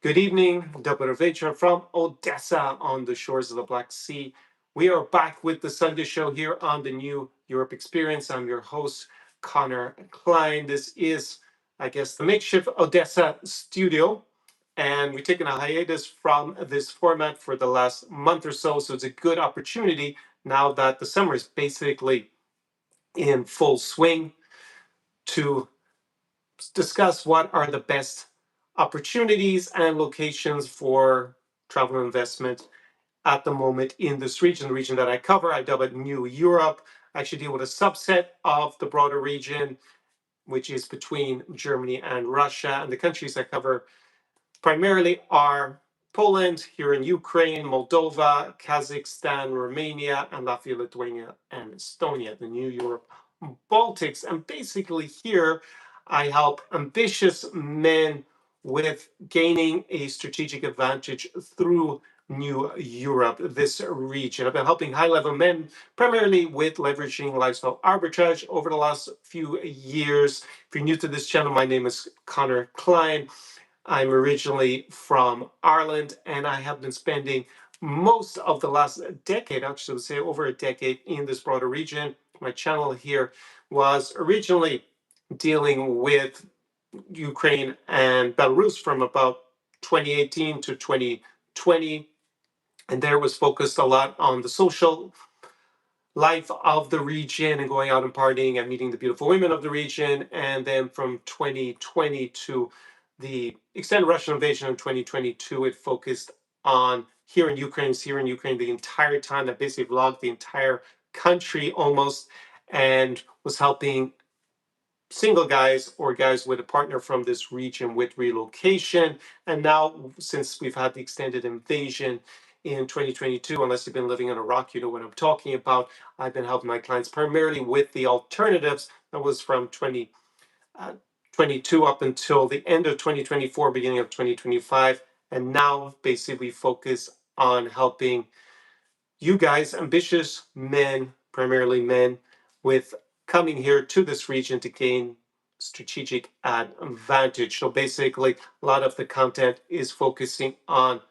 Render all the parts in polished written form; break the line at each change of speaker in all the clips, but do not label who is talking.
Good evening, Dobry wieczór from Odesa on the shores of the Black Sea. We are back with the Sunday show here on the New Europe Experience. I'm your host, Conor Clyne. This is, I guess, the makeshift Odessa studio, and we've taken a hiatus from this format for the last month or so. So it's a good opportunity now that the summer is basically in full swing to discuss what are the best opportunities and locations for travel investment at the moment in this region, the region that I cover. I dub it New Europe. I actually deal with a subset of the broader region, which is between Germany and Russia. And the countries I cover primarily are Poland, here in Ukraine, Moldova, Kazakhstan, Romania, and Latvia, Lithuania, and Estonia, the New Europe Baltics. And basically, here I help ambitious men with gaining a strategic advantage through New Europe, this region. I've been helping high level men primarily with leveraging lifestyle arbitrage over the last few years. If you're new to this channel, my name is Conor Clyne. I'm originally from Ireland, and I have been spending most of the last decade, actually, I would say over a decade, in this broader region. My channel here was originally dealing with Ukraine and Belarus from about 2018 to 2020. And there was focused a lot on the social life of the region and going out and partying and meeting the beautiful women of the region. And then from 2020 to the extended Russian invasion in 2022, it focused on here in Ukraine the entire time. I basically vlogged the entire country almost and was helping single guys or guys with a partner from this region with relocation. And now, since we've had the extended invasion in 2022, unless you've been living on a rock, you know what I'm talking about. I've been helping my clients primarily with the alternatives. That was from 2022 up until the end of 2024, beginning of 2025. And now, basically, we focus on helping you guys, ambitious men, primarily men, with coming here to this region to gain strategic advantage. So basically, a lot of the content is focusing on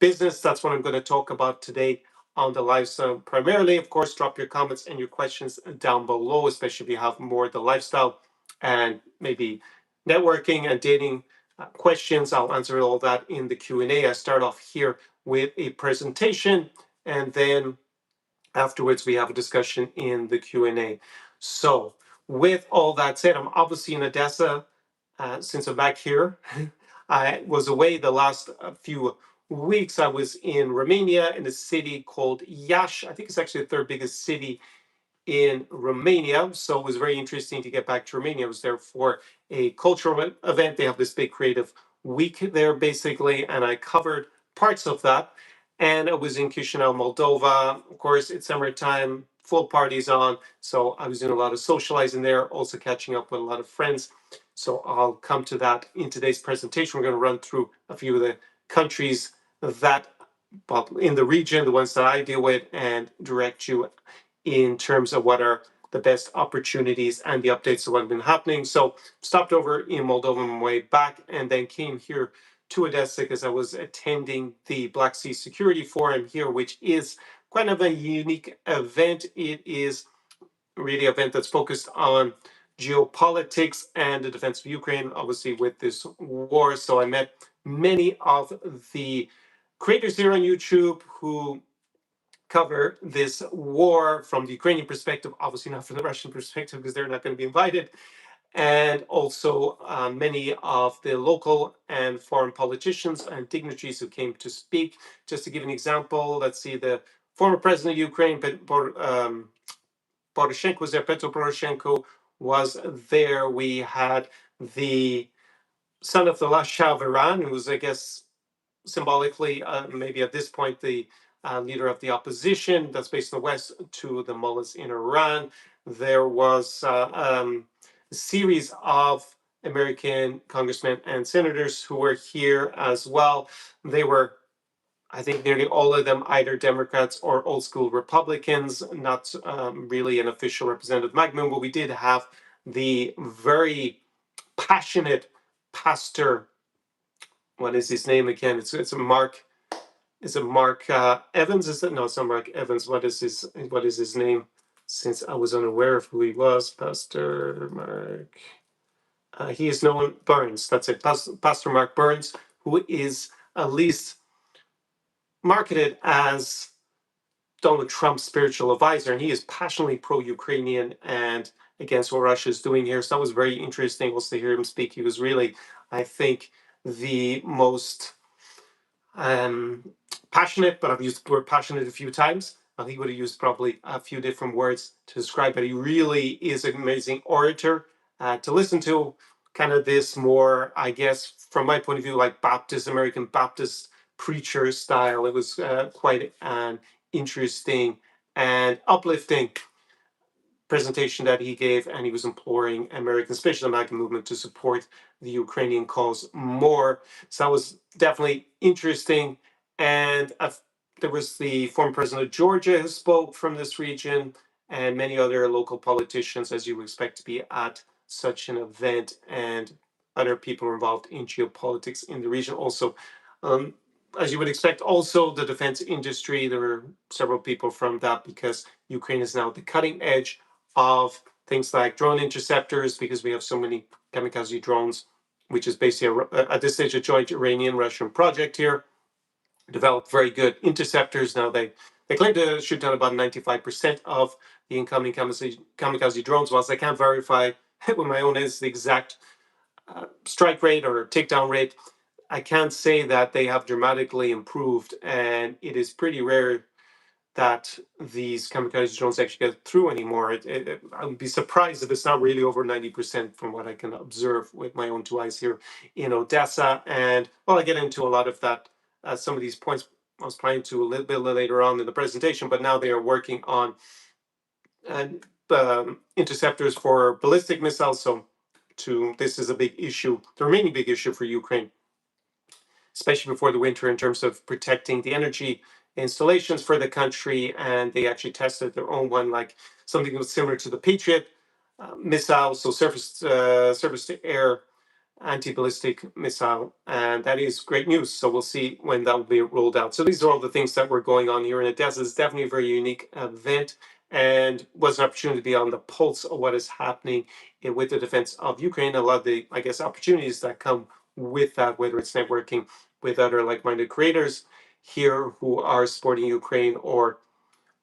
business. That's what I'm going to talk about today on the live. So primarily, of course, drop your comments and your questions down below, especially if you have more of the lifestyle and maybe networking and dating questions. I'll answer all that in the Q&A. I start off here with a presentation, and then afterwards we have a discussion in the Q&A. So with all that said, I'm obviously in Odessa since I'm back here. I was away the last few weeks. I was in Romania in a city called Iași. I think it's actually the third biggest city in Romania. So it was very interesting to get back to Romania. I was there for a cultural event. They have this big creative week there, basically, and I covered parts of that. And I was in Chisinau, Moldova. Of course, it's summertime, full parties on. So I was doing a lot of socializing there, also catching up with a lot of friends. So I'll come to that in today's presentation. We're going to run through a few of the countries that, well, in the region, the ones that I deal with, and direct you in terms of what are the best opportunities and the updates of what have been happening. So stopped over in Moldova on my way back, and then came here to Odessa because I was attending the Black Sea Security Forum here, which is kind of a unique event. It is really an event that's focused on geopolitics and the defense of Ukraine, obviously with this war. So I met many of the creators here on YouTube who cover this war from the Ukrainian perspective, obviously not from the Russian perspective because they're not going to be invited, and also many of the local and foreign politicians and dignitaries who came to speak. Just to give an example, let's see, the former president of Ukraine, Poroshenko was there, Petro Poroshenko was there. We had the son of the last Shah of Iran, who was, I guess, symbolically, maybe at this point, the leader of the opposition that's based in the West to the mullahs in Iran. There was a series of American congressmen and senators who were here as well. They were, I think, nearly all of them either Democrats or old school Republicans, not really an official representative maximum, but we did have the very passionate pastor what is his name again? It's a Mark. Is it Mark Evans? Is it? No, it's not Mark Evans. What is his name? Since I was unaware of who he was, Pastor Mark. He is known Burns. That's it. Pastor Mark Burns, who is at least marketed as Donald Trump's spiritual advisor, and he is passionately pro-Ukrainian and against what Russia is doing here. So that was very interesting also to hear him speak. He was really, I think, the most passionate, but I've used the word passionate a few times. He would have used probably a few different words to describe it. He really is an amazing orator to listen to. Kind of this more, I guess, from my point of view, like Baptist, American Baptist preacher style. It was quite an interesting and uplifting presentation that he gave, and he was imploring Americans, especially the MAGA movement, to support the Ukrainian cause more. So that was definitely interesting. And there was the former president of Georgia who spoke from this region, and many other local politicians, as you would expect to be at such an event, and other people involved in geopolitics in the region also. Um, as you would expect, also the defense industry, there were several people from that because Ukraine is now at the cutting edge of things like drone interceptors because we have so many kamikaze drones, which is basically at this stage a joint Iranian Russian project here. Developed very good interceptors. Now they claim to shoot down about 95% of the incoming kamikaze drones. Whilst I can't verify with my own is the exact strike rate or takedown rate, I can't say that they have dramatically improved, and it is pretty rare that these kamikaze drones actually get through anymore. I would be surprised if it's not really over 90% from what I can observe with my own two eyes here in Odesa. And well, I get into a lot of that, some of these points I was planning to a little bit later on in the presentation, but now they are working on interceptors for ballistic missiles. So this is a big issue, the remaining big issue for Ukraine, especially before the winter, in terms of protecting the energy installations for the country. And they actually tested their own one, like something that was similar to the Patriot missile, so surface to air anti-ballistic missile, and that is great news. So we'll see when that will be rolled out. So these are all the things that were going on here in Odessa. It's definitely a very unique event, and was an opportunity to be on the pulse of what is happening with the defense of Ukraine. A lot of the, I guess, opportunities that come with that, whether it's networking with other like-minded creators here who are supporting Ukraine, or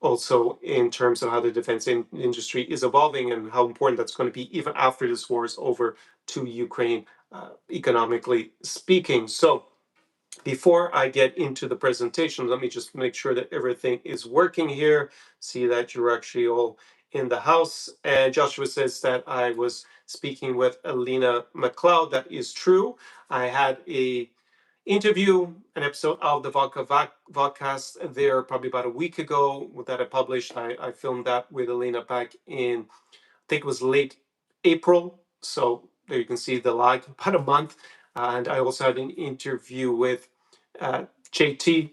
also in terms of how the defense industry is evolving and how important that's going to be even after this war is over to Ukraine, economically speaking. So before I get into the presentation, let me just make sure that everything is working here. See that you're actually all in the house. And Joshua says that I was speaking with Alina McLeod. That is true. I had a interview, an episode of the Vodka Vodkast there probably about a week ago that I published. I filmed that with Alina back in, I think it was late April. So there you can see the lag, about a month. And I also had an interview with JT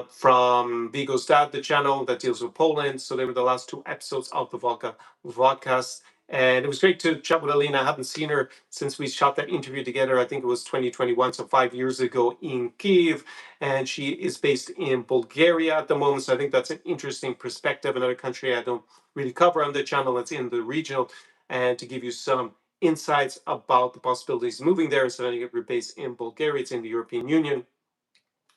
from Vigo's Dad, the channel that deals with Poland. So they were the last two episodes of the Vodka Vodcast. And it was great to chat with Alina. I haven't seen her since we shot that interview together. I think it was 2021, so 5 years ago in Kyiv. And she is based in Bulgaria at the moment. So I think that's an interesting perspective. Another country I don't really cover on the channel that's in the regional. And to give you some insights about the possibilities of moving there instead of getting based in Bulgaria, it's in the European Union,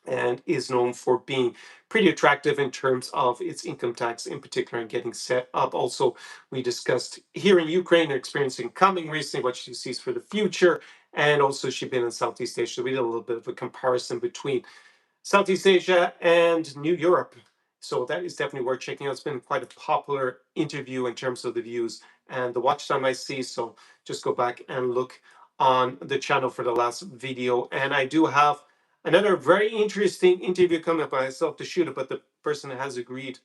and is known for being pretty attractive in terms of its income tax in particular and getting set up. Also, we discussed here in Ukraine, her experience in coming recently, what she sees for the future, and also she's been in Southeast Asia. So we did a little bit of a comparison between Southeast Asia and New Europe. So that is definitely worth checking out. It's been quite a popular interview in terms of the views and the watch time I see. So just go back and look on the channel for the last video. And I do have another very interesting interview coming up. I still have to shoot it, but the person has agreed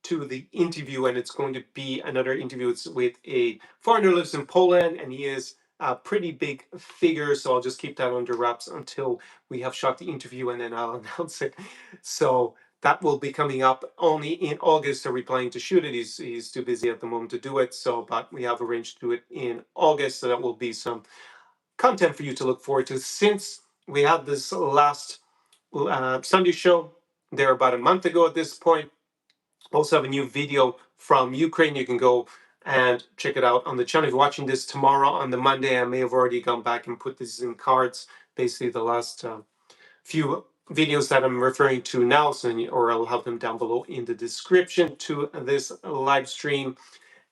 to the interview, and it's going to be another interview. It's with a foreigner who lives in Poland, and he is a pretty big figure. So I'll just keep that under wraps until we have shot the interview, and then I'll announce it. So that will be coming up only in August. Are we planning to shoot it? He's too busy at the moment to do it. So, but we have arranged to do it in August. So that will be some content for you to look forward to. Since we had this last Sunday show there about a month ago at this point. Also have a new video from Ukraine. You can go and check it out on the channel. If you're watching this tomorrow on the Monday, I may have already gone back and put this in cards, basically the last few videos that I'm referring to now, or I'll have them down below in the description to this live stream.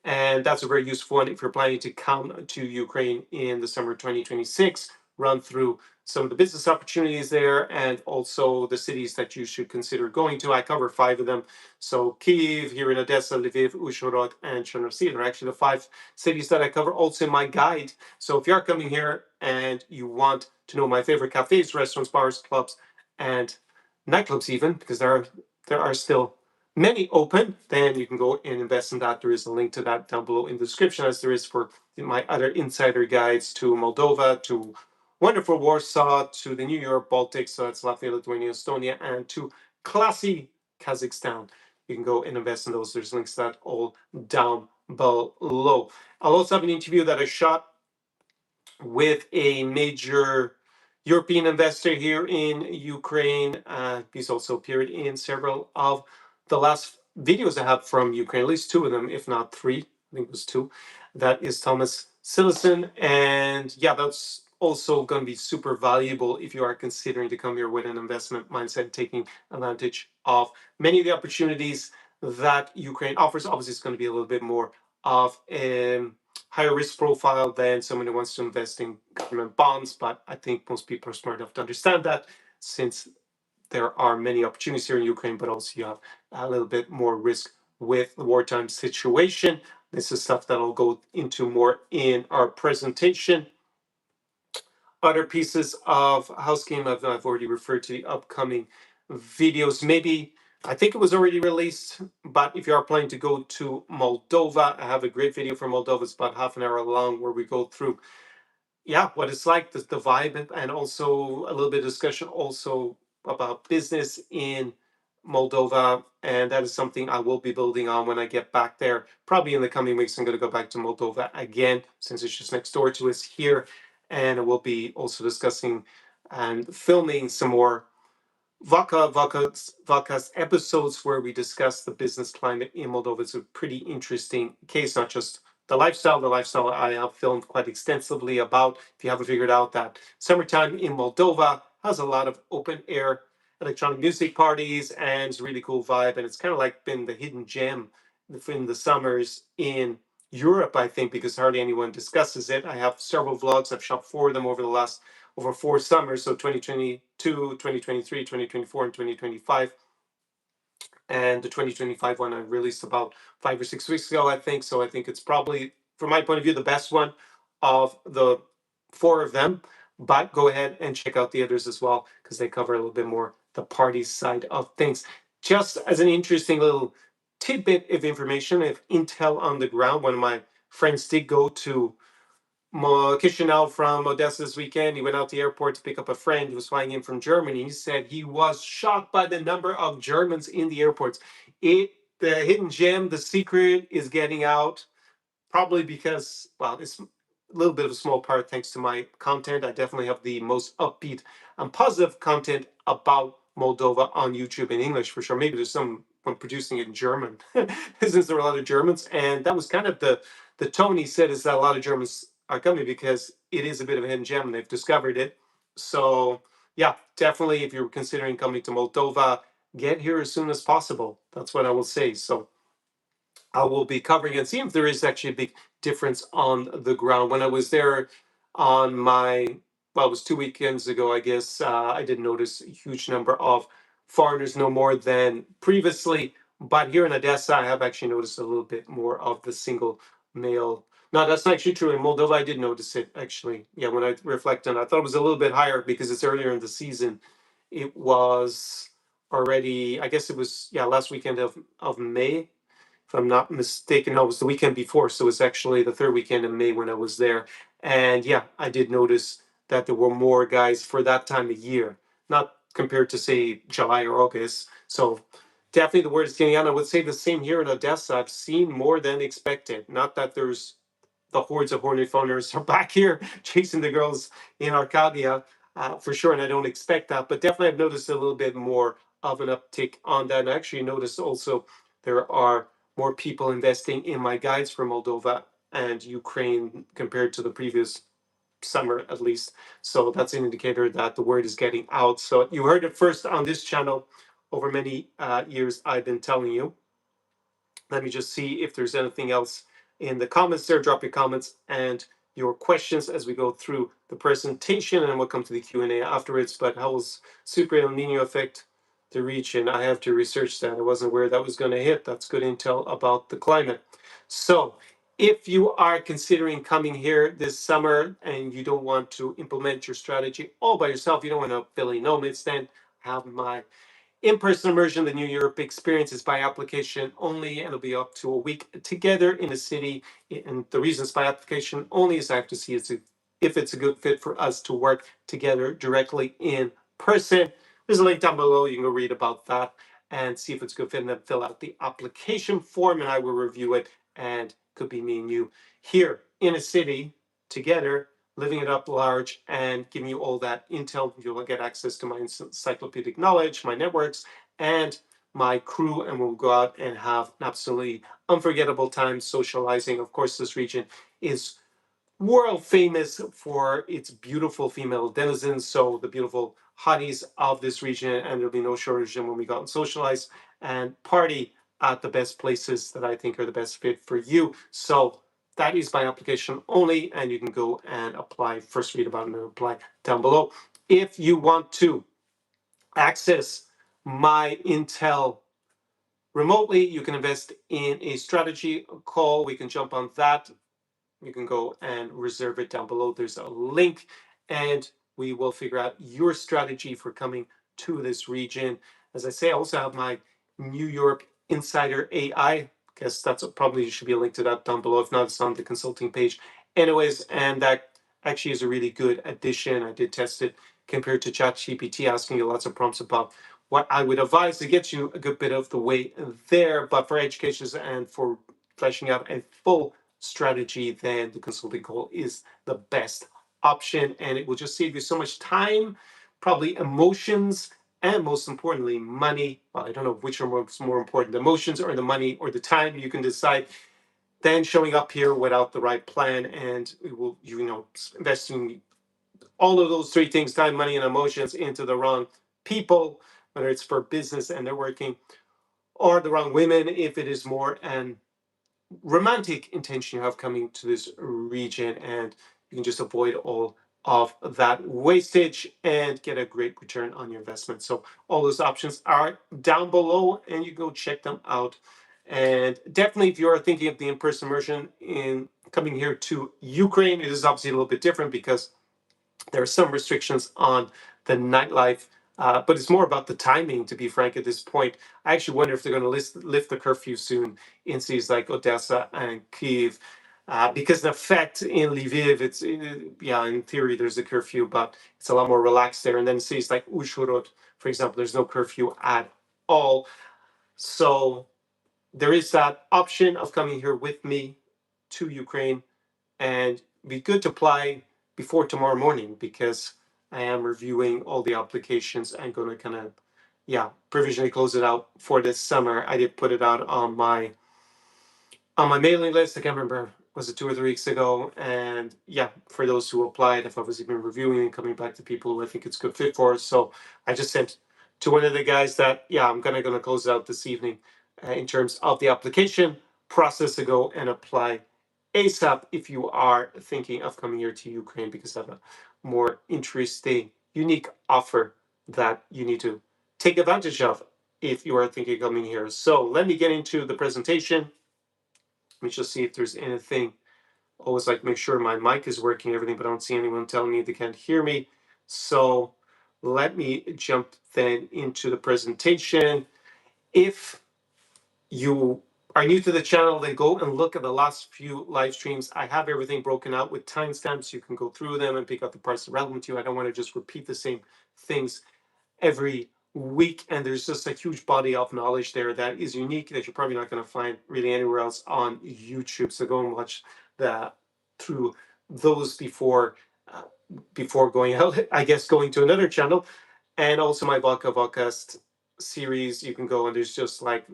And that's a very useful one if you're planning to come to Ukraine in the summer 2026, run through some of the business opportunities there and also the cities that you should consider going to. I cover 5 of them. So Kyiv, here in Odessa, Lviv, Uzhhorod, and Chernovtsi are actually the 5 cities that I cover also in my guide. So if you are coming here and you want to know my favorite cafes, restaurants, bars, clubs, and nightclubs even, because there are still many open, then you can go and invest in that. There is a link to that down below in the description, as there is for my other insider guides to Moldova, to wonderful Warsaw, to the New York Baltics, so that's Latvia, Lithuania, Estonia, and to classy Kazakhstan. You can go and invest in those. There's links to that all down below. I'll also have an interview that I shot with a major European investor here in Ukraine. He's also appeared in several of the last videos I have from Ukraine, at least 2 of them, if not 3. I think it was 2. That is Thomas Silison. And yeah, that's also going to be super valuable if you are considering to come here with an investment mindset, taking advantage of many of the opportunities that Ukraine offers. Obviously, it's going to be a little bit more of a higher risk profile than someone who wants to invest in government bonds. But I think most people are smart enough to understand that, since there are many opportunities here in Ukraine, but also you have a little bit more risk with the wartime situation. This is stuff that I'll go into more in our presentation. Other pieces of housekeeping, I've already referred to the upcoming videos. Maybe I think it was already released, but if you are planning to go to Moldova, I have a great video for Moldova. It's about half an hour long where we go through, what it's like, the vibe, and also a little bit of discussion also about business in Moldova. And that is something I will be building on when I get back there. Probably in the coming weeks, I'm going to go back to Moldova again, since it's just next door to us here. And we'll be also discussing and filming some more Vodcast episodes where we discuss the business climate in Moldova. It's a pretty interesting case, not just the lifestyle. The lifestyle I have filmed quite extensively about. If you haven't figured out that summertime in Moldova has a lot of open air electronic music parties and it's a really cool vibe. And it's kind of like been the hidden gem in the summers in Europe, I think, because hardly anyone discusses it. I have several vlogs. I've shot 4 of them over 4 summers, so 2022, 2023, 2024, and 2025. And the 2025 one I released about 5 or 6 weeks ago, I think. So I think it's probably, from my point of view, the best one of the 4 of them. But go ahead and check out the others as well, because they cover a little bit more the party side of things. Just as an interesting little tidbit of information, of intel on the ground, one of my friends did go to Chisinau from Odessa this weekend. He went out to the airport to pick up a friend who was flying in from Germany. He said he was shocked by the number of Germans in the airports. The hidden gem, the secret is getting out, probably because, well, it's a little bit of a small part thanks to my content. I definitely have the most upbeat and positive content about Moldova on YouTube in English, for sure. Maybe there's some from producing it in German, since there were a lot of Germans. And that was kind of the tone he said, is that a lot of Germans are coming because it is a bit of a hidden gem and they've discovered it. So yeah, definitely, if you're considering coming to Moldova, get here as soon as possible. That's what I will say. So I will be covering and seeing if there is actually a big difference on the ground. When I was there on it was 2 weekends ago, I guess, I did notice a huge number of foreigners, no more than previously. But here in Odessa, I have actually noticed a little bit more of the single male. No, that's not actually true. In Moldova, I did notice it, actually. Yeah, when I reflect on it, I thought it was a little bit higher because it's earlier in the season. It was already, I guess it was, last weekend of May, if I'm not mistaken. No, it was the weekend before. So it's actually the 3rd weekend in May when I was there. And yeah, I did notice that there were more guys for that time of year, not compared to, say, July or August. So definitely the word is getting out. I would say the same here in Odessa. I've seen more than expected. Not that there's the hordes of horny phoners are back here chasing the girls in Arcadia. for sure, and I don't expect that, but definitely I've noticed a little bit more of an uptick on that. And I actually noticed also there are more people investing in my guides for Moldova and Ukraine compared to the previous summer, at least. So that's an indicator that the word is getting out. So you heard it first on this channel. Over many years, I've been telling you. Let me just see if there's anything else in the comments there. Drop your comments and your questions as we go through the presentation, and we'll come to the Q&A afterwards. But how was Super El Nino affect the region? I have to research that. I wasn't aware that was going to hit. That's good intel about the climate. So if you are considering coming here this summer and you don't want to implement your strategy all by yourself, you don't want to Philly nomads, then have my in-person immersion, the New Europe experience is by application only, and it'll be up to a week together in a city. And the reasons by application only is I have to see if it's a good fit for us to work together directly in person. There's a link down below. You can go read about that and see if it's a good fit, and then fill out the application form, and I will review it. And could be me and you here in a city together, living it up large and giving you all that intel. You'll get access to my encyclopedic knowledge, my networks, and my crew, and we'll go out and have an absolutely unforgettable time socializing. Of course, this region is world famous for its beautiful female denizens, so the beautiful hotties of this region, and there'll be no shortage of when we go out and socialize and party at the best places that I think are the best fit for you. So that is by application only, and you can go and apply. First, read about it and apply down below. If you want to access my intel remotely, you can invest in a strategy call. We can jump on that. You can go and reserve it down below. There's a link, and we will figure out your strategy for coming to this region. As I say, I also have my New York Insider AI. Guess that's probably should be a link to that down below. If not, it's on the consulting page. Anyways, and that actually is a really good addition. I did test it compared to ChatGPT, asking you lots of prompts about what I would advise to get you a good bit of the way there. But for education and for fleshing out a full strategy, then the consulting call is the best option, and it will just save you so much time, probably emotions, and most importantly, money. Well, I don't know which are more important, the emotions or the money or the time. You can decide. Then showing up here without the right plan, and it will, investing all of those three things, time, money, and emotions, into the wrong people, whether it's for business and networking, or the wrong women if it is more an romantic intention you have coming to this region, and you can just avoid all of that wastage and get a great return on your investment. So all those options are down below, and you go check them out. And definitely, if you are thinking of the in-person immersion in coming here to Ukraine, it is obviously a little bit different because there are some restrictions on the nightlife, but it's more about the timing, to be frank, at this point. I actually wonder if they're going to lift the curfew soon in cities like Odessa and Kyiv, because in effect in Lviv, yeah, in theory there's a curfew, but it's a lot more relaxed there. And then cities like Uzhhorod, for example, there's no curfew at all. So there is that option of coming here with me to Ukraine, and it'd be good to apply before tomorrow morning because I am reviewing all the applications and going to kind of, yeah, provisionally close it out for this summer. I did put it out on my mailing list. I can't remember, was it 2 or 3 weeks ago? And yeah, for those who applied, I've obviously been reviewing and coming back to people who I think it's a good fit for. So I just sent to one of the guys that, yeah, I'm gonna close it out this evening in terms of the application process, to go and apply ASAP if you are thinking of coming here to Ukraine, because I have a more interesting, unique offer that you need to take advantage of if you are thinking of coming here. So let me get into the presentation. Let me just see if there's anything. Always like make sure my mic is working, everything, but I don't see anyone telling me they can't hear me. So let me jump then into the presentation. If you are new to the channel, then go and look at the last few live streams. I have everything broken out with timestamps. You can go through them and pick out the parts that are relevant to you. I don't want to just repeat the same things every week, and there's just a huge body of knowledge there that is unique that you're probably not going to find really anywhere else on YouTube. So go and watch that through those before before going out, I guess, going to another channel. And also my Vodka Vodkast series, you can go and there's just like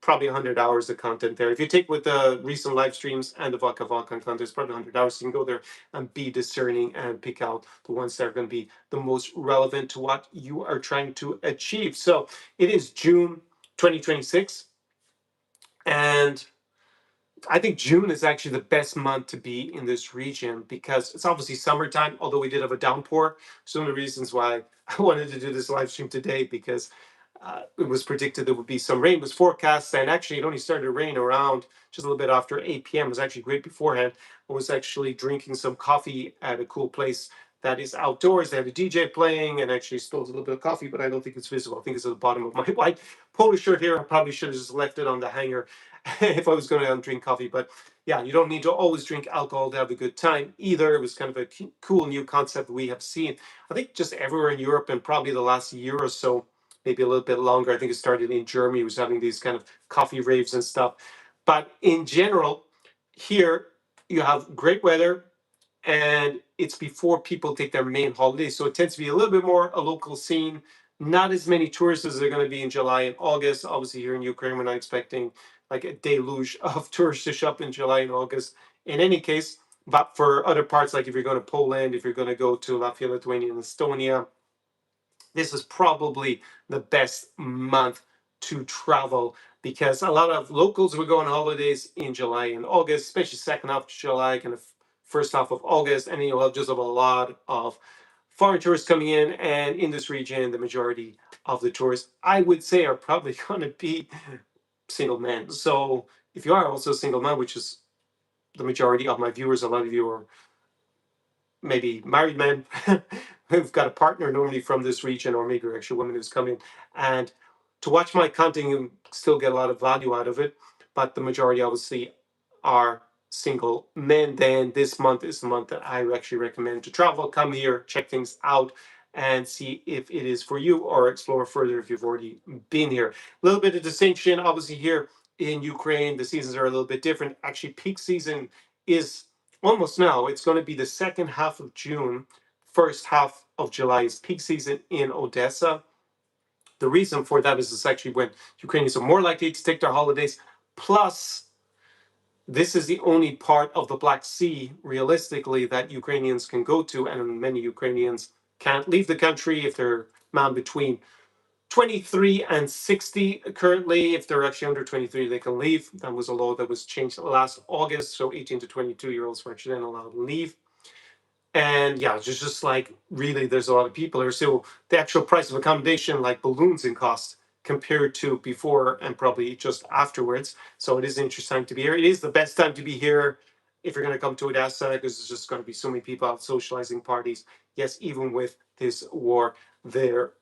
probably 100 hours of content there. If you take with the recent live streams and the Vodka Vodka content, there's probably 100 hours. You can go there and be discerning and pick out the ones that are going to be the most relevant to what you are trying to achieve. So it is June 2026. And I think June is actually the best month to be in this region because it's obviously summertime, although we did have a downpour. So one of the reasons why I wanted to do this live stream today, because it was predicted there would be some rain, was forecast, and actually it only started to rain around just a little bit after 8 p.m. It was actually great beforehand. I was actually drinking some coffee at a cool place that is outdoors. They have a DJ playing and actually spilled a little bit of coffee, but I don't think it's visible. I think it's at the bottom of my white polo shirt here. I probably should have just left it on the hanger if I was going to drink coffee. But yeah, you don't need to always drink alcohol to have a good time either. It was kind of a cool new concept we have seen, I think, just everywhere in Europe and probably the last year or so, maybe a little bit longer. I think it started in Germany, was having these kind of coffee raves and stuff. But in general, here you have great weather and it's before people take their main holidays. So it tends to be a little bit more a local scene. Not as many tourists as are going to be in July and August. Obviously, here in Ukraine, we're not expecting like a deluge of tourists to show up in July and August in any case. But for other parts, like if you're going to Poland, if you're going to go to Latvia, Lithuania, and Estonia, this is probably the best month to travel because a lot of locals will go on holidays in July and August, especially second half of July, kind of first half of August, and you'll have just have a lot of foreign tourists coming in. And in this region, the majority of the tourists, I would say, are probably going to be single men. So if you are also a single man, which is the majority of my viewers, a lot of you are maybe married men who've got a partner normally from this region, or maybe actually women who's coming and to watch my content and still get a lot of value out of it. But the majority obviously are single men. Then this month is the month that I actually recommend to travel, come here, check things out, and see if it is for you, or explore further if you've already been here. A little bit of distinction, obviously, here in Ukraine, the seasons are a little bit different. Actually, peak season is almost now. It's going to be the second half of June, first half of July is peak season in Odesa. The reason for that is it's actually when Ukrainians are more likely to take their holidays. Plus, this is the only part of the Black Sea, realistically, that Ukrainians can go to, and many Ukrainians can't leave the country if they're man between 23 and 60 currently. If they're actually under 23, they can leave. That was a law that was changed last August. So 18 to 22-year-olds were actually then allowed to leave. And yeah, it's just like really, there's a lot of people here. So the actual price of accommodation like balloons in cost compared to before and probably just afterwards. So it is interesting to be here. It is the best time to be here if you're going to come to Odessa because there's just going to be so many people out socializing parties. Yes, even with this war, there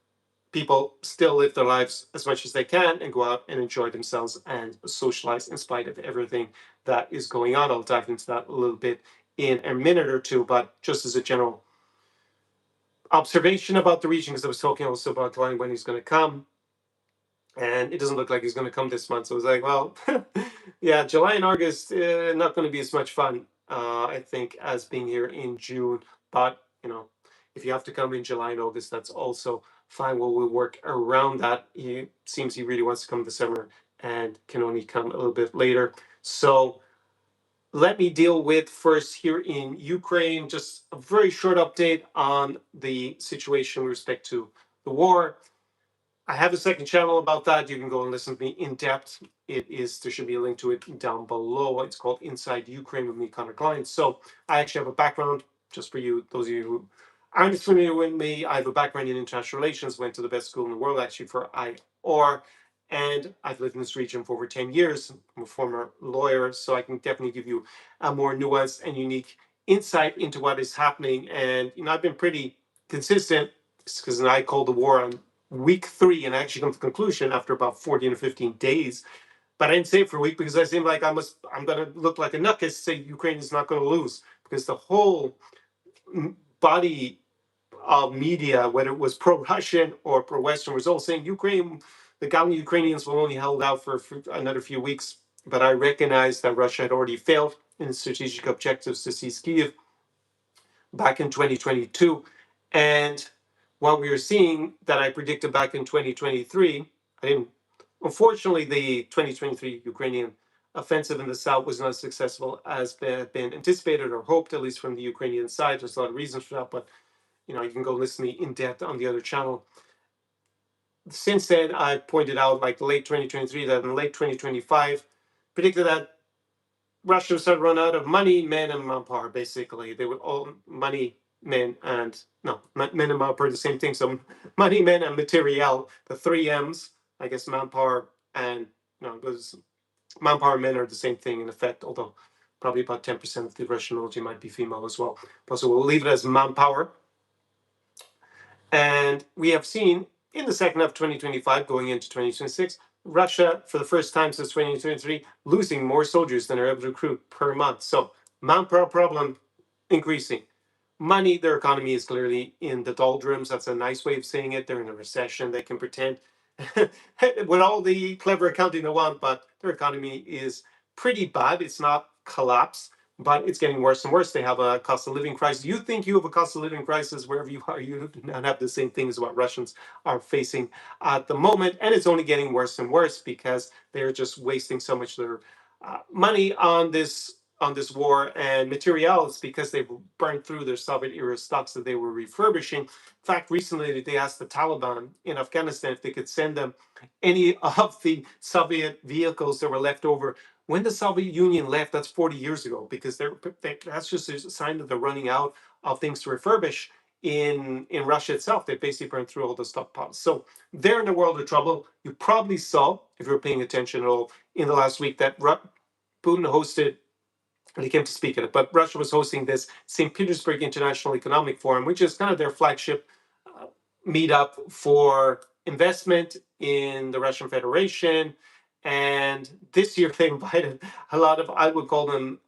people still live their lives as much as they can and go out and enjoy themselves and socialize in spite of everything that is going on. I'll dive into that a little bit in a minute or two, but just as a general observation about the region, because I was talking also about Glenn when he's going to come, and it doesn't look like he's going to come this month. So I was like, well, yeah, July and August not going to be as much fun, I think, as being here in June. But if you have to come in July and August, that's also fine. We'll work around that. He seems he really wants to come this summer and can only come a little bit later. So let me deal with first here in Ukraine, just a very short update on the situation with respect to the war. I have a second channel about that. You can go and listen to me in depth. There should be a link to it down below. It's called Inside Ukraine with me, Conor Clyne. So I actually have a background, just for you, those of you who aren't familiar with me. I have a background in international relations, went to the best school in the world actually for IR, and I've lived in this region for over 10 years. I'm a former lawyer, so I can definitely give you a more nuanced and unique insight into what is happening. And I've been pretty consistent because I called the war on week 3 and I actually come to the conclusion after about 14 or 15 days. But I didn't say it for a week because I seemed like I'm going to look like a nutcase, say Ukraine is not going to lose, because the whole body of media, whether it was pro-Russian or pro-Western, was all saying the gallant Ukrainians will only hold out for another few weeks. But I recognized that Russia had already failed in its strategic objectives to seize Kyiv. back in 2022. And what we are seeing that I predicted back in 2023, I didn't, unfortunately, the 2023 Ukrainian offensive in the south was not as successful as been anticipated or hoped, at least from the Ukrainian side. There's a lot of reasons for that, but you can go listen to me in depth on the other channel. Since then, I pointed out like late 2023 that in late 2025, predicted that Russia started to run out of money, men, and manpower. Basically, they would all money, men, and no, men and manpower are the same thing. So money, men, and material, the three M's. I guess manpower and those manpower and men are the same thing in effect. Although probably about 10% of the Russian military might be female as well. So we'll leave it as manpower. And we have seen in the second half of 2025, going into 2026, Russia, for the first time since 2023, losing more soldiers than they're able to recruit per month. So manpower problem increasing. Money, their economy is clearly in the doldrums. That's a nice way of saying it. They're in a recession. They can pretend with all the clever accounting they want, but their economy is pretty bad. It's not collapse, but it's getting worse and worse. They have a cost of living crisis. You think you have a cost of living crisis wherever you are, you do not have the same thing as what Russians are facing at the moment. And it's only getting worse and worse because they're just wasting so much of their money on this war and materials because they've burned through their Soviet era stocks that they were refurbishing. In fact, recently they asked the Taliban in Afghanistan if they could send them any of the Soviet vehicles that were left over. When the Soviet Union left, that's 40 years ago, because that's just a sign that they're running out of things to refurbish in Russia itself. They basically burned through all the stockpiles. So they're in a world of trouble. You probably saw, if you were paying attention at all, in the last week that Putin hosted, and he came to speak at it, but Russia was hosting this St. Petersburg International Economic Forum, which is kind of their flagship meetup for investment in the Russian Federation. And this year they invited a lot of, I would call them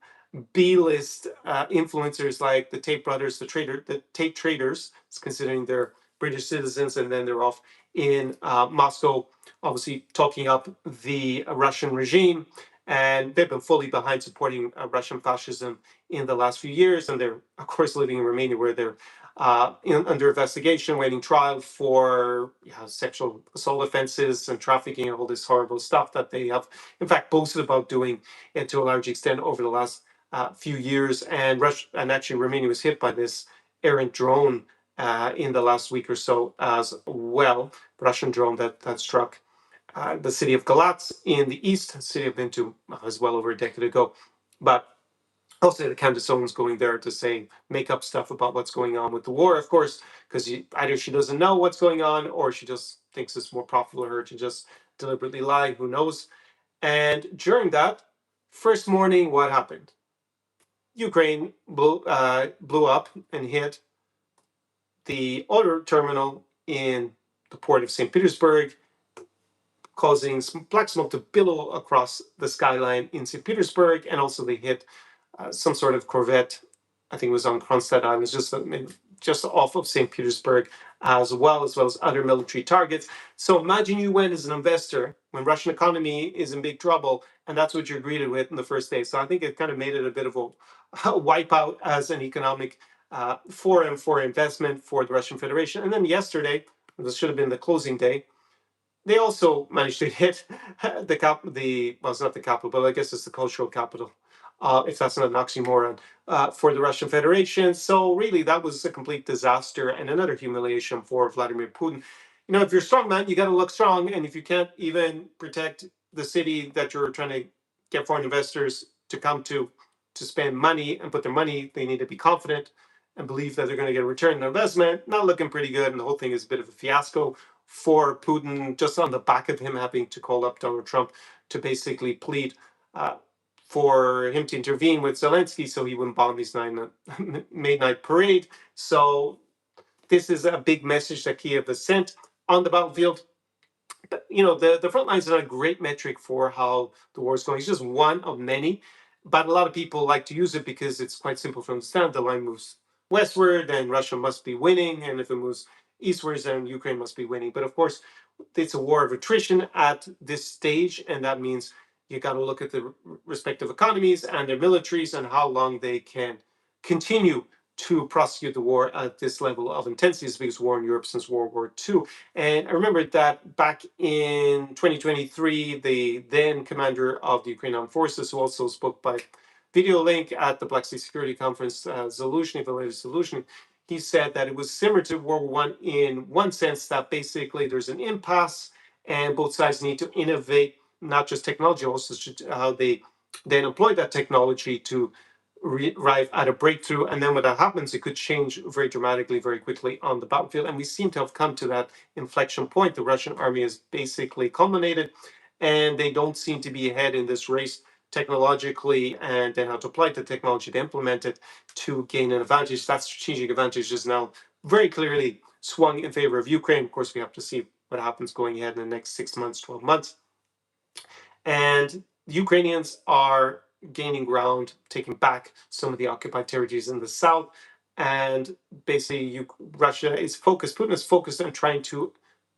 B-list influencers like the Tate brothers, the Tate traders, considering they're British citizens, and then they're off in Moscow, obviously talking up the Russian regime. And they've been fully behind supporting Russian fascism in the last few years. And they're, of course, living in Romania, where they're under investigation, waiting trial for sexual assault offenses and trafficking and all this horrible stuff that they have, in fact, boasted about doing it to a large extent over the last few years. And actually, Romania was hit by this errant drone in the last week or so as well, Russian drone that struck the city of Galatz in the east, a city I've been to as well over a decade ago. But also the Candace Owens going there to say, make up stuff about what's going on with the war, of course, because either she doesn't know what's going on or she just thinks it's more profitable for her to just deliberately lie, who knows. And during that first morning, what happened? Ukraine blew up and hit the oil terminal in the port of St. Petersburg, causing some black smoke to billow across the skyline in St. Petersburg. And also they hit some sort of corvette. I think it was on Kronstadt Island, just off of St. Petersburg, as well as other military targets. So imagine you went as an investor when Russian economy is in big trouble, and that's what you're greeted with in the first day. So I think it kind of made it a bit of a wipeout as an economic forum for investment for the Russian Federation. And then yesterday, this should have been the closing day, they also managed to hit well, it's not the capital, but I guess it's the cultural capital, if that's not an oxymoron, for the Russian Federation. So really, that was a complete disaster and another humiliation for Vladimir Putin. If you're a strong man, you got to look strong, and if you can't even protect the city that you're trying to get foreign investors to come to spend money and put their money, they need to be confident and believe that they're going to get a return on their investment. Not looking pretty good, and the whole thing is a bit of a fiasco for Putin, just on the back of him having to call up Donald Trump to basically plead for him to intervene with Zelensky so he wouldn't bomb his midnight parade. So this is a big message that Kiev has sent on the battlefield. The front lines are not a great metric for how the war is going. It's just one of many, but a lot of people like to use it because it's quite simple to understand. The line moves westward, and Russia must be winning, and if it moves eastwards, then Ukraine must be winning. But of course, it's a war of attrition at this stage, and that means you got to look at the respective economies and their militaries and how long they can continue to prosecute the war at this level of intensity. It's the biggest war in Europe since World War II. And I remember that back in 2023, the then commander of the Ukrainian Armed Forces, who also spoke by video link at the Black Sea Security Conference, Zaluzhny, Valery Zaluzhny, he said that it was similar to World War One in one sense, that basically there's an impasse and both sides need to innovate, not just technology, also how they then employ that technology to arrive at a breakthrough. And then when that happens, it could change very dramatically, very quickly on the battlefield. And we seem to have come to that inflection point. The Russian army is basically culminated, and they don't seem to be ahead in this race technologically, and then how to apply the technology to implement it to gain an advantage. That strategic advantage is now very clearly swung in favor of Ukraine. Of course, we have to see what happens going ahead in the next 6 months, 12 months. And the Ukrainians are gaining ground, taking back some of the occupied territories in the south. And basically, Russia is focused, Putin is focused on trying to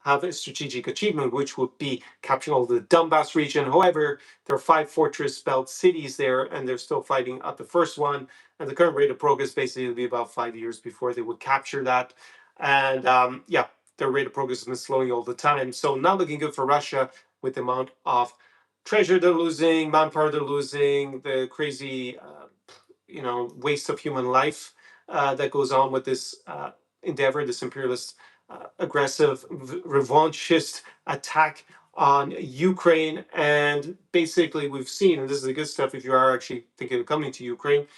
have a strategic achievement, which would be capturing all the Donbass region. However, there are 5 fortress belt cities there, and they're still fighting at the first one. And the current rate of progress basically will be about 5 years before they would capture that. And yeah, their rate of progress has been slowing all the time. So not looking good for Russia with the amount of treasure they're losing, manpower they're losing, the crazy, waste of human life that goes on with this endeavor, this imperialist, aggressive, revanchist attack on Ukraine. And basically, we've seen, and this is the good stuff if you are actually thinking of coming to Ukraine,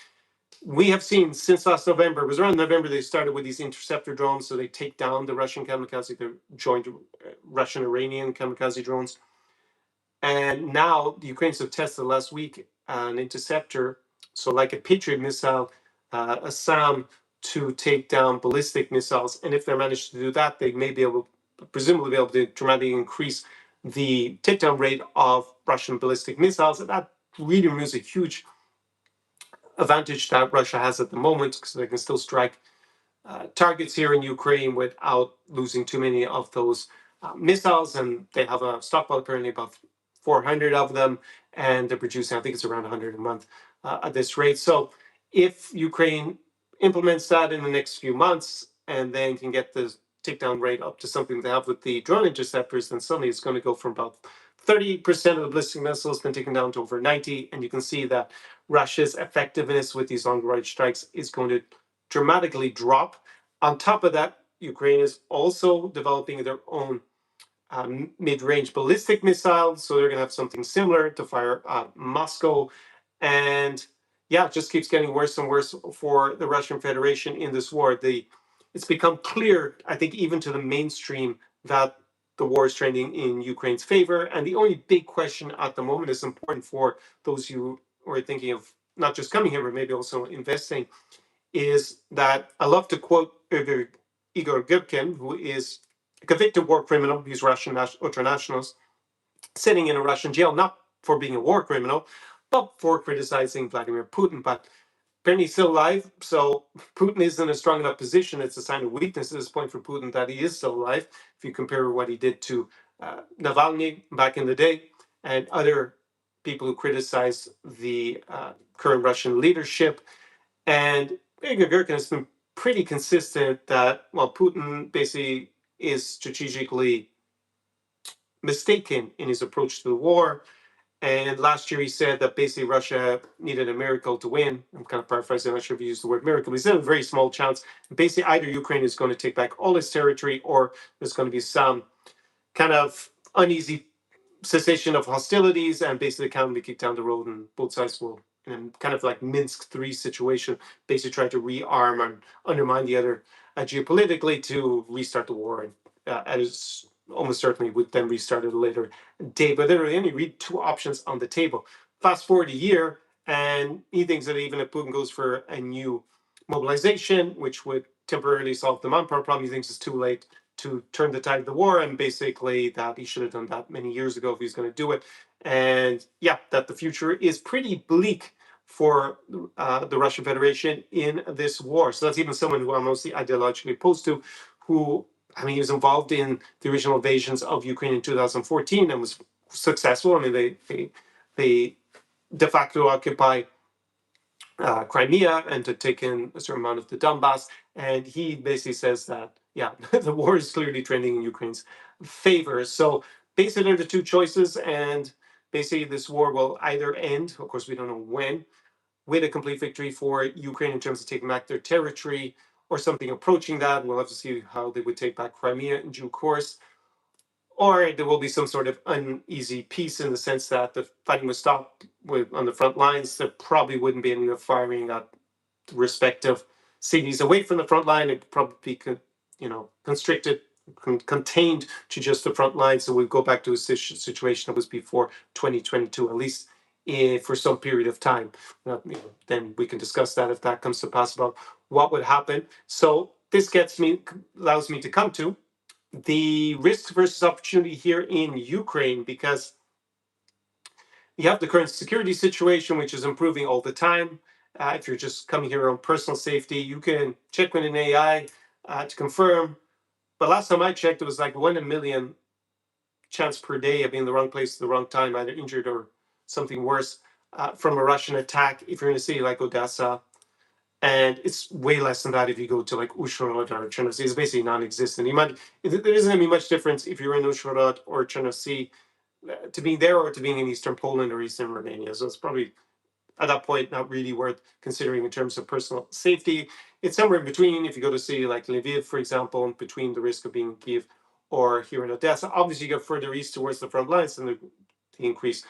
we have seen since last November, it was around November, they started with these interceptor drones. So they take down the Russian kamikaze, the joint Russian-Iranian kamikaze drones. And now the Ukrainians have tested last week an interceptor, so like a Patriot missile, a SAM to take down ballistic missiles. And if they manage to do that, they may be able, presumably be able to dramatically increase the takedown rate of Russian ballistic missiles. And that really removes a huge advantage that Russia has at the moment, because they can still strike targets here in Ukraine without losing too many of those missiles. And they have a stockpile currently about 400 of them, and they're producing, I think it's around 100 a month at this rate. So if Ukraine implements that in the next few months and then can get the takedown rate up to something they have with the drone interceptors, then suddenly it's going to go from about 30% of the ballistic missiles been taken down to over 90. And you can see that Russia's effectiveness with these long-range strikes is going to dramatically drop. On top of that, Ukraine is also developing their own mid-range ballistic missiles, so they're going to have something similar to fire at Moscow. And yeah, it just keeps getting worse and worse for the Russian Federation in this war. It's become clear, I think, even to the mainstream, that the war is trending in Ukraine's favor. And the only big question at the moment is important for those who are thinking of not just coming here, but maybe also investing, is that I love to quote Igor Girkin, who is a convicted war criminal. He's Russian ultranationalist, sitting in a Russian jail, not for being a war criminal, but for criticizing Vladimir Putin. But apparently he's still alive, so Putin is in a strong enough position. It's a sign of weakness at this point for Putin that he is still alive. If you compare what he did to Navalny back in the day and other people who criticize the current Russian leadership. And Igor Girkin has been pretty consistent that, well, Putin basically is strategically mistaken in his approach to the war. And last year he said that basically Russia needed a miracle to win. I'm kind of paraphrasing, I'm not sure if he used the word miracle, but he said a very small chance. Basically, either Ukraine is going to take back all its territory, or there's going to be some kind of uneasy cessation of hostilities, and basically can be kicked down the road, and both sides will, kind of like Minsk III situation, basically try to rearm and undermine the other geopolitically to restart the war. And as almost certainly would then restart at a later date. But there are only 2 options on the table. Fast forward a year, and he thinks that even if Putin goes for a new mobilization, which would temporarily solve the manpower problem, he thinks it's too late to turn the tide of the war, and basically that he should have done that many years ago if he's going to do it. And yeah, that the future is pretty bleak for the Russian Federation in this war. So that's even someone who I'm mostly ideologically opposed to, who, I mean, he was involved in the original invasions of Ukraine in 2014 and was successful. I mean, they de facto occupy Crimea and to take in a certain amount of the Donbass. And he basically says that, yeah, the war is clearly trending in Ukraine's favor. So basically, the two choices, and basically, this war will either end, of course, we don't know when, with a complete victory for Ukraine in terms of taking back their territory or something approaching that. We'll have to see how they would take back Crimea in due course. Or there will be some sort of uneasy peace in the sense that the fighting would stop on the front lines. There probably wouldn't be any firing at respective cities away from the front line. It probably be constricted, contained to just the front line. So we go back to a situation that was before 2022, at least for some period of time. Then we can discuss that if that comes to pass about what would happen. So this allows me to come to the risk versus opportunity here in Ukraine, because you have the current security situation, which is improving all the time. If you're just coming here on personal safety, you can check with an AI to confirm. But last time I checked, it was like 1 in a million chance per day of being in the wrong place at the wrong time, either injured or something worse from a Russian attack. If you're in a city like Odessa, and it's way less than that if you go to like Uzhhorod or Chernovtsi. It's basically non-existent. There isn't going to be much difference if you're in Uzhhorod or Chernovtsi to being there or to being in Eastern Poland or Eastern Romania. So it's probably at that point not really worth considering in terms of personal safety. It's somewhere in between. If you go to a city like Lviv, for example, between the risk of being in Kiev or here in Odessa, obviously you go further east towards the front lines, and the increase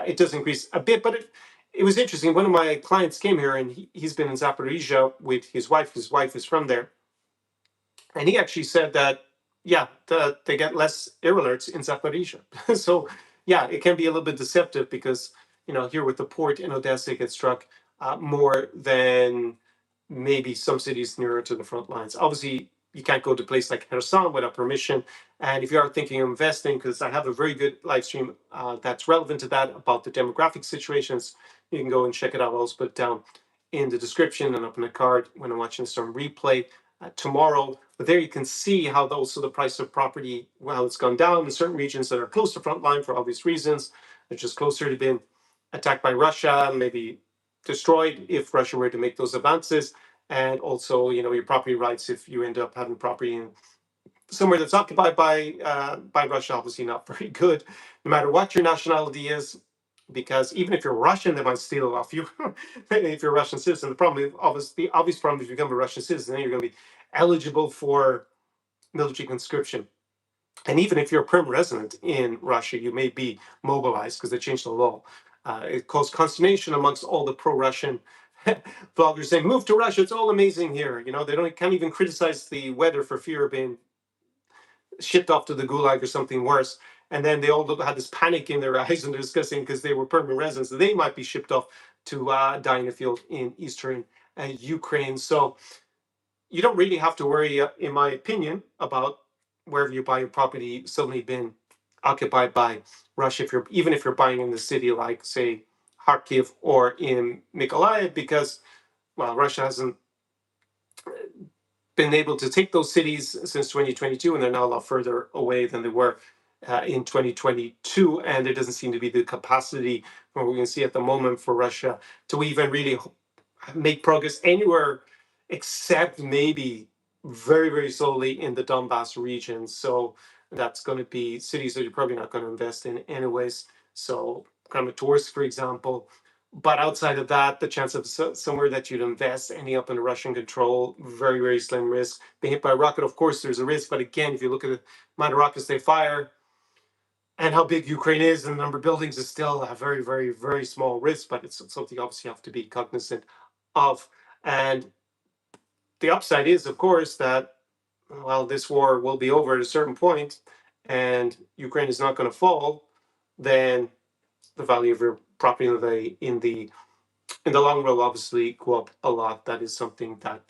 it does increase a bit. But it was interesting. One of my clients came here, and he's been in Zaporizhia with his wife. His wife is from there, and he actually said that they get less air alerts in Zaporizhia. So yeah, it can be a little bit deceptive because here with the port in Odessa, it gets struck more than maybe some cities nearer to the front lines. Obviously, you can't go to a place like Kherson without permission. And if you are thinking of investing, because I have a very good live stream that's relevant to that about the demographic situations, you can go and check it out. I'll put it down in the description and up in the card when I'm watching this on replay tomorrow. But there you can see how also the price of property, well, it's gone down in certain regions that are close to front line for obvious reasons. They're just closer to being attacked by Russia, maybe destroyed if Russia were to make those advances. And also, your property rights if you end up having property in somewhere that's occupied by Russia, obviously not very good, no matter what your nationality is, because even if you're Russian, they might steal it off you. If you're a Russian citizen, the obvious problem is you become a Russian citizen, then you're going to be eligible for military conscription. And even if you're a permanent resident in Russia, you may be mobilized because they changed the law. It caused consternation amongst all the pro-Russian bloggers saying, "Move to Russia; it's all amazing here." They can't even criticize the weather for fear of being shipped off to the gulag or something worse. And then they all had this panic in their eyes and discussing because they were permanent residents that they might be shipped off to die in the field in eastern Ukraine. So you don't really have to worry, in my opinion, about wherever you buy your property suddenly being occupied by Russia. Even if you're buying in the city like, say, Kharkiv or in Mykolaiv, because Russia hasn't been able to take those cities since 2022, and they're now a lot further away than they were in 2022. And there doesn't seem to be the capacity, from what we can see at the moment, for Russia to even really make progress anywhere except maybe very, very slowly in the Donbass region. So that's going to be cities that you're probably not going to invest in anyways. So Kramatorsk, for example. But outside of that, the chance of somewhere that you'd invest ending up under Russian control, very, very slim risk. Being hit by a rocket, of course, there's a risk. But again, if you look at the amount of rockets they fire and how big Ukraine is and the number of buildings, is still a very, very, very small risk. But it's something obviously you have to be cognizant of. And the upside is, of course, that this war will be over at a certain point and Ukraine is not going to fall, then the value of your property in the long run will obviously go up a lot. That is something that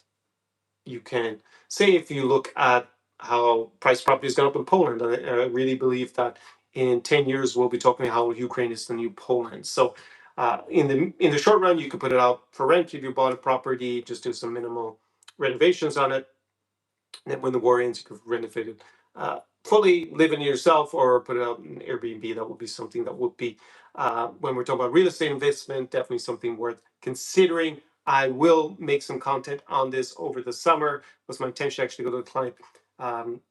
you can say if you look at how price property has gone up in Poland. I really believe that in 10 years we'll be talking about how Ukraine is the new Poland. So in the short run, you could put it out for rent if you bought a property, just do some minimal renovations on it. And then when the war ends, you could renovate it fully, live in it yourself, or put it out in Airbnb. That would be something that would be, when we're talking about real estate investment, definitely something worth considering. I will make some content on this over the summer. It was my intention to actually go to the client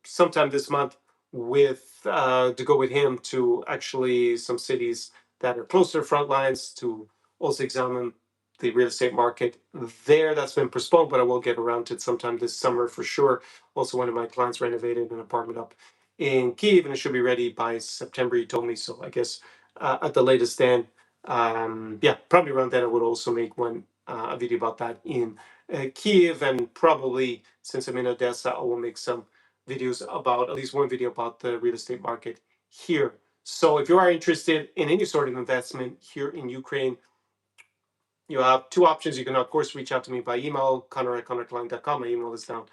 sometime this month with to go with him to actually some cities that are closer to front lines to also examine the real estate market there. That's been postponed, but I will get around to it sometime this summer for sure. Also, one of my clients renovated an apartment up in Kiev, and it should be ready by September. He told me so. I guess at the latest, then, yeah, probably around then I would also make one a video about that in Kiev, and probably since I'm in Odessa, I will make some videos about at least one video about the real estate market here. So if you are interested in any sort of investment here in Ukraine, you have two options. You can, of course, reach out to me by email, Conor@conorclyne.com. My email is down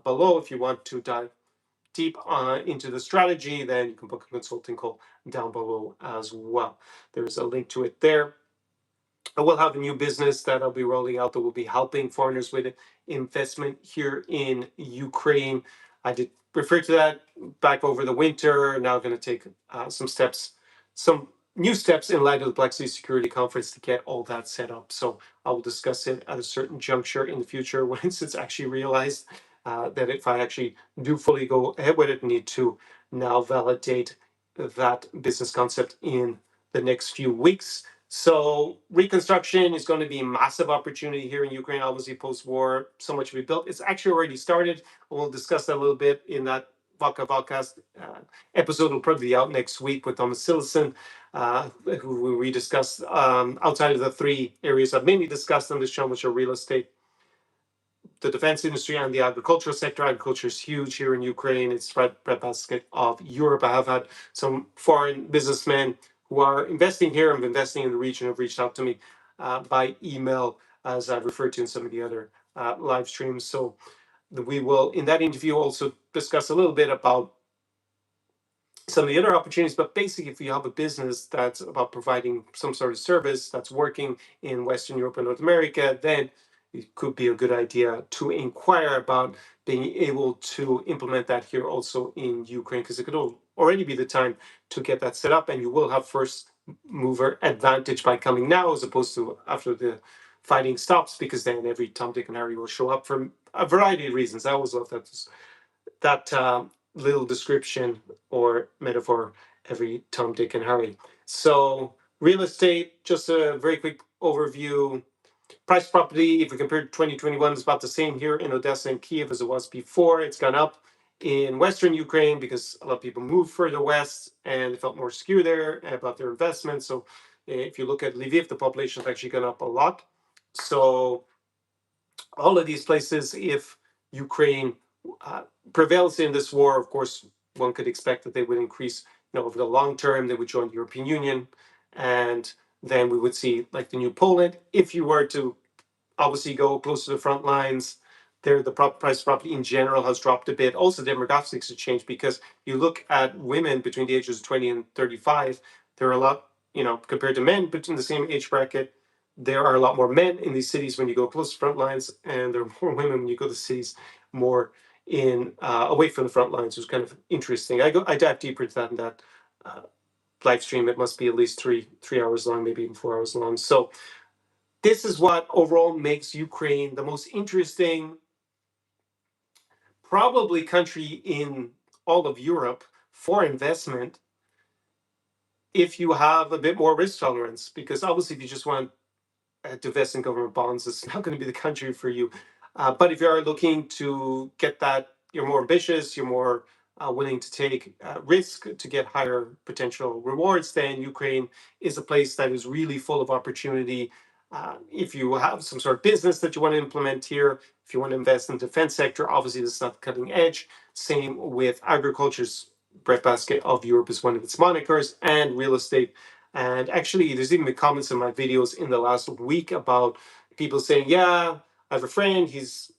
below. If you want to dive deep into the strategy, then you can book a consulting call down below as well. There's a link to it there. I will have a new business that I'll be rolling out that will be helping foreigners with investment here in Ukraine. I did refer to that back over the winter. Now I'm going to take some new steps in light of the Black Sea Security Conference to get all that set up. So I will discuss it at a certain juncture in the future once it's actually realized that if I actually do fully go ahead with it, I need to now validate that business concept in the next few weeks. So Reconstruction is going to be a massive opportunity here in Ukraine, obviously post-war, so much to be built. It's actually already started. We'll discuss that a little bit in that Vodka Vodkast episode. Will probably be out next week with Thomas Sillison, who we discussed outside of the three areas I've mainly discussed on this channel, which are real estate, the defense industry, and the agricultural sector. Agriculture is huge here in Ukraine. It's the breadbasket of Europe. I have had some foreign businessmen who are investing here and investing in the region have reached out to me by email, as I've referred to in some of the other live streams. So we will, in that interview, also discuss a little bit about some of the other opportunities. But basically, if you have a business that's about providing some sort of service that's working in Western Europe and North America, then it could be a good idea to inquire about being able to implement that here also in Ukraine, because it could already be the time to get that set up, and you will have first mover advantage by coming now as opposed to after the fighting stops, because then every Tom, Dick, and Harry will show up for a variety of reasons. I always love that little description or metaphor, every Tom, Dick, and Harry. So real estate, just a very quick overview. Price property, if we compare to 2021, it's about the same here in Odessa and Kiev as it was before. It's gone up in Western Ukraine because a lot of people moved further west and they felt more secure there about their investments. So if you look at Lviv, the population has actually gone up a lot. So all of these places, if Ukraine prevails in this war, of course, one could expect that they would increase, over the long term. They would join the European Union, and then we would see like the new Poland. If you were to obviously go close to the front lines, there the price of property in general has dropped a bit. Also, demographics have changed because you look at women between the ages of 20 and 35, there are a lot, compared to men between the same age bracket. There are a lot more men in these cities when you go close to front lines, and there are more women when you go to cities more in away from the front lines. It was kind of interesting. I dive deeper into that in that live stream. It must be at least 3 hours long, maybe even 4 hours long. So this is what overall makes Ukraine the most interesting, probably country in all of Europe for investment if you have a bit more risk tolerance. Because obviously, if you just want to invest in government bonds, it's not going to be the country for you. But if you are looking to get that, you're more ambitious, you're more willing to take risk to get higher potential rewards, then Ukraine is a place that is really full of opportunity. If you have some sort of business that you want to implement here, if you want to invest in the defense sector, obviously this is not cutting edge. Same with agriculture's breadbasket of Europe is one of its monikers, and real estate. And actually, there's even been comments in my videos in the last week about people saying, yeah, I have a friend, he's,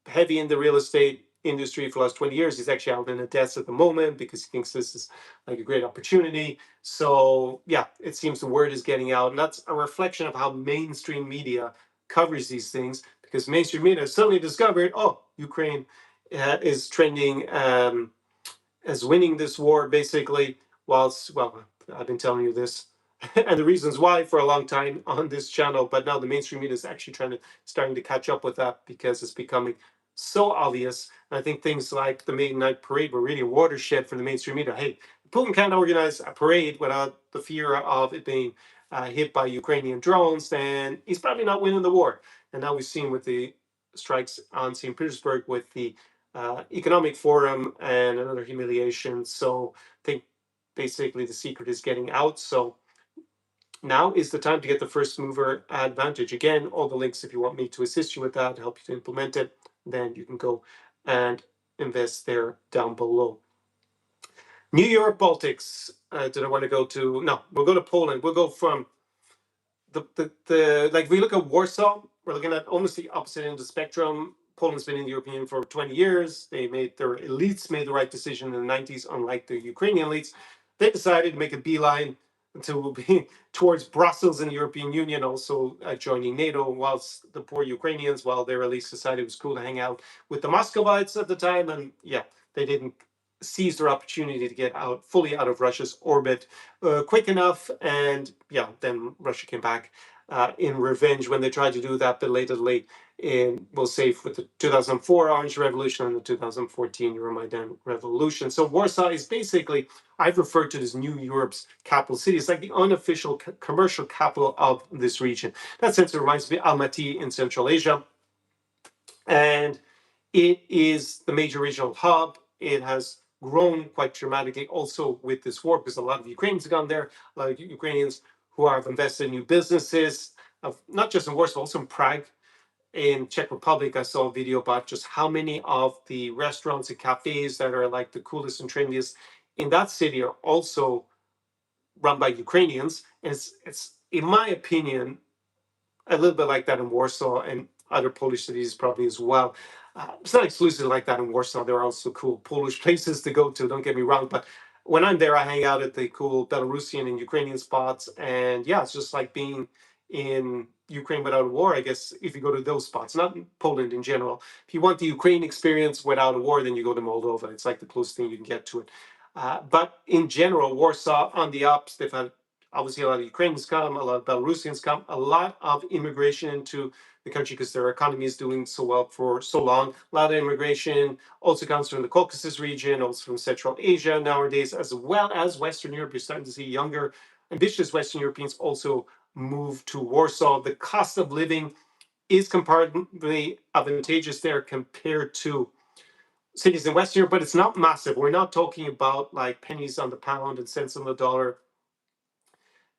heavy in the real estate industry for the last 20 years. He's actually out in Odessa at the moment because he thinks this is like a great opportunity. So yeah, it seems the word is getting out. And that's a reflection of how mainstream media covers these things, because mainstream media suddenly discovered, oh, Ukraine is trending as winning this war, basically, whilst, well, I've been telling you this and the reasons why for a long time on this channel. But now the mainstream media is actually starting to catch up with that because it's becoming so obvious. And I think things like the Maiden Night Parade were really a watershed for the mainstream media. Hey, Putin can't organize a parade without the fear of it being hit by Ukrainian drones, then he's probably not winning the war. And now we've seen with the strikes on St. Petersburg with the economic forum and another humiliation. So I think basically the secret is getting out. So now is the time to get the first mover advantage. Again, all the links if you want me to assist you with that, help you to implement it, then you can go and invest there down below. New Europe, Baltics. Did I want to go to? No, we'll go to Poland. We'll go from the like, if we look at Warsaw, we're looking at almost the opposite end of the spectrum. Poland's been in the European Union for 20 years. Their elites made the right decision in the 90s, unlike the Ukrainian elites. They decided to make a beeline to be towards Brussels and the European Union, also joining NATO, whilst the poor Ukrainians, while their elites decided it was cool to hang out with the Muscovites at the time. And yeah, they didn't seize their opportunity to get out fully out of Russia's orbit quick enough. And yeah, then Russia came back in revenge when they tried to do that belatedly in, we'll say, with the 2004 Orange Revolution and the 2014 Euromaidan Revolution. So Warsaw is basically, I've referred to as New Europe's capital city. It's like the unofficial commercial capital of this region. In that sense, it reminds me of Almaty in Central Asia. And it is the major regional hub. It has grown quite dramatically also with this war, because a lot of Ukrainians have gone there, a lot of Ukrainians who have invested in new businesses, not just in Warsaw, also in Prague. In Czech Republic, I saw a video about just how many of the restaurants and cafes that are like the coolest and trendiest in that city are also run by Ukrainians. And it's in my opinion, a little bit like that in Warsaw and other Polish cities probably as well. It's not exclusively like that in Warsaw. There are also cool Polish places to go to, don't get me wrong. But when I'm there, I hang out at the cool Belarusian and Ukrainian spots. And yeah, it's just like being in Ukraine without a war, I guess, if you go to those spots, not in Poland in general. If you want the Ukraine experience without a war, then you go to Moldova. It's like the closest thing you can get to it. But in general, Warsaw on the ups, they've had obviously a lot of Ukrainians come, a lot of Belarusians come, a lot of immigration into the country because their economy is doing so well for so long. A lot of immigration also comes from the Caucasus region, also from Central Asia nowadays, as well as Western Europe. You're starting to see younger, ambitious Western Europeans also move to Warsaw. The cost of living is comparatively advantageous there compared to cities in Western Europe, but it's not massive. We're not talking about like pennies on the pound and cents on the dollar.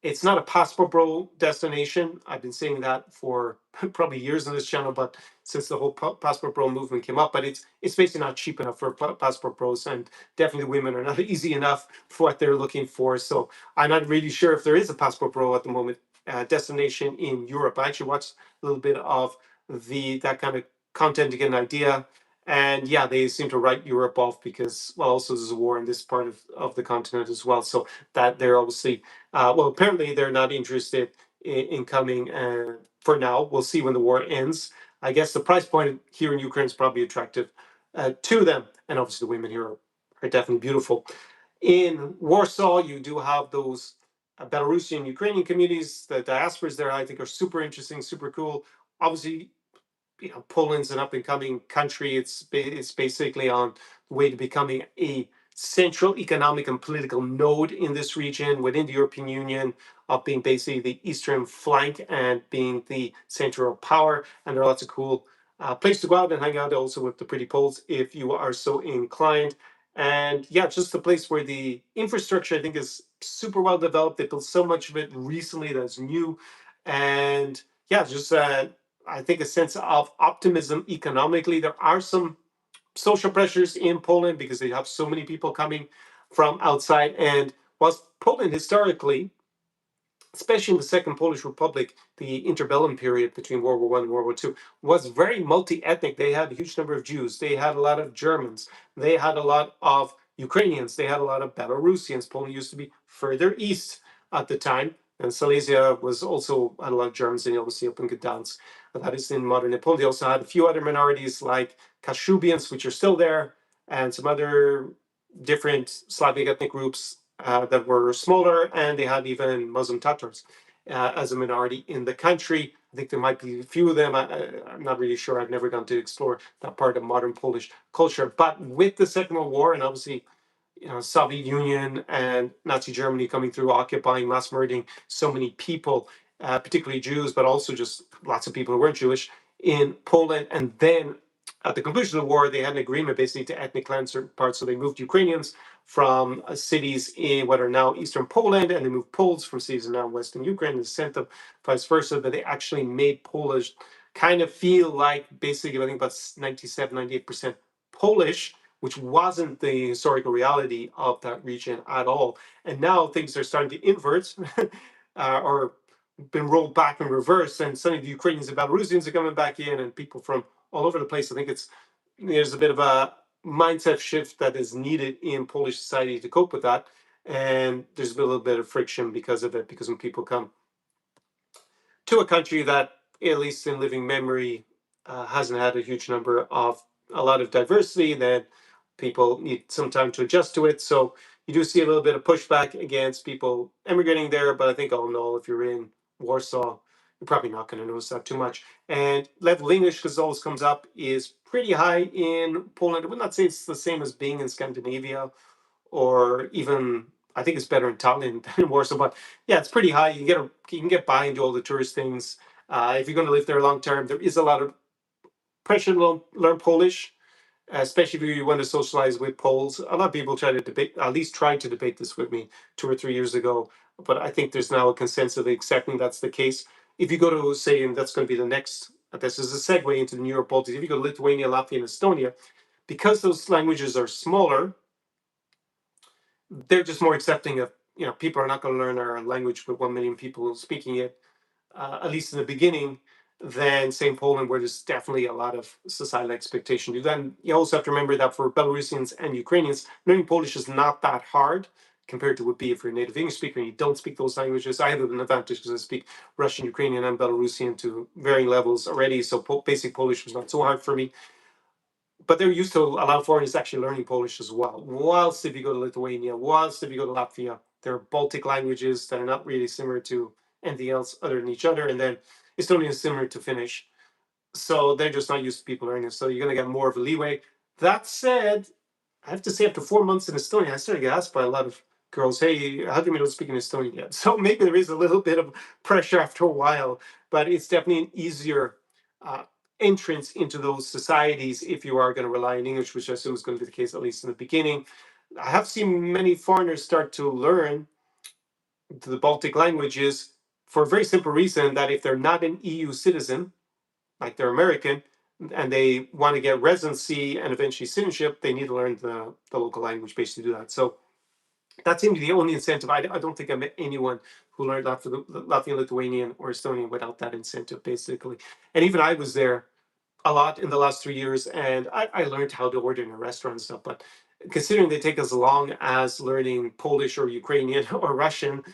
It's not a passport bro destination. I've been saying that for probably years on this channel, but since the whole passport bro movement came up, but it's basically not cheap enough for passport bros, and definitely women are not easy enough for what they're looking for. So I'm not really sure if there is a passport bro at the moment destination in Europe. I actually watched a little bit of that kind of content to get an idea. And yeah, they seem to write Europe off because, well, also there's a war in this part of the continent as well. So that they're obviously well, apparently they're not interested in coming for now. We'll see when the war ends. I guess the price point here in Ukraine is probably attractive to them. And obviously the women here are definitely beautiful. In Warsaw, you do have those Belarusian, Ukrainian communities. The diasporas there, I think, are super interesting, super cool. Obviously, Poland's an up and coming country. It's basically on the way to becoming a central economic and political node in this region within the European Union, of being basically the eastern flank and being the center of power. And there are lots of cool places to go out and hang out, also with the pretty Poles if you are so inclined. And yeah, just a place where the infrastructure, I think, is super well developed. They built so much of it recently that's new. And yeah, just I think a sense of optimism economically. There are some social pressures in Poland because they have so many people coming from outside. And whilst Poland historically, especially in the Second Polish Republic, the interbellum period between World War I and World War II, was very multi-ethnic. They had a huge number of Jews. They had a lot of Germans. They had a lot of Ukrainians. They had a lot of Belarusians. Poland used to be further east at the time. And Silesia was also had a lot of Germans, and obviously up in Gdansk. That is in modern Poland. They also had a few other minorities like Kashubians, which are still there, and some other different Slavic ethnic groups that were smaller, and they had even Muslim Tatars as a minority in the country. I think there might be a few of them. I'm not really sure. I've never gone to explore that part of modern Polish culture. But with the Second World War, and obviously, Soviet Union and Nazi Germany coming through, occupying, mass murdering so many people, particularly Jews, but also just lots of people who weren't Jewish in Poland. And then at the conclusion of the war, they had an agreement basically to ethnic cleanse certain parts. So they moved Ukrainians from cities in what are now eastern Poland, and they moved Poles from cities now in western Ukraine, and sent them vice versa. But they actually made Polish kind of feel like basically, I think about 97, 98% Polish, which wasn't the historical reality of that region at all. And now things are starting to invert or been rolled back in reverse, and suddenly the Ukrainians and Belarusians are coming back in, and people from all over the place. I think there's a bit of a mindset shift that is needed in Polish society to cope with that, and there's a little bit of friction because of it. Because when people come to a country that, at least in living memory, hasn't had a huge number of a lot of diversity, then people need some time to adjust to it. So you do see a little bit of pushback against people emigrating there, but I think all in all, if you're in Warsaw, you're probably not going to notice that too much. And level English, because always comes up, is pretty high in Poland. I would not say it's the same as being in Scandinavia, or even I think it's better in Tallinn than in Warsaw. But yeah, it's pretty high. You can get by and do all the tourist things. If you're going to live there long term, there is a lot of pressure to learn Polish, especially if you want to socialize with Poles. A lot of people try to debate, at least tried to debate this with me 2 or 3 years ago. But I think there's now a consensus of accepting that's the case. If you go to, say, and that's going to be the next, this is a segue into the New York Baltics. If you go to Lithuania, Latvia, and Estonia, because those languages are smaller, they're just more accepting of, people are not going to learn our language with 1 million people speaking it, at least in the beginning, than say in Poland, where there's definitely a lot of societal expectation. Then you also have to remember that for Belarusians and Ukrainians, learning Polish is not that hard compared to would be if you're a native English speaker and you don't speak those languages. I have an advantage because I speak Russian, Ukrainian, and Belarusian to varying levels already. So basic Polish was not so hard for me, but they're used to allow foreigners actually learning Polish as well. Whilst if you go to Lithuania, whilst if you go to Latvia, there are Baltic languages that are not really similar to anything else other than each other. And then Estonian is similar to Finnish. So they're just not used to people learning. So you're going to get more of a leeway. That said, I have to say, after 4 months in Estonia, I started to get asked by a lot of girls, hey, how come you don't speak in Estonian yet? So maybe there is a little bit of pressure after a while, but it's definitely an easier uh, entrance into those societies if you are going to rely on English, which I assume is going to be the case, at least in the beginning. I have seen many foreigners start to learn the Baltic languages for a very simple reason, that if they're not an EU citizen, like they're American, and they want to get residency and eventually citizenship, they need to learn the local language basically to do that. So that seemed to be the only incentive. I don't think I met anyone who learned Latvian, Lithuanian, or Estonian without that incentive, basically. And even I was there a lot in the last 3 years, and I learned how to order in a restaurant and stuff. But considering they take as long as learning Polish or Ukrainian or Russian,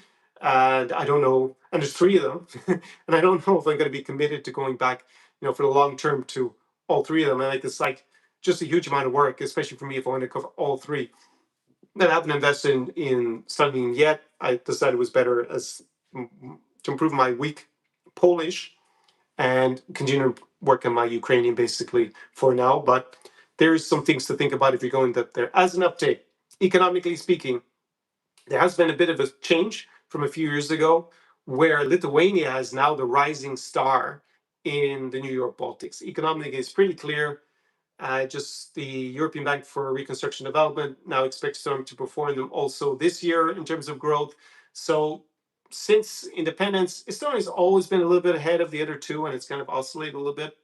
and I don't know, and there's three of them, and I don't know if I'm going to be committed to going back, for the long term to all three of them. And like it's like just a huge amount of work, especially for me if I want to cover all three. And I haven't invested in studying yet. I decided it was better as to improve my weak Polish and continue to work on my Ukrainian basically for now. But there's some things to think about if you're going there. As an update, economically speaking, there has been a bit of a change from a few years ago, where Lithuania is now the rising star in the New York Baltics. Economically, it's pretty clear. Just the European Bank for Reconstruction and Development now expects them to perform them also this year in terms of growth. So since independence, Estonia's always been a little bit ahead of the other two, and it's kind of oscillated a little bit.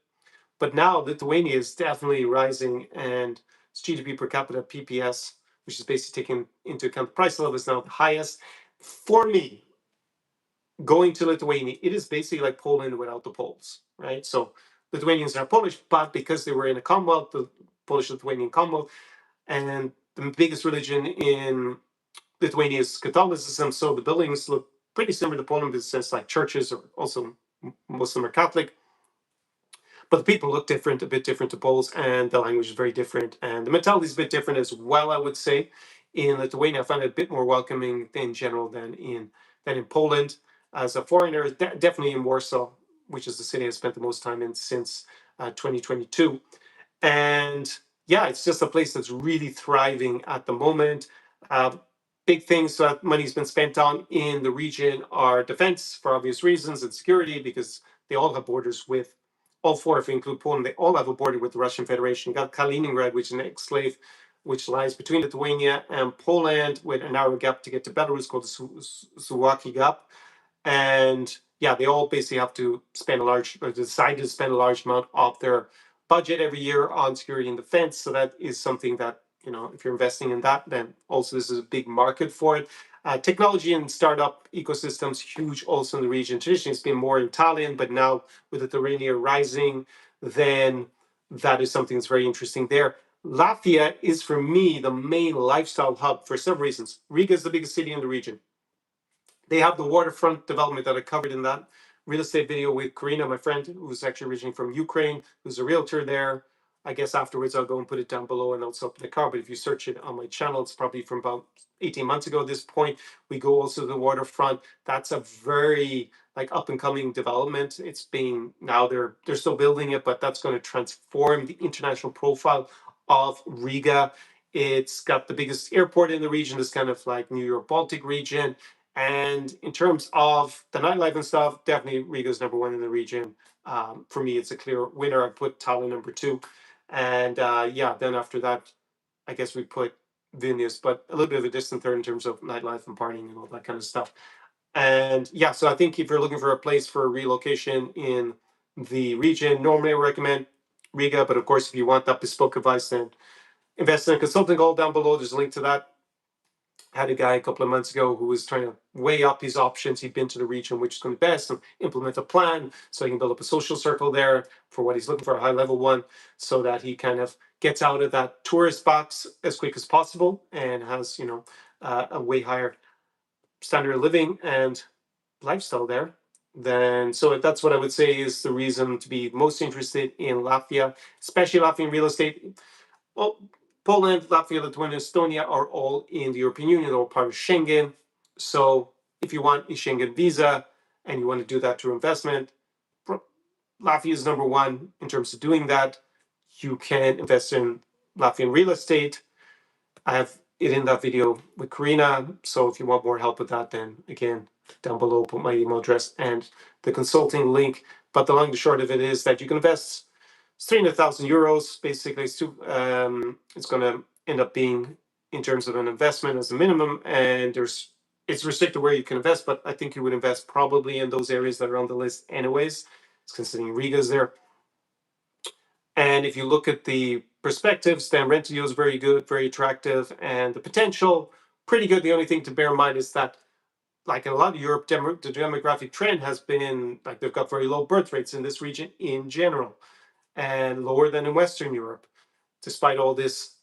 But now Lithuania is definitely rising, and its GDP per capita (PPS), which is basically taking into account the price level, is now the highest. For me, going to Lithuania, it is basically like Poland without the Poles, right? So Lithuanians are Polish, but because they were in a Commonwealth, the Polish-Lithuanian Commonwealth, and the biggest religion in Lithuania is Catholicism, so the buildings look pretty similar to Poland, but it's like churches are also Muslim or Catholic. But the people look a bit different to Poles, and the language is very different, and the mentality is a bit different as well, I would say. in Lithuania. I found it a bit more welcoming in general than in Poland. As a foreigner, definitely in Warsaw, which is the city I spent the most time in since 2022. And yeah, it's just a place that's really thriving at the moment. Uh, Big things that money's been spent on in the region are defense for obvious reasons and security because they all have borders with all four, if we include Poland, they all have a border with the Russian Federation. You got Kaliningrad, which is an ex-slave, which lies between Lithuania and Poland, with a narrow gap to get to Belarus called the Suwalki Gap. And yeah, they all basically have to spend decide to spend a large amount of their budget every year on security and defense. So that is something that, if you're investing in that, then also this is a big market for it. Technology and startup ecosystems huge also in the region. Traditionally, it's been more Italian, but now with Lithuania rising, then that is something that's very interesting there. Latvia is for me the main lifestyle hub for several reasons. Riga is the biggest city in the region. They have the waterfront development that I covered in that real estate video with Karina, my friend, who's actually originally from Ukraine, who's a realtor there. I guess afterwards I'll go and put it down below and also up in the car. But if you search it on my channel, it's probably from about 18 months ago at this point. We go also to the waterfront. That's a very up and coming development. It's being now they're still building it, but that's going to transform the international profile of Riga. It's got the biggest airport in the region, this kind of like New York Baltic region. And in terms of the nightlife and stuff, definitely Riga's number one in the region. For me, it's a clear winner. I put Tallinn number two. And then after that, I guess we put Vilnius, but a little bit of a distant third in terms of nightlife and partying and all that kind of stuff. And yeah, so I think if you're looking for a place for relocation in the region, normally I recommend Riga. But of course, if you want that bespoke advice, then invest in a consulting call down below. There's a link to that. Had a guy a couple of months ago who was trying to weigh up his options. He'd been to the region, which is going to be best, and implement a plan so he can build up a social circle there for what he's looking for, a high level one, so that he kind of gets out of that tourist box as quick as possible and has, a way higher standard of living and lifestyle there. Then, so that's what I would say is the reason to be most interested in Latvia, especially Latvian real estate. Well, Poland, Latvia, Lithuania, Estonia are all in the European Union, they're all part of Schengen. So if you want a Schengen visa and you want to do that through investment, Latvia is number one in terms of doing that. You can invest in Latvian real estate. I have it in that video with Karina. So if you want more help with that, then again, down below, put my email address and the consulting link. But the long and short of it is that you can invest 300,000 euros. Basically, it's going to end up being in terms of an investment as a minimum, and it's restricted where you can invest. But I think you would invest probably in those areas that are on the list, anyways. It's considering Riga's there. And if you look at the perspectives, then rental yield is very good, very attractive, and the potential pretty good. The only thing to bear in mind is that, like in a lot of Europe, the demographic trend has been like they've got very low birth rates in this region in general, and lower than in Western Europe, despite all this,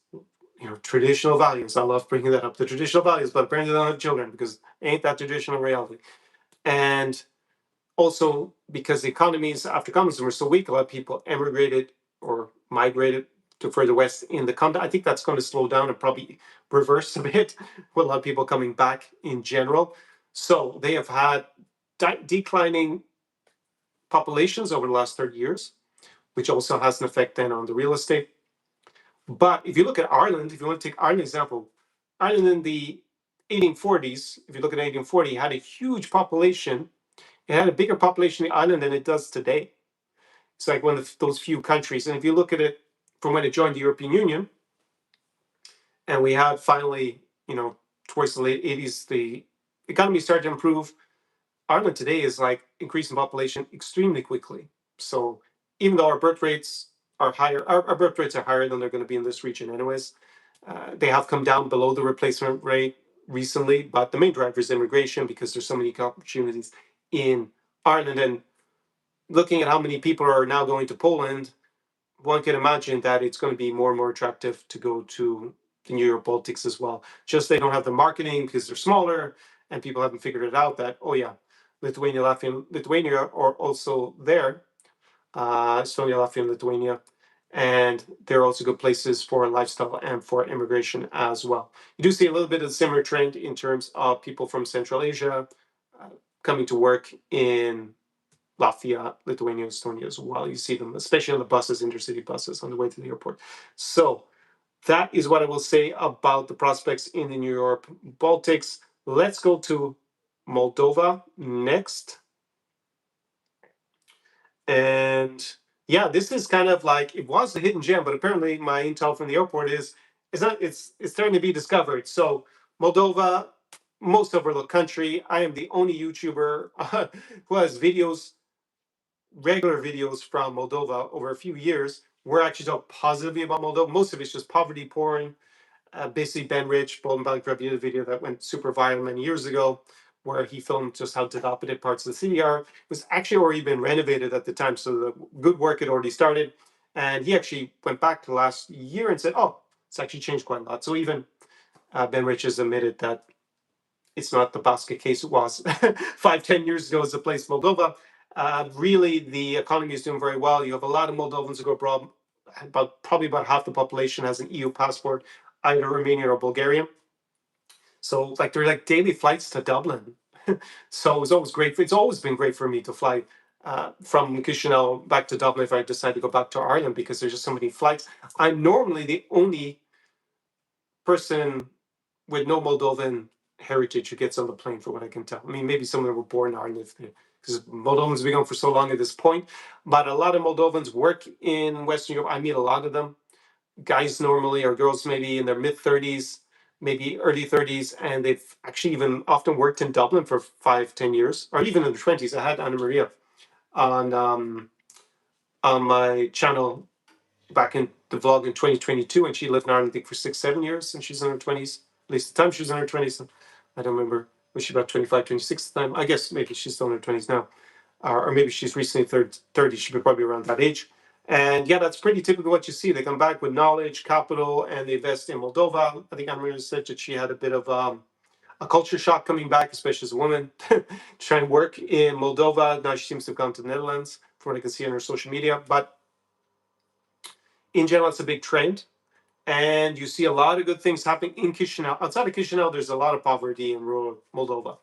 traditional values. I love bringing that up, the traditional values, but apparently they don't have children because ain't that traditional reality. And also because the economies after communism were so weak, a lot of people emigrated or migrated to further west in the continent. I think that's going to slow down and probably reverse a bit with a lot of people coming back in general. So they have had declining populations over the last 30 years, which also has an effect then on the real estate. But if you look at Ireland, if you want to take Ireland example, Ireland in the 1840s, if you look at 1840, had a huge population. It had a bigger population in the island than it does today. It's like one of those few countries. And if you look at it from when it joined the European Union, and we had finally, towards the late 80s, the economy started to improve. Ireland today is like increasing population extremely quickly. So even though our birth rates are higher, our birth rates are higher than they're going to be in this region anyways. They have come down below the replacement rate recently, but the main driver is immigration because there's so many opportunities in Ireland. And looking at how many people are now going to Poland, one can imagine that it's going to be more and more attractive to go to the New York Baltics as well. Just they don't have the marketing because they're smaller and people haven't figured it out that, oh yeah, Lithuania are also there. Estonia, Latvia, and Lithuania. and they're also good places for lifestyle and for immigration as well. You do see a little bit of a similar trend in terms of people from Central Asia uh, coming to work in Latvia, Lithuania, Estonia as well. You see them, especially on the buses, intercity buses on the way to the airport. So that is what I will say about the prospects in the New York Baltics. Let's go to Moldova next. And yeah, this is kind of like it was a hidden gem, but apparently my intel from the airport is it's starting to be discovered. So Moldova, most overlooked country. I am the only YouTuber who has videos, regular videos from Moldova over a few years. We're actually talk positively about Moldova. Most of it's just poverty porn. Basically, Ben Rich, Bolton Valley Prep, did a video that went super viral many years ago, where he filmed just how dilapidated parts of the city are. It was actually already been renovated at the time, so the good work had already started. And he actually went back to last year and said, "Oh, it's actually changed quite a lot." So even Ben Rich has admitted that it's not the basket case it was 5, 10 years ago as a place, Moldova. Really, the economy is doing very well. You have a lot of Moldovans who go abroad. Probably about half the population has an EU passport, either Romanian or Bulgarian. So like they're like daily flights to Dublin. So it's always great. It's always been great for me to fly from Chisinau back to Dublin if I decide to go back to Ireland because there's just so many flights. I'm normally the only person with no Moldovan heritage who gets on the plane, for what I can tell. I mean, maybe some of them were born in Ireland because Moldovans have been gone for so long at this point. But a lot of Moldovans work in Western Europe. I meet a lot of them, guys normally or girls maybe in their mid 30s, maybe early 30s, and they've actually even often worked in Dublin for 5, 10 years, or even in their 20s. I had Anna Maria on my channel back in the vlog in 2022, and she lived in Ireland, I think, for 6, 7 years, and she's in her 20s. At least the time she was in her 20s. I don't remember. Was she about 25, 26 at the time? I guess maybe she's still in her 20s now. Or maybe she's recently 30. She'd be probably around that age. And yeah, that's pretty typical what you see. They come back with knowledge, capital, and they invest in Moldova. I think Anna said that she had a bit of a culture shock coming back, especially as a woman, to try and work in Moldova. Now she seems to have gone to the Netherlands, from what I can see on her social media. But in general, it's a big trend. And you see a lot of good things happening in Chisinau. Outside of Chisinau, there's a lot of poverty in rural Moldova.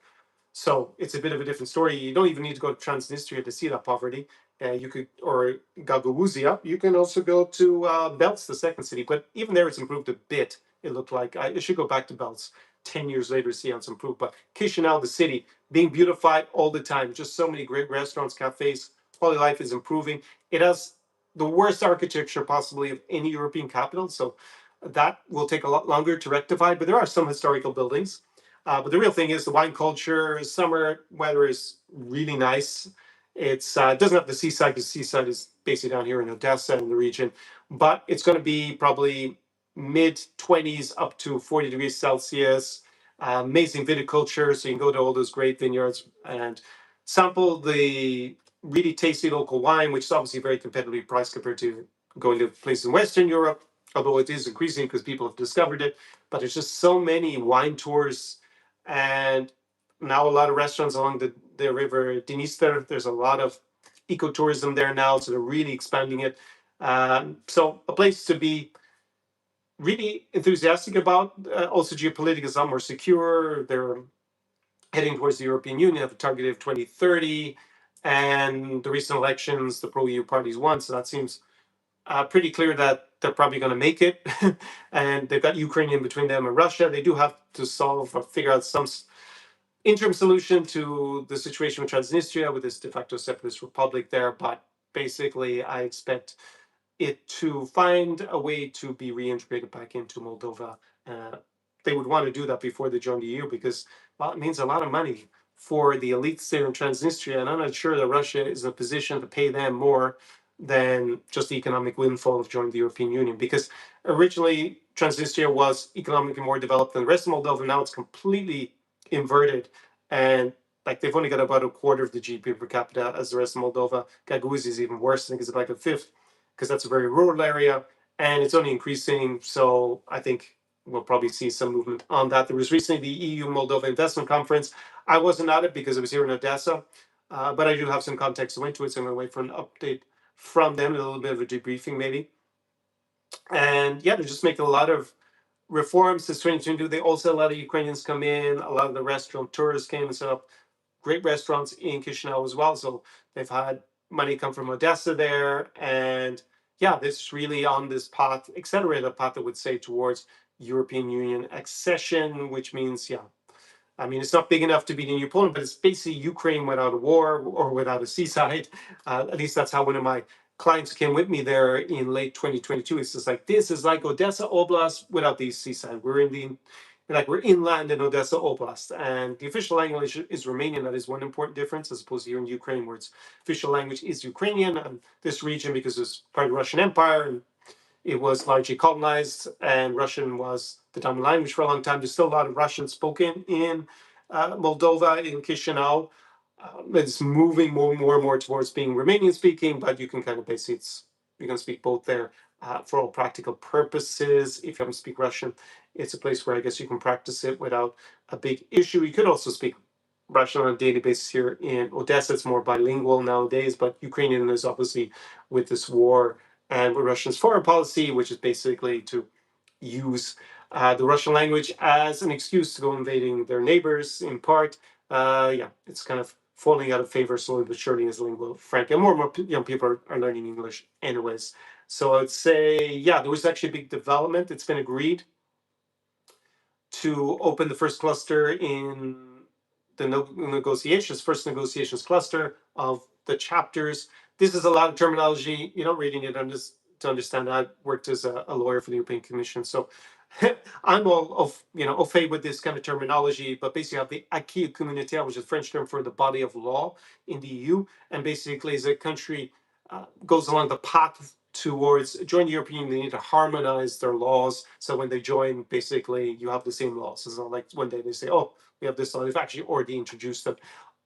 So it's a bit of a different story. You don't even need to go to Transnistria to see that poverty. You could, or Gagauzia. You can also go to Belts, the second city. But even there, it's improved a bit. It looked like I should go back to Belts 10 years later to see how it's improved. But Chisinau, the city, being beautified all the time. Just so many great restaurants, cafes. Quality of life is improving. It has the worst architecture possibly of any European capital. So that will take a lot longer to rectify. But there are some historical buildings. But the real thing is the wine culture. Summer weather is really nice. It doesn't have the seaside because seaside is basically down here in Odessa in the region, but it's going to be probably mid 20s up to 40 degrees Celsius. Amazing viticulture, so you can go to all those great vineyards and sample the really tasty local wine, which is obviously very competitively priced compared to going to places in Western Europe, although it is increasing because people have discovered it. But there's just so many wine tours and now a lot of restaurants along the river Dniester. There's a lot of ecotourism there now, so they're really expanding it. So a place to be really enthusiastic about. Also, geopolitics is a lot more secure. They're heading towards the European Union, have a target of 2030, and the recent elections, the pro-EU parties won, so that seems pretty clear that they're probably going to make it. And they've got Ukrainian between them and Russia. They do have to solve or figure out some interim solution to the situation with Transnistria, with this de facto separatist republic there. But basically, I expect it to find a way to be reintegrated back into Moldova. Uh, they would want to do that before they join the EU because, well, it means a lot of money for the elites there in Transnistria. And I'm not sure that Russia is in a position to pay them more than just the economic windfall of joining the European Union. Because originally, Transnistria was economically more developed than the rest of Moldova. Now it's completely inverted. And like they've only got about a quarter of the GDP per capita as the rest of Moldova. Gagauzia is even worse. I think it's like a fifth because that's a very rural area and it's only increasing. So I think we'll probably see some movement on that. There was recently the EU Moldova Investment Conference. I wasn't at it because it was here in Odessa, but I do have some context to went to it. So I'm going to wait for an update from them, a little bit of a debriefing maybe. And yeah, they're just making a lot of reforms since 2022. They also, a lot of Ukrainians come in, a lot of the restaurateurs came and set up great restaurants in Chisinau as well. So they've had money come from Odessa there. And yeah, this is really on this path, accelerated path, I would say, towards European Union accession, which means, yeah, I mean, it's not big enough to be the new Poland, but it's basically Ukraine without a war or without a seaside. At least that's how one of my clients came with me there in late 2022. It's just like, this is like Odessa Oblast without the seaside. We're inland in Odessa Oblast, and the official language is Romanian. That is one important difference, as opposed to here in Ukraine, where its official language is Ukrainian. And this region, because it's part of the Russian Empire, and it was largely colonized, and Russian was the dominant language for a long time. There's still a lot of Russian spoken in Moldova, in Chisinau. It's moving more and more towards being Romanian speaking, but you can kind of basically, you can speak both there for all practical purposes. If you haven't speak Russian, it's a place where I guess you can practice it without a big issue. You could also speak Russian on a daily basis here in Odessa. It's more bilingual nowadays, but Ukrainian is obviously, with this war and with Russia's foreign policy, which is basically to use the Russian language as an excuse to go invading their neighbors in part. Yeah, it's kind of falling out of favor slowly but surely as lingua franca. And more young people are learning English anyways. So I would say, yeah, there was actually a big development. It's been agreed to open the first cluster in the negotiations, first negotiations cluster of the chapters. This is a lot of terminology. You don't really need to understand. I worked as a lawyer for the European Commission, so I'm all of au fait with this kind of terminology. But basically, you have the acquis communautaire, which is a French term for the body of law in the EU, and basically, as a country goes along the path towards joining the European Union, they need to harmonize their laws. So when they join, basically, you have the same laws. It's not like one day they say, "Oh, we have this law." They've actually already introduced them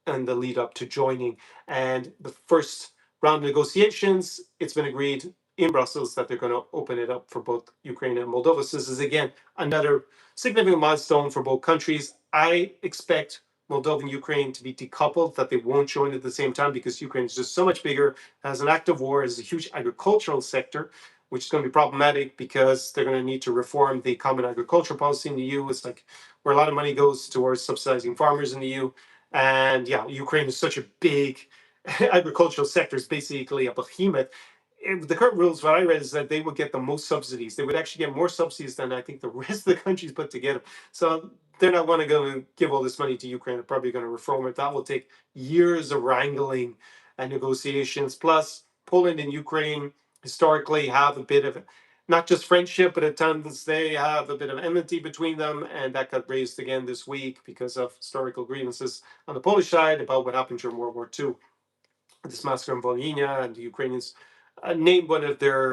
in the lead up to joining. And the first round of negotiations, it's been agreed in Brussels that they're going to open it up for both Ukraine and Moldova. So this is again another significant milestone for both countries. I expect Moldova and Ukraine to be decoupled, that they won't join at the same time, because Ukraine is just so much bigger, has an active war, has a huge agricultural sector, which is going to be problematic because they're going to need to reform the common agricultural policy in the EU. It's like where a lot of money goes towards subsidizing farmers in the EU. And yeah, Ukraine is such a big agricultural sector, it's basically a behemoth. The current rules, what I read, is that they would get the most subsidies. They would actually get more subsidies than I think the rest of the countries put together. So they're not going to give all this money to Ukraine. They're probably going to reform it. That will take years of wrangling and negotiations. Plus, Poland and Ukraine historically have a bit of not just friendship, but at times they have a bit of enmity between them. And that got raised again this week because of historical grievances on the Polish side about what happened during World War II, this massacre in Volhynia, and the Ukrainians named one of their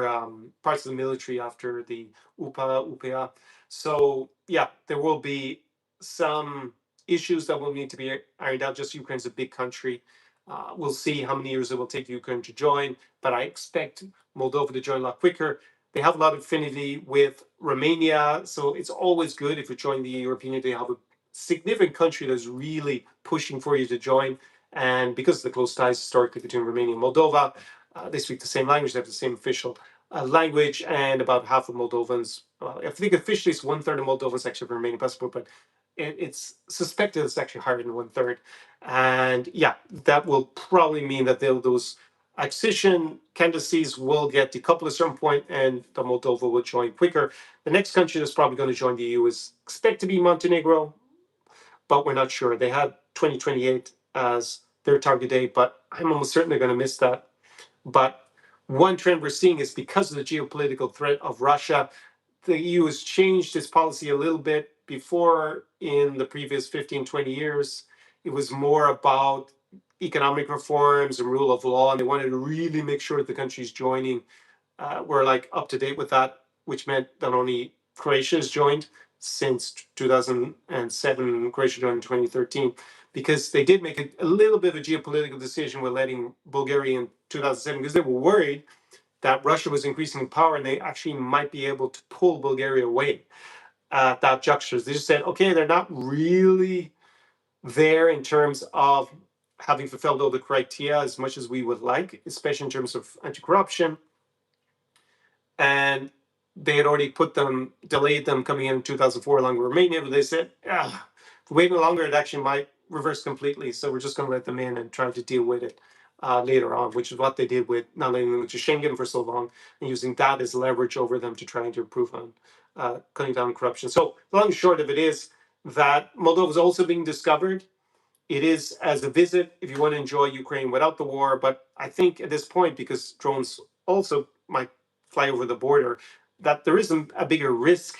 parts of the military after the UPA. So yeah, there will be some issues that will need to be ironed out. Just Ukraine's a big country. We'll see how many years it will take Ukraine to join, but I expect Moldova to join a lot quicker. They have a lot of affinity with Romania, so it's always good if you join the European Union. They have a significant country that's really pushing for you to join. And because of the close ties historically between Romania and Moldova, they speak the same language, they have the same official language, and about half of Moldovans, I think officially it's one third of Moldovans actually have a Romanian passport, but it's suspected it's actually higher than one third. And yeah, that will probably mean that those accession candidacies will get decoupled at a certain point, and the Moldova will join quicker. The next country that's probably going to join the EU is expect to be Montenegro, but we're not sure. They had 2028 as their target date, but I'm almost certain they're going to miss that. But one trend we're seeing is because of the geopolitical threat of Russia, the EU has changed its policy a little bit. Before, in the previous 15, 20 years, it was more about economic reforms and rule of law, and they wanted to really make sure that the countries joining were like up to date with that, which meant that only Croatia has joined since 2007. Croatia joined in 2013 because they did make a little bit of a geopolitical decision with letting Bulgaria in 2007 because they were worried that Russia was increasing in power and they actually might be able to pull Bulgaria away at that juncture. They just said, okay, they're not really there in terms of having fulfilled all the criteria as much as we would like, especially in terms of anti-corruption. And they had already delayed them coming in 2004 along with Romania, but they said, if we wait any longer, it actually might reverse completely. So we're just going to let them in and try to deal with it later on, which is what they did with not letting them into Schengen for so long and using that as leverage over them to trying to improve on cutting down corruption. So the long and short of it is that Moldova is also being discovered. It is as a visit if you want to enjoy Ukraine without the war. But I think at this point, because drones also might fly over the border, that there isn't a bigger risk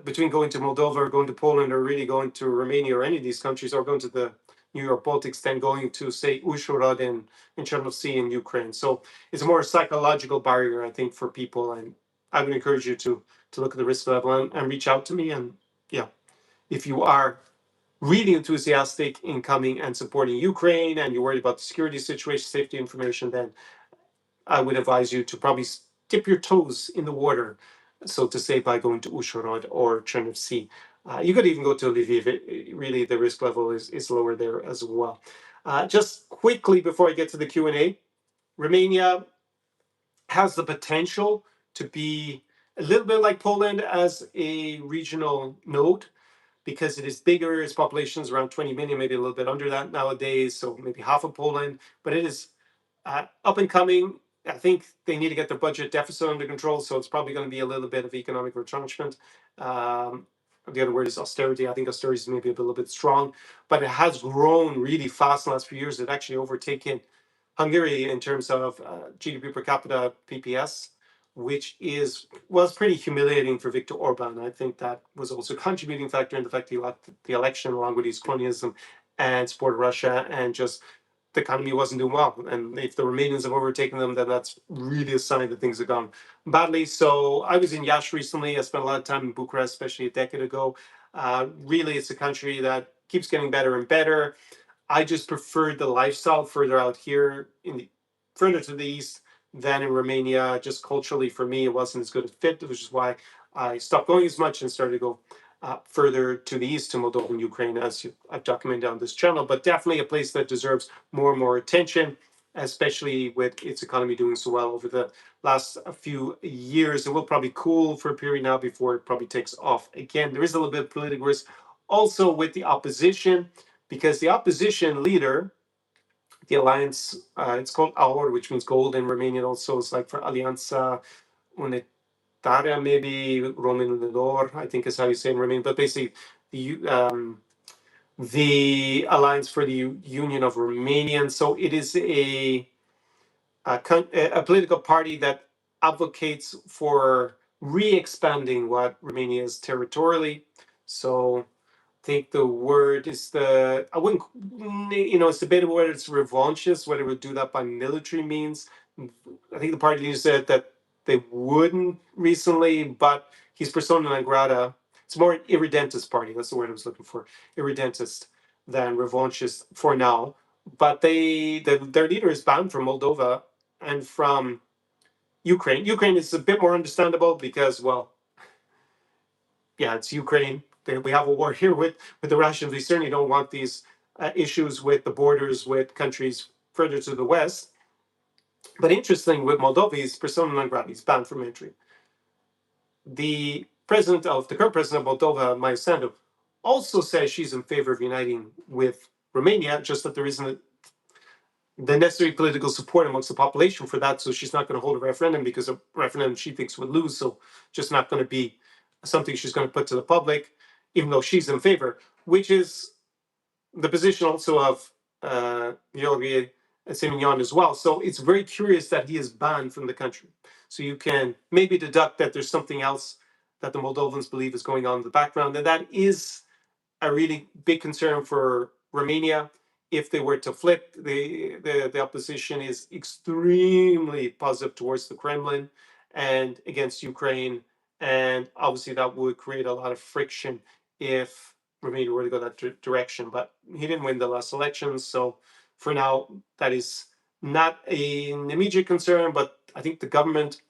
between going to Moldova or going to Poland or really going to Romania or any of these countries or going to the New York Baltics than going to, say, Uzhhorod in Chernovtsi in Ukraine. So it's a more psychological barrier, I think, for people. And I would encourage you to look at the risk level and reach out to me. And yeah, if you are really enthusiastic in coming and supporting Ukraine and you're worried about the security situation, safety information, then I would advise you to probably dip your toes in the water, so to say, by going to Uzhhorod or Chernovtsi. You could even go to Lviv. Really, the risk level is lower there as well. Just quickly before I get to the Q&A, Romania has the potential to be a little bit like Poland as a regional node because it is bigger. Its population is around 20 million, maybe a little bit under that nowadays, so maybe half of Poland. But it is up and coming. I think they need to get their budget deficit under control, so it's probably going to be a little bit of economic retrenchment. The other word is austerity. I think austerity is maybe a little bit strong, but it has grown really fast in the last few years. It actually overtaken Hungary in terms of GDP per capita PPS, which was pretty humiliating for Viktor Orban. I think that was also a contributing factor in the fact he lost the election along with his cronyism and supported Russia, and just the economy wasn't doing well. And if the Romanians have overtaken them, then that's really a sign that things have gone badly. So I was in Iași recently. I spent a lot of time in Bucharest, especially a decade ago. Really, it's a country that keeps getting better and better. I just preferred the lifestyle further out here, further to the east than in Romania. Just culturally, for me, it wasn't as good a fit, which is why I stopped going as much and started to go further to the east to Moldova and Ukraine, as I've documented on this channel. But definitely a place that deserves more and more attention, especially with its economy doing so well over the last few years. It will probably cool for a period now before it probably takes off again. There is a little bit of political risk also with the opposition, because the opposition leader, the alliance, it's called AUR, which means gold in Romanian also. It's like for Alianța Unitaria, maybe Românilor, I think is how you say in Romanian. But basically, the Alliance for the Union of Romanians. So it is a political party that advocates for re-expanding what Romania is territorially. So I think the word is I wouldn't, it's debatable whether it's revanchist, whether it would do that by military means. I think the party leader said that they wouldn't recently, but he's persona non grata. It's more an irredentist party. That's the word I was looking for. Irredentist than revanchist for now. But their leader is banned from Moldova and from Ukraine. Ukraine is a bit more understandable because, well, yeah, it's Ukraine. We have a war here with the Russians. We certainly don't want these issues with the borders with countries further to the west. But interesting with Moldova, is persona non grata. He's banned from entry. The current president of Moldova, Maya Sandu, also says she's in favor of uniting with Romania, just that there isn't the necessary political support amongst the population for that. So she's not going to hold a referendum because a referendum she thinks would lose. So just not going to be something she's going to put to the public, even though she's in favor, which is the position also of Gheorghe Semignon as well. So it's very curious that he is banned from the country. So you can maybe deduct that there's something else that the Moldovans believe is going on in the background. And that is a really big concern for Romania. If they were to flip, the opposition is extremely positive towards the Kremlin and against Ukraine. And obviously that would create a lot of friction if Romania were to go that direction. But he didn't win the last elections. So for now, that is not an immediate concern. But I think the government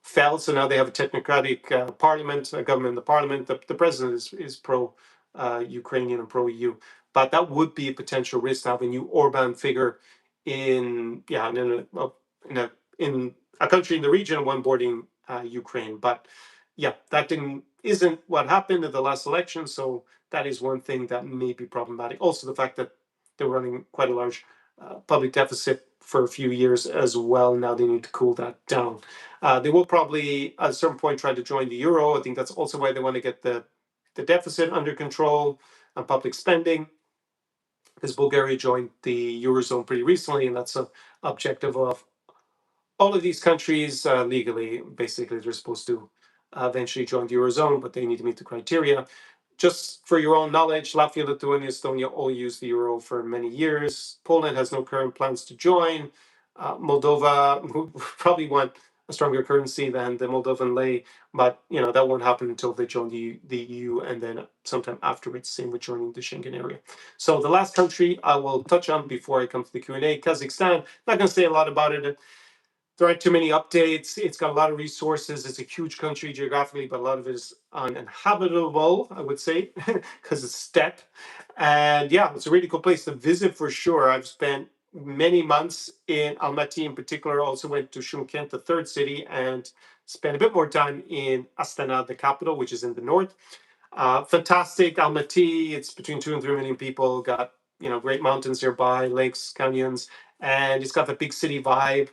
fell. So now they have a technocratic parliament, a government in the parliament. The president is pro Ukrainian and pro EU. But that would be a potential risk to have a new Orban figure in a country in the region, one bordering Ukraine. But yeah, that isn't what happened in the last election. So that is one thing that may be problematic. Also, the fact that they're running quite a large public deficit for a few years as well. Now they need to cool that down. They will probably at a certain point try to join the euro. I think that's also why they want to get the deficit under control and public spending, because Bulgaria joined the eurozone pretty recently, and that's an objective of all of these countries legally. Basically, they're supposed to eventually join the eurozone, but they need to meet the criteria. Just for your own knowledge, Latvia, Lithuania, Estonia all used the euro for many years. Poland has no current plans to join. Moldova, who probably want a stronger currency than the Moldovan lei, but that won't happen until they join the EU, and then sometime afterwards. Same with joining the Schengen area. So the last country I will touch on before I come to the Q&A, Kazakhstan. Not going to say a lot about it. There aren't too many updates. It's got a lot of resources. It's a huge country geographically, but a lot of it is uninhabitable, I would say, because it's steppe. And yeah, it's a really cool place to visit for sure. I've spent many months in Almaty in particular. Also went to Shymkent, the third city, and spent a bit more time in Astana, the capital, which is in the north. Fantastic. Almaty, it's between 2 and 3 million people. Got great mountains nearby, lakes, canyons, and it's got the big city vibe.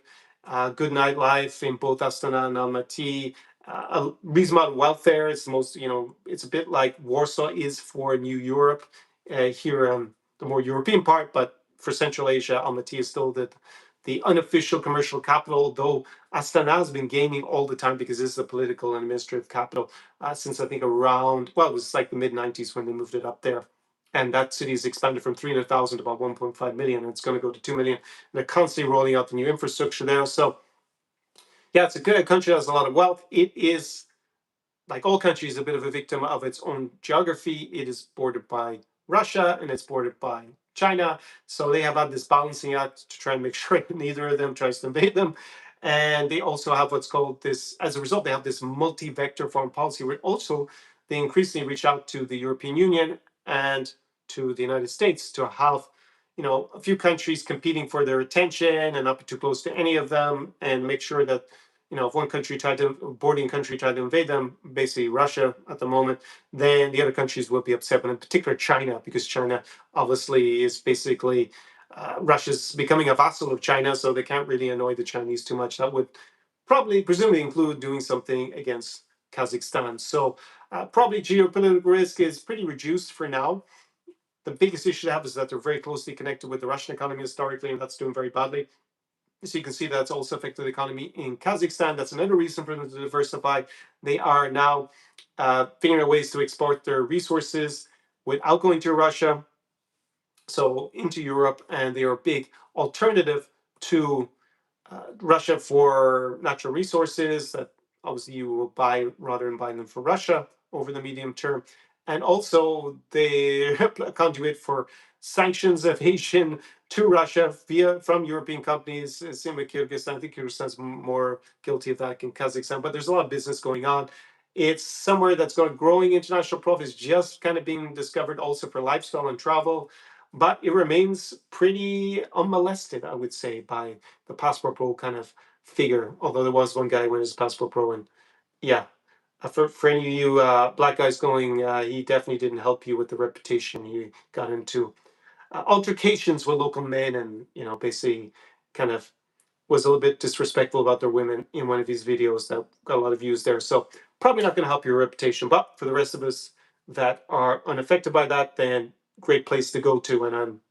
Good nightlife in both Astana and Almaty. A reasonable amount of welfare. It's the most, it's a bit like Warsaw is for New Europe. Here, the more European part, but for Central Asia, Almaty is still the unofficial commercial capital, though Astana has been gaining all the time because this is the political and administrative capital since I think around, well, it was like the mid 90s when they moved it up there. And that city has expanded from 300,000 to about 1.5 million, and it's going to go to 2 million. And they're constantly rolling out the new infrastructure there. So, yeah, it's a good country that has a lot of wealth. It is, like all countries, a bit of a victim of its own geography. It is bordered by Russia and it's bordered by China. So they have had this balancing act to try and make sure neither of them tries to invade them. And they also have what's called this, as a result, they have this multi-vector foreign policy where also they increasingly reach out to the European Union and to the United States to have a few countries competing for their attention and not be too close to any of them, and make sure that if one country bordering country tried to invade them, basically Russia at the moment, then the other countries will be upset, but in particular China, because China obviously is basically, Russia's becoming a vassal of China, so they can't really annoy the Chinese too much. That would presumably include doing something against Kazakhstan. So probably geopolitical risk is pretty reduced for now. The biggest issue to have is that they're very closely connected with the Russian economy historically, and that's doing very badly. So you can see that's also affected the economy in Kazakhstan. That's another reason for them to diversify. They are now figuring out ways to export their resources without going to Russia, so into Europe, and they are a big alternative to Russia for natural resources that obviously you will buy rather than buying them from Russia over the medium term. And also they're a conduit for sanctions evasion to Russia from European companies. Same with Kyrgyzstan. I think Kyrgyzstan's more guilty of that than Kazakhstan, but there's a lot of business going on. It's somewhere that's got growing international profits, just kind of being discovered also for lifestyle and travel. But it remains pretty unmolested, I would say, by the Passport Pro kind of figure. Although there was one guy with his Passport Pro, and yeah, for any of you black guys going, he definitely didn't help you with the reputation. He got into altercations with local men, and basically kind of was a little bit disrespectful about their women in one of his videos that got a lot of views there. So probably not going to help your reputation. But for the rest of us that are unaffected by that, then great place to go to. And I'm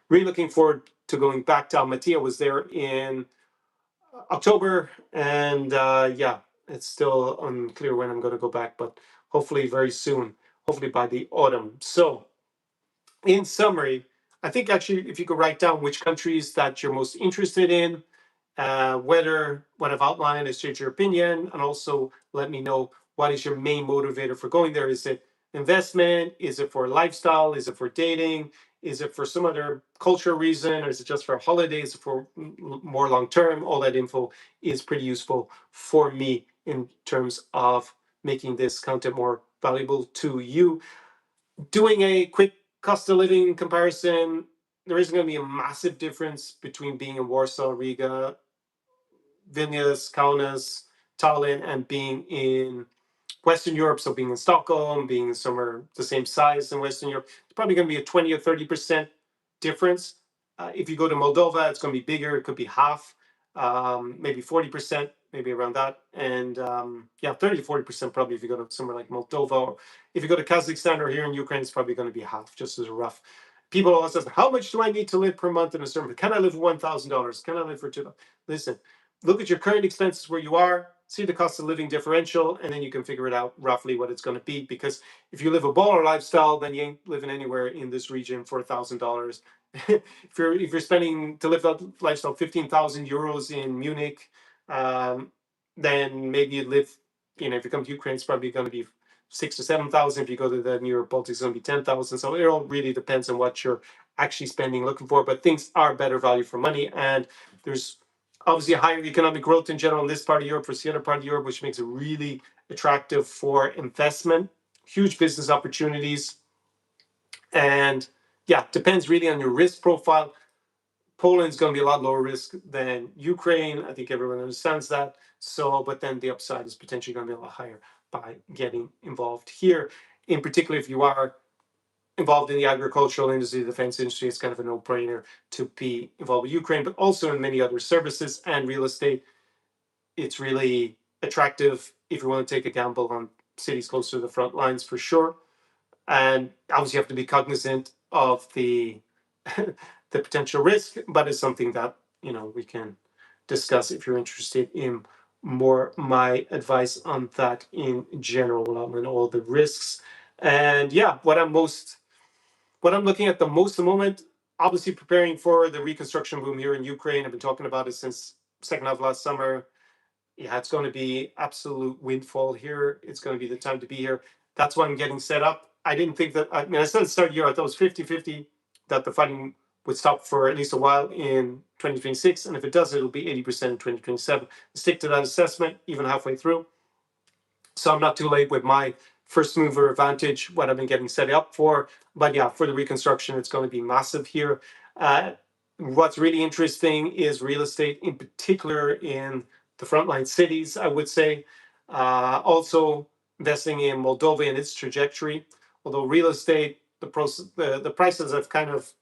really looking forward to going back to Almaty. I was there in October, and yeah, it's still unclear when I'm going to go back, but hopefully very soon, hopefully by the autumn. So in summary, I think actually if you could write down which countries that you're most interested in, whether what I've outlined has changed your opinion, and also let me know what is your main motivator for going there. Is it investment? Is it for lifestyle? Is it for dating? Is it for some other cultural reason? Or is it just for holidays, for more long term? All that info is pretty useful for me in terms of making this content more valuable to you. Doing a quick cost of living comparison, there isn't going to be a massive difference between being in Warsaw, Riga, Vilnius, Kaunas, Tallinn and being in Western Europe, so being in Stockholm, being somewhere the same size in Western Europe, it's probably going to be a 20 or 30% difference. If you go to Moldova, it's going to be bigger. It could be half, maybe 40%, maybe around that. And yeah, 30 to 40% probably if you go to somewhere like Moldova. Or if you go to Kazakhstan or here in Ukraine, it's probably going to be half, just as a rough. People always ask, how much do I need to live per month in a certain? Can I live for $1,000? Can I live for $2,000? Listen, look at your current expenses where you are, see the cost of living differential, and then you can figure it out roughly what it's going to be. Because if you live a baller lifestyle, then you ain't living anywhere in this region for $1,000. if you're spending to live that lifestyle 15,000 euros in Munich, then maybe you live. If you come to Ukraine, it's probably going to be 6,000 to 7,000. If you go to the near Baltics, it's going to be 10,000. So it all really depends on what you're actually spending, looking for. But things are better value for money, and there's obviously a higher economic growth in general in this part of Europe versus the other part of Europe, which makes it really attractive for investment, huge business opportunities. And yeah, depends really on your risk profile. Poland's going to be a lot lower risk than Ukraine. I think everyone understands that. So, but then the upside is potentially going to be a lot higher by getting involved here. In particular, if you are involved in the agricultural industry, the defense industry, it's kind of a no-brainer to be involved with Ukraine, but also in many other services and real estate. It's really attractive if you want to take a gamble on cities close to the front lines for sure. And obviously you have to be cognizant of the the potential risk, but it's something that we can discuss if you're interested in more my advice on that in general, and all the risks. And yeah, what I'm looking at the most at the moment, obviously preparing for the reconstruction boom here in Ukraine. I've been talking about it since second half of last summer. Yeah, it's going to be absolute windfall here. It's going to be the time to be here. That's why I'm getting set up. I didn't think that, I said at the start of the year, I thought it was 50-50 that the fighting would stop for at least a while in 2026. And if it does, it'll be 80% in 2027. Stick to that assessment, even halfway through. So I'm not too late with my first mover advantage, what I've been getting set up for. But yeah, for the reconstruction, it's going to be massive here. What's really interesting is real estate, in particular in the frontline cities, I would say. Also investing in Moldova and its trajectory. Although real estate, the prices have kind of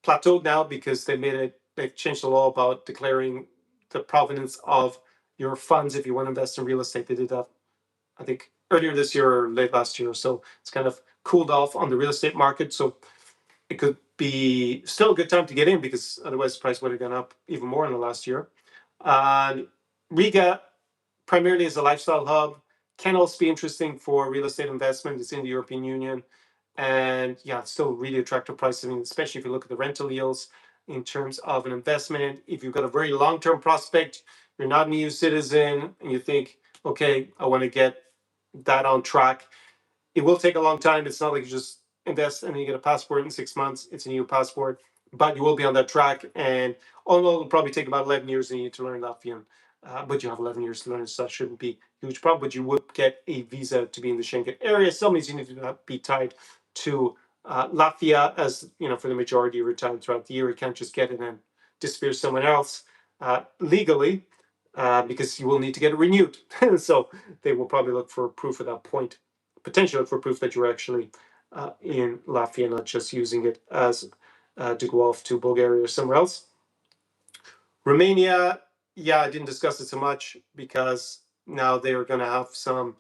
plateaued now because they've changed the law about declaring the provenance of your funds if you want to invest in real estate. They did that, I think, earlier this year or late last year. So it's kind of cooled off on the real estate market. So it could be still a good time to get in, because otherwise the price would have gone up even more in the last year. Riga, primarily as a lifestyle hub, can also be interesting for real estate investment. It's in the European Union. And yeah, it's still really attractive pricing, especially if you look at the rental yields in terms of an investment. If you've got a very long-term prospect, you're not an EU citizen, and you think, okay, I want to get that on track. It will take a long time. It's not like you just invest and then you get a passport in 6 months. It's a new passport, but you will be on that track. And although it'll probably take about 11 years and you need to learn Latvian, but you have 11 years to learn, so that shouldn't be a huge problem. But you would get a visa to be in the Schengen area. Some means you need to be tied to Latvia, as for the majority of your time throughout the year. You can't just get it and disappear somewhere else legally, because you will need to get it renewed. So they will probably look for proof at that point, potentially look for proof that you're actually in Latvia, not just using it as to go off to Bulgaria or somewhere else. Romania, yeah, I didn't discuss it so much because now they're going to have some,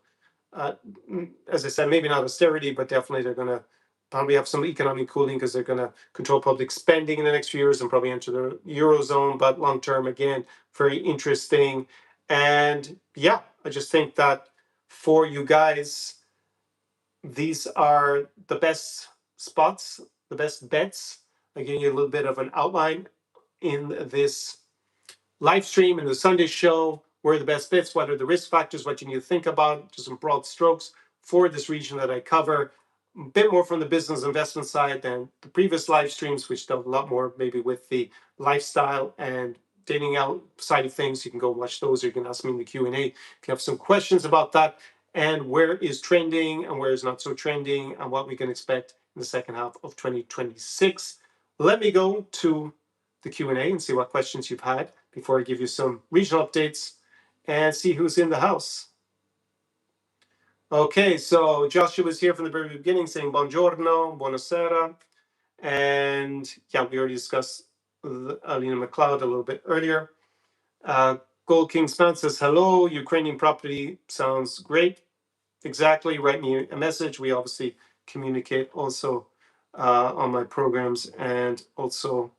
as I said, maybe not austerity, but definitely they're going to probably have some economic cooling because they're going to control public spending in the next few years and probably enter the Eurozone. But long term, again, very interesting. And yeah, I just think that for you guys, these are the best spots, the best bets. I gave you a little bit of an outline in this live stream and the Sunday show. Where are the best bets? What are the risk factors? What you need to think about? Just some broad strokes for this region that I cover. A bit more from the business investment side than the previous live streams, which dealt a lot more maybe with the lifestyle and dating out side of things. You can go watch those, or you can ask me in the Q&A if you have some questions about that, and where is trending and where is not so trending, and what we can expect in the second half of 2026. Let me go to the Q&A and see what questions you've had before I give you some regional updates and see who's in the house. Okay, so Joshua was here from the very beginning saying buongiorno, buonasera. And yeah, we already discussed Alina McLeod a little bit earlier. Gold King Stan says, hello, Ukrainian property sounds great. Exactly, write me a message. We obviously communicate also on my programs and also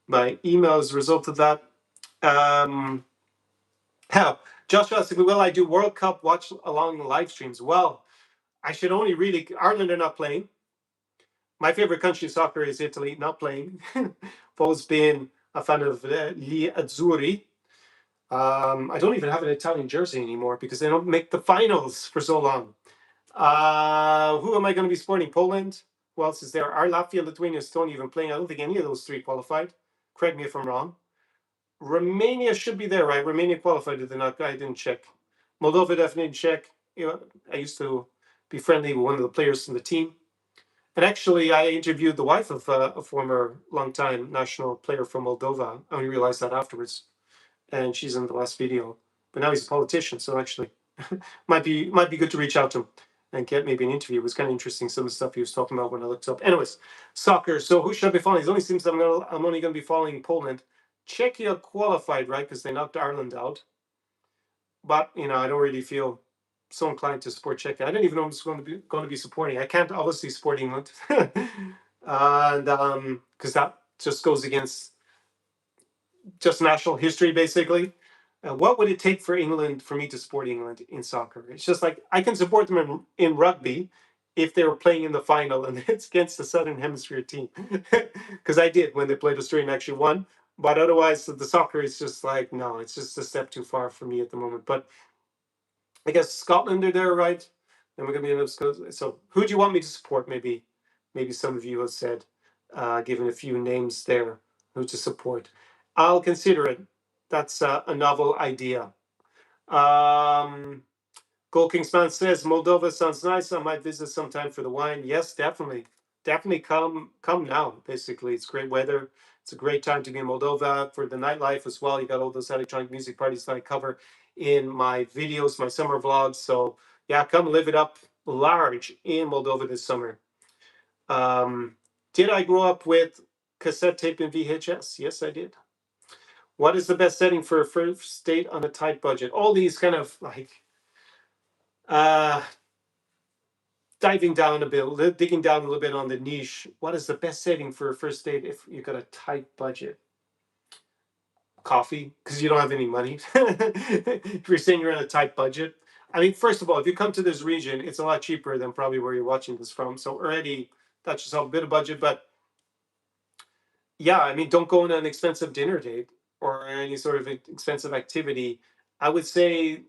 by email as a result of that. How? Joshua said, will I do World Cup watch along the live streams? Well, I should only really, Ireland are not playing. My favorite country in soccer is Italy, not playing. I've always been a fan of Gli Azzurri. I don't even have an Italian jersey anymore because they don't make the finals for so long. Who am I going to be supporting? Poland. Who else is there? Are Latvia, Lithuania, Estonia even playing? I don't think any of those three qualified. Correct me if I'm wrong. Romania should be there, right? Romania qualified, did they not? I didn't check. Moldova definitely check. You know, I used to be friendly with one of the players in the team. And actually, I interviewed the wife of a former longtime national player from Moldova. I only realized that afterwards, and she's in the last video. But now he's a politician, so actually, might be good to reach out to him and get maybe an interview. It was kind of interesting some of the stuff he was talking about when I looked up. Anyways, soccer. So who should I be following? It only seems I'm only going to be following Poland. Czechia qualified, right? Because they knocked Ireland out. But I don't really feel so inclined to support Czechia. I didn't even know I was going to be supporting. I can't obviously support England, and because that just goes against just national history, basically. What would it take for England for me to support England in soccer? It's just like I can support them in rugby if they were playing in the final and it's against the Southern Hemisphere team, because I did when they played Australia and actually won. But otherwise, the soccer is just like no, it's just a step too far for me at the moment. But I guess Scotland are there, right? And we're gonna be able to. So, who do you want me to support? Maybe some of you have said, given a few names there, who to support. I'll consider it. That's a novel idea. Gold Kingsman says Moldova sounds nice. I might visit sometime for the wine. Yes, definitely come now. Basically, it's great weather. It's a great time to be in Moldova for the nightlife as well. You got all those electronic music parties that I cover in my videos, my summer vlogs. So yeah, come live it up large in Moldova this summer. Did I grow up with cassette tape and VHS? Yes, I did. What is the best setting for a first date on a tight budget? All these kind of like uh diving down a bit, digging down a little bit on the niche. What is the best setting for a first date if you got a tight budget? Coffee, because you don't have any money. If you're saying you're in a tight budget, I mean, first of all, if you come to this region, it's a lot cheaper than probably where you're watching this from. So already that's just a bit of budget. But yeah, I mean, don't go on an expensive dinner date or any sort of expensive activity. I would say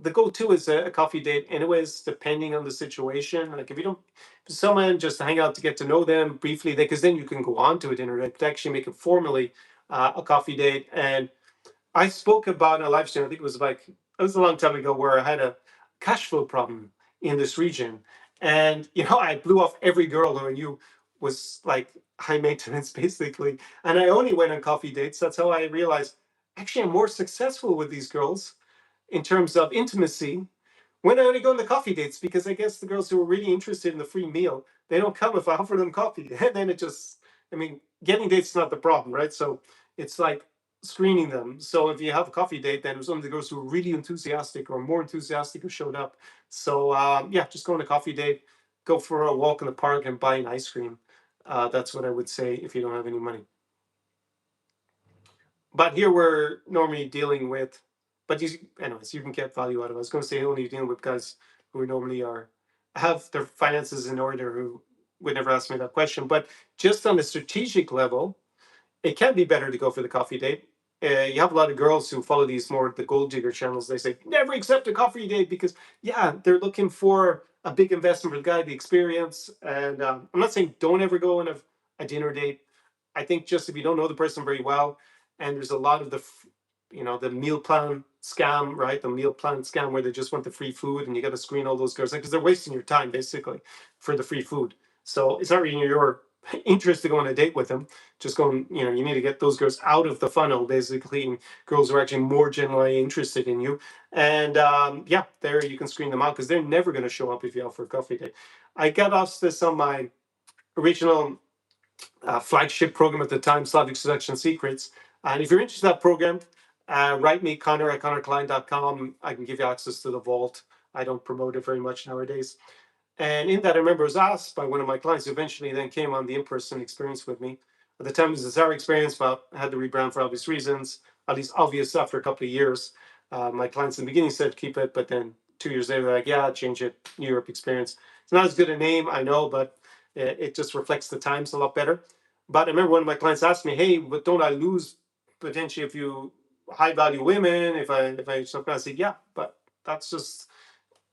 the go-to is a coffee date, anyways, depending on the situation. Like if you don't, if someone just hang out to get to know them briefly, because then you can go on to a dinner date to actually make it formally a coffee date. And I spoke about a live stream. I think it was a long time ago where I had a cash flow problem in this region, and I blew off every girl who I knew was like high maintenance basically, and I only went on coffee dates. That's how I realized actually I'm more successful with these girls in terms of intimacy when I only go on the coffee dates, because I guess the girls who are really interested in the free meal, they don't come if I offer them coffee. And then I mean, getting dates is not the problem, right? So it's like screening them. So if you have a coffee date, then it was only the girls who were really enthusiastic or more enthusiastic who showed up. So yeah, just go on a coffee date, go for a walk in the park and buy an ice cream. That's what I would say if you don't have any money. But here we're normally dealing with, but anyways, you can get value out of it. I was going to say only dealing with guys who normally have their finances in order, who would never ask me that question. But just on a strategic level, it can be better to go for the coffee date. You have a lot of girls who follow these more the gold digger channels. They say never accept a coffee date because yeah, they're looking for a big investment for the guy, the experience. And I'm not saying don't ever go on a dinner date. I think just if you don't know the person very well, and there's a lot of the meal plan scam, right? The meal plan scam where they just want the free food and you got to screen all those girls because they're wasting your time basically for the free food. So it's not really interest to go on a date with them. Just going, you need to get those girls out of the funnel, basically. And girls who are actually more genuinely interested in you. And yeah, there you can screen them out because they're never going to show up if you offer a coffee date. I got off this on my original flagship program at the time, Slavic Seduction Secrets. And if you're interested in that program, write me, Conor at ConorClyne.com. I can give you access to the vault. I don't promote it very much nowadays. And in that, I remember I was asked by one of my clients who eventually then came on the in-person experience with me. At the time, it was a Zara experience, but I had to rebrand for obvious reasons, at least obvious after a couple of years. My clients in the beginning said keep it, but then 2 years later, they're like, yeah, change it, New Europe experience. It's not as good a name, I know, but it just reflects the times a lot better. But I remember one of my clients asked me, hey, but don't I lose potentially if you high value women, if I something? I said, yeah, but that's just,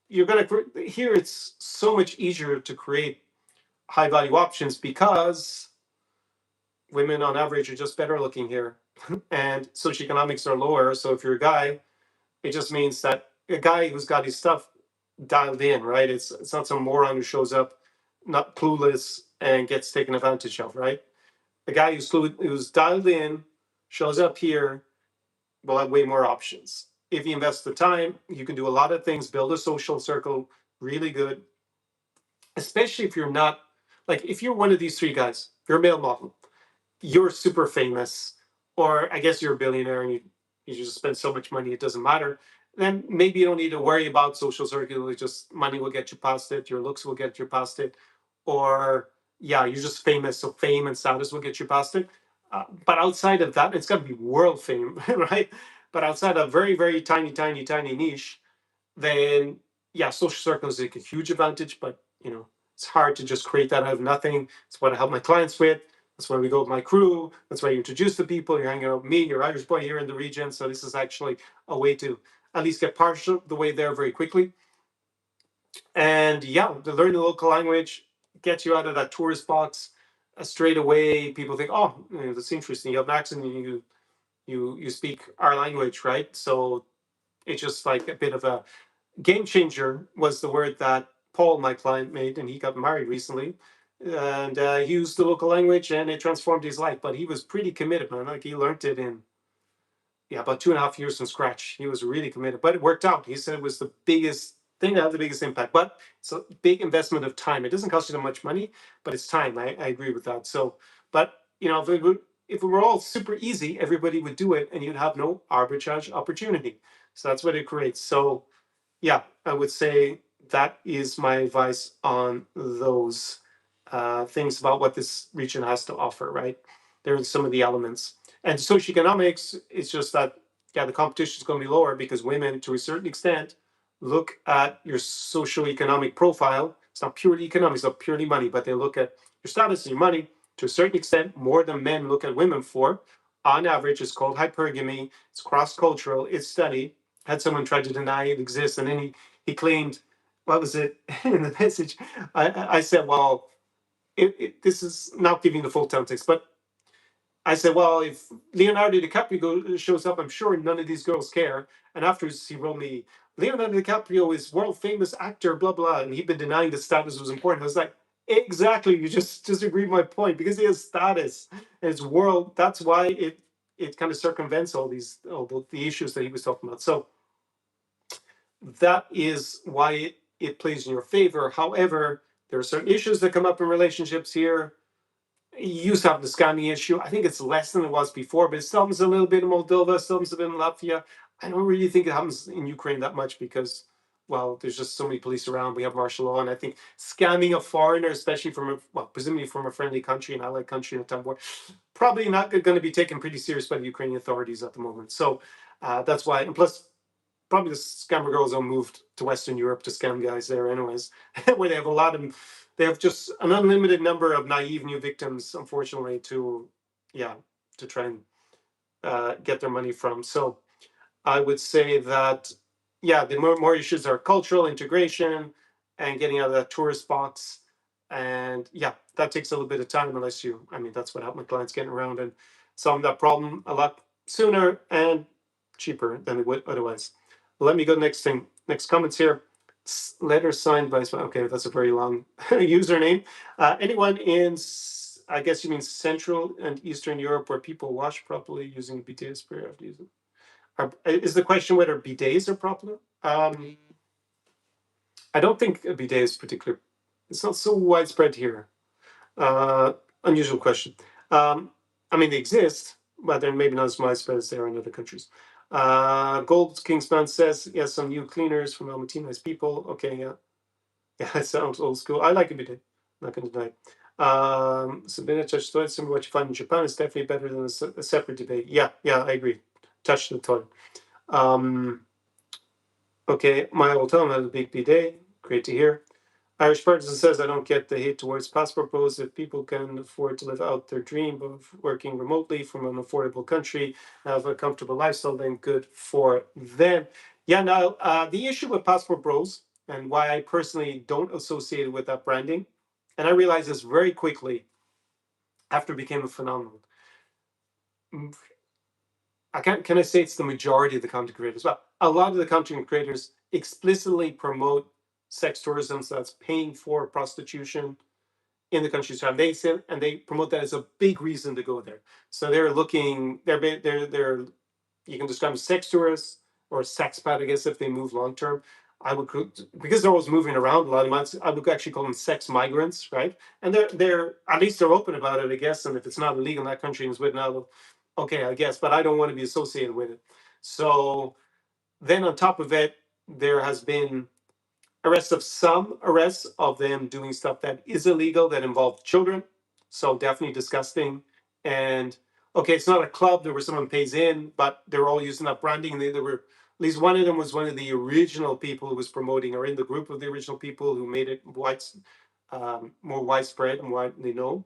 you're going to here it's so much easier to create high value options because women on average are just better looking here and socioeconomics are lower. So if you're a guy, it just means that a guy who's got his stuff dialed in, right? It's not some moron who shows up not clueless and gets taken advantage of, right? A guy who's dialed in, shows up here, will have way more options. If you invest the time, you can do a lot of things, build a social circle really good, especially if you're not, like, if you're one of these three guys, you're a male model, you're super famous, or I guess you're a billionaire and you just spend so much money it doesn't matter, then maybe you don't need to worry about social circle. It's just money will get you past it, your looks will get you past it, or yeah, you're just famous, so fame and status will get you past it. But outside of that, it's got to be world fame, right? But outside a very, very tiny, tiny, tiny niche, then yeah, social circles is like a huge advantage. But it's hard to just create that out of nothing. It's what I help my clients with. That's why we go with my crew. That's why you introduce the people. You're hanging out with me, you're Irish boy here in the region. So this is actually a way to at least get partial the way there very quickly. And yeah, to learn the local language, get you out of that tourist box straight away. People think, oh, that's interesting. You have an accent and you speak our language, right? So it's just like a bit of a game changer was the word that Paul, my client, made, and he got married recently. And he used the local language, and it transformed his life. But he was pretty committed, man. Like he learned it in about 2.5 years from scratch. He was really committed, but it worked out. He said it was the biggest thing that had the biggest impact. But it's a big investment of time. It doesn't cost you that much money, but it's time. I agree with that. So, but if it were all super easy, everybody would do it, and you'd have no arbitrage opportunity. So that's what it creates. So yeah, I would say that is my advice on those things about what this region has to offer, right? There's some of the elements. And socioeconomics, it's just that, yeah, the competition is going to be lower because women, to a certain extent, look at your socioeconomic profile. It's not purely economics, it's not purely money, but they look at your status and your money to a certain extent more than men look at women for. On average, it's called hypergamy. It's cross-cultural. It's studied. Had someone tried to deny it exists, and then he claimed, what was it in the message? I said, well, this is not giving the full context, but I said, well, if Leonardo DiCaprio shows up, I'm sure none of these girls care. And afterwards, he wrote me, Leonardo DiCaprio is world famous actor, blah blah, and he'd been denying the status was important. I was like, exactly, you just agreed with my point because he has status and it's world. That's why it kind of circumvents all the issues that he was talking about. So that is why it plays in your favor. However, there are certain issues that come up in relationships here. You used to have the scamming issue. I think it's less than it was before, but it still happens a little bit in Moldova, still happens a bit in Latvia. I don't really think it happens in Ukraine that much because, well, there's just so many police around. We have martial law, and I think scamming a foreigner, especially presumably from a friendly country, an allied country in a time of war, probably not going to be taken pretty serious by the Ukrainian authorities at the moment. So that's why, and plus, probably the scammer girls all moved to Western Europe to scam guys there, anyways, where they have a lot of, they have just an unlimited number of naive new victims, unfortunately, to try and get their money from. So I would say that, yeah, the more issues are cultural integration and getting out of that tourist box. And yeah, that takes a little bit of time unless that's what helped my clients getting around and solving that problem a lot sooner and cheaper than it would otherwise. Let me go next thing. Next comments here. Letter signed by, okay, that's a very long username. Anyone in I guess you mean Central and Eastern Europe where people wash properly using bidets per after using. Is the question whether bidets are popular? I don't think a bidet is particular. It's not so widespread here. Uh, Unusual question. I mean, they exist, but they're maybe not as widespread as they are in other countries. Gold Kingsman says, yes, some new cleaners from Almaty, nice people. Okay, yeah. Yeah, it sounds old school. I like a bidet. Not going to deny. Sabina touched the toilet. Similar to what you find in Japan is definitely better than a separate debate. Yeah, I agree. Touch the toilet. Okay, my old home has a big bidet. Great to hear. Irish Partisan says, I don't get the hate towards passport bros. If people can afford to live out their dream of working remotely from an affordable country, have a comfortable lifestyle, then good for them. Yeah, now, the issue with passport bros and why I personally don't associate it with that branding, and I realized this very quickly after it became a phenomenon. Can I say it's the majority of the content creators? Well, a lot of the content creators explicitly promote sex tourism, so that's paying for prostitution in the countries around. They say, and they promote that as a big reason to go there. So they're looking. They're you can describe them as sex tourists or sexpat, I guess, if they move long term. I would, because they're always moving around a lot of months. I would actually call them sex migrants, right? And they're at least they're open about it, I guess. And if it's not illegal in that country and it's with now, okay, I guess. But I don't want to be associated with it. So then on top of it, there has been arrests of them doing stuff that is illegal that involved children. So definitely disgusting. And okay, it's not a club where someone pays in, but they're all using that branding. They were at least one of them was one of the original people who was promoting, or in the group of the original people who made it more widespread and widely known.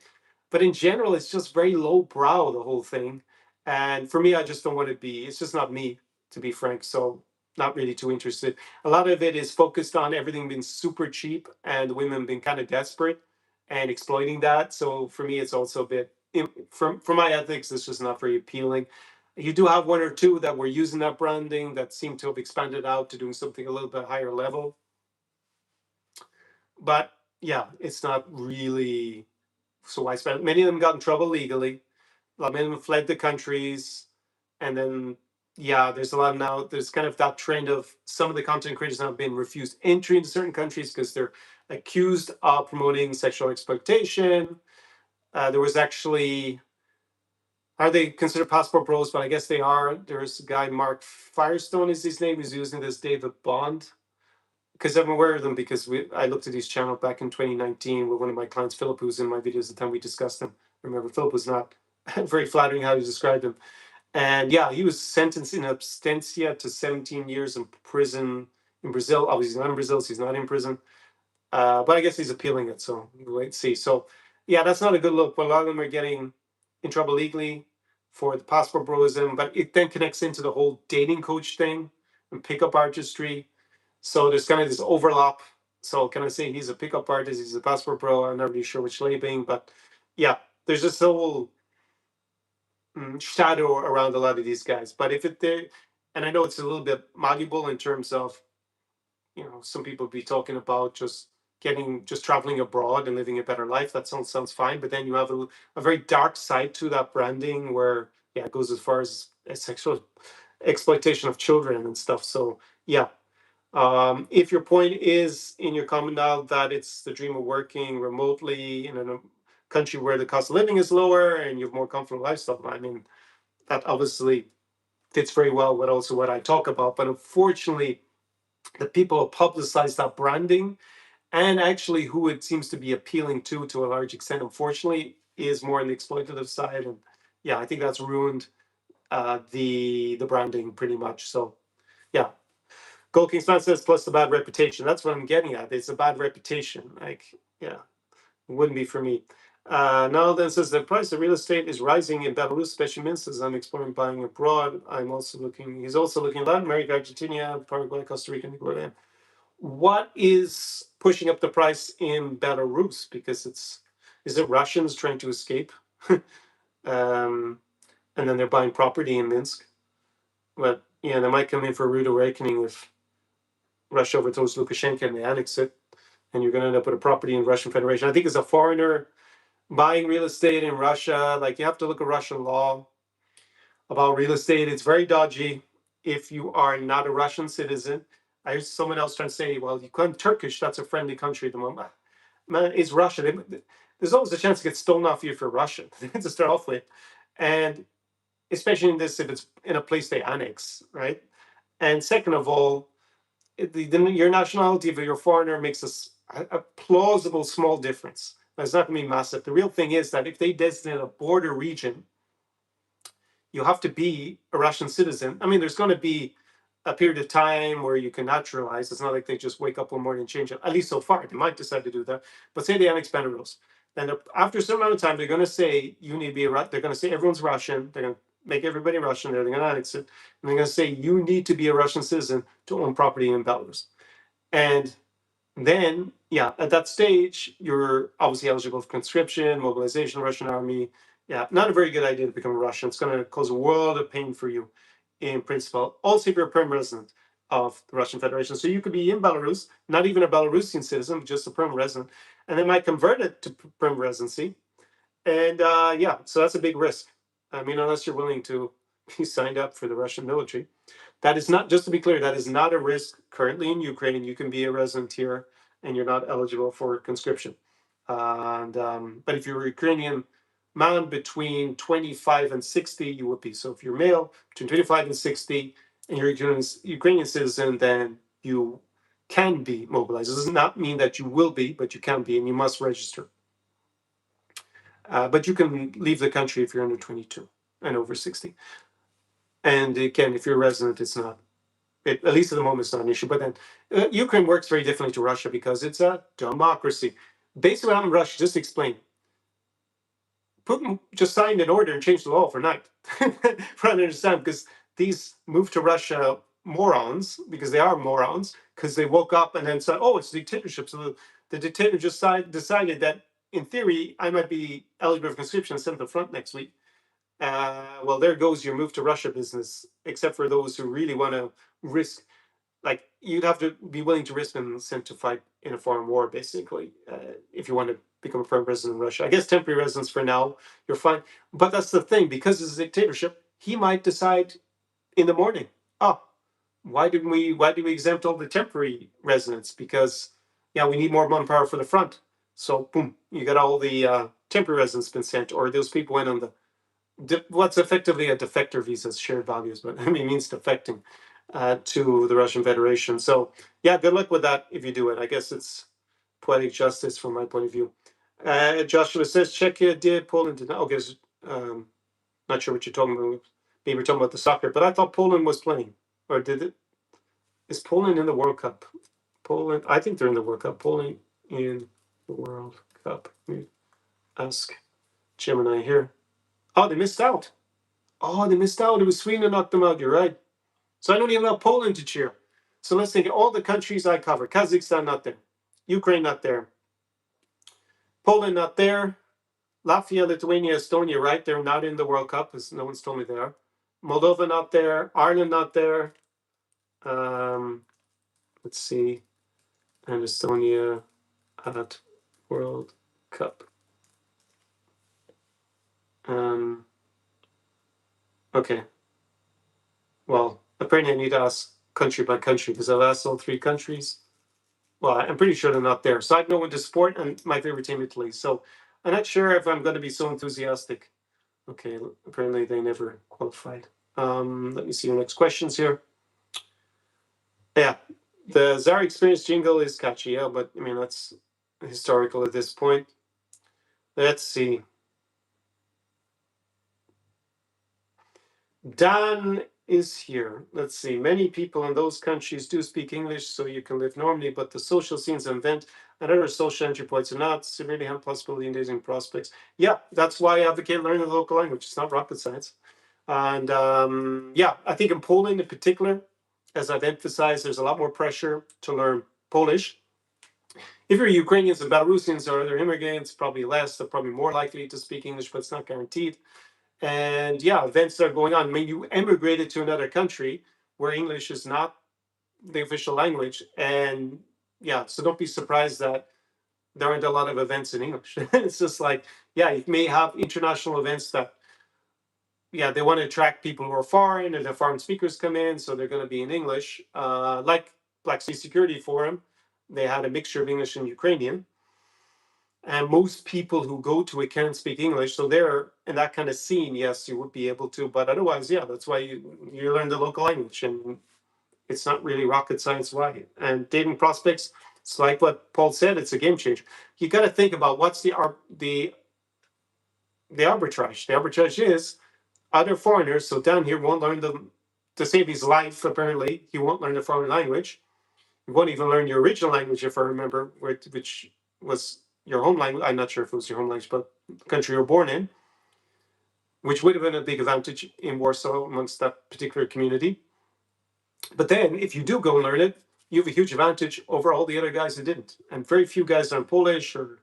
But in general, it's just very low brow, the whole thing. And for me, I just don't want to be. It's just not me, to be frank. So not really too interested. A lot of it is focused on everything being super cheap and the women being kind of desperate and exploiting that. So for me, it's also a bit from my ethics, it's just not very appealing. You do have one or two that were using that branding that seem to have expanded out to doing something a little bit higher level. But yeah, it's not really so widespread. Many of them got in trouble legally. A lot of them fled the countries, and then yeah, there's a lot now. There's kind of that trend of some of the content creators now have been refused entry into certain countries because they're accused of promoting sexual exploitation. There was actually, are they considered passport bros? But I guess they are. There's a guy, Mark Firestone is his name, who's using this David Bond. Because I'm aware of them because I looked at his channel back in 2019 with one of my clients, Philip, who was in my videos at the time we discussed them. Remember, Philip was not very flattering how he described him. And yeah, he was sentenced in absentia to 17 years in prison in Brazil. Obviously, he's not in Brazil, so he's not in prison. But I guess he's appealing it, so we'll wait and see. So yeah, that's not a good look. But a lot of them are getting in trouble legally for the passport broism. But it then connects into the whole dating coach thing and pickup artistry. So there's kind of this overlap. So can I say he's a pickup artist? He's a passport bro. I'm not really sure which labeling, but yeah, there's this whole shadow around a lot of these guys. But if it there, and I know it's a little bit malleable in terms of, some people be talking about just traveling abroad and living a better life. That sounds fine. But then you have a very dark side to that branding where yeah, it goes as far as sexual exploitation of children and stuff. So yeah. If your point is in your comment now that it's the dream of working remotely in a country where the cost of living is lower and you have more comfortable lifestyle, I mean, that obviously fits very well with also what I talk about. But unfortunately, the people who publicize that branding and actually who it seems to be appealing to a large extent, unfortunately, is more on the exploitative side. And yeah, I think that's ruined the branding pretty much. So yeah. Gold King says plus the bad reputation. That's what I'm getting at. It's a bad reputation. Like, yeah, it wouldn't be for me. Now then says the price of real estate is rising in Belarus, especially Minsk, I'm exploring buying abroad. He's also looking at Latin America, Argentina, Paraguay, Costa Rica, Nicaragua. What is pushing up the price in Belarus? Because is it Russians trying to escape? And then they're buying property in Minsk. But yeah, they might come in for a rude awakening if Russia overthrows Lukashenko and they annex it, and you're going to end up with a property in the Russian Federation. I think as a foreigner, buying real estate in Russia, like you have to look at Russian law about real estate. It's very dodgy if you are not a Russian citizen. I heard someone else trying to say, well, you come Turkish, that's a friendly country at the moment. Man, it's Russia. There's always a chance to get stolen off you if you're Russian to start off with. And especially in this, if it's in a place they annex, right? And second of all, your nationality, if you're a foreigner, makes a plausible small difference. But it's not going to be massive. The real thing is that if they designate a border region, you have to be a Russian citizen. I mean, there's going to be a period of time where you can naturalize. It's not like they just wake up one morning and change it. At least so far, they might decide to do that. But say they annex Belarus, then after a certain amount of time, they're going to say you need to be a. They're going to say everyone's Russian. They're going to make everybody Russian there. They're going to annex it, and they're going to say you need to be a Russian citizen to own property in Belarus. And then, yeah, at that stage, you're obviously eligible for conscription, mobilization, Russian army. Yeah, not a very good idea to become a Russian. It's going to cause a world of pain for you, in principle. Also, if you're a permanent resident of the Russian Federation. So you could be in Belarus, not even a Belarusian citizen, just a permanent resident, and they might convert it to permanent residency. And yeah, so that's a big risk. I mean, unless you're willing to be signed up for the Russian military. That is not, just to be clear, that is not a risk currently in Ukraine. You can be a resident here and you're not eligible for conscription. But if you're a Ukrainian man between 25 and 60, you would be. So if you're male between 25 and 60 and you're a Ukrainian citizen, then you can be mobilized. It does not mean that you will be, but you can be, and you must register. But you can leave the country if you're under 22 and over 60. And again, if you're a resident, it's not. At least at the moment, it's not an issue. But then Ukraine works very differently to Russia because it's a democracy. Basically, what happened in Russia, just to explain, Putin just signed an order and changed the law overnight. For I understand, because these moved to Russia morons, because they are morons, because they woke up and then said, oh, it's dictatorship. So the dictator just decided that, in theory, I might be eligible for conscription and sent to the front next week. Well, there goes your move to Russia business, except for those who really want to risk, like you'd have to be willing to risk being sent to fight in a foreign war, basically, if you want to become a permanent resident in Russia. I guess temporary residence for now, you're fine. But that's the thing, because it's a dictatorship, he might decide in the morning, oh, why did we exempt all the temporary residents? Because yeah, we need more manpower for the front. So boom, you got all the temporary residents been sent, or those people went on the what's effectively a defector visa, shared values, but I mean, it means defecting to the Russian Federation. So yeah, good luck with that if you do it. I guess it's poetic justice from my point of view. Joshua says Czechia did, Poland did not. Okay, not sure what you're talking about. Maybe we're talking about the soccer, but I thought Poland was playing, or did it? Is Poland in the World Cup? Poland, I think they're in the World Cup. Poland in the World Cup. Let me ask Gemini here. Oh, they missed out. Oh, they missed out. It was Sweden who knocked them out. You're right. So I don't even have Poland to cheer. So let's think of all the countries I cover. Kazakhstan not there. Ukraine not there. Poland not there. Latvia, Lithuania, Estonia, right? They're not in the World Cup, as no one's told me they are. Moldova not there. Ireland not there. Let's see. And Estonia at World Cup. Okay. Well, apparently I need to ask country by country because I've asked all three countries. Well, I'm pretty sure they're not there. So I know when to support, and my favorite team, Italy. So I'm not sure if I'm going to be so enthusiastic. Okay, apparently they never qualified. Let me see your next questions here. Yeah, the Zara Experience jingle is catchy, yeah, but I mean, that's historical at this point. Let's see. Dan is here. Let's see. Many people in those countries do speak English, so you can live normally, but the social scenes and event and other social entry points are not severely harm possibility in dating prospects. Yeah, that's why I advocate learning the local language. It's not rocket science. And yeah, I think in Poland in particular, as I've emphasized, there's a lot more pressure to learn Polish. If you're Ukrainians and Belarusians or other immigrants, probably less. They're probably more likely to speak English, but it's not guaranteed. And yeah, events are going on. I mean, you emigrated to another country where English is not the official language. And yeah, so don't be surprised that there aren't a lot of events in English. It's just like yeah, you may have international events that, yeah, they want to attract people who are foreign, and the foreign speakers come in, so they're going to be in English. Like Black Sea Security Forum, they had a mixture of English and Ukrainian, and most people who go to it can't speak English, so they're in that kind of scene. Yes, you would be able to, but otherwise, yeah, that's why you learn the local language, and it's not really rocket science why. And dating prospects, it's like what Paul said, it's a game changer. You got to think about what's the arbitrage. The arbitrage is other foreigners. So down here won't learn to save his life. Apparently, he won't learn the foreign language. He won't even learn your original language, if I remember, which was your home language. I'm not sure if it was your home language, but the country you were born in, which would have been a big advantage in Warsaw amongst that particular community. But then, if you do go and learn it, you have a huge advantage over all the other guys who didn't. And very few guys learn Polish or,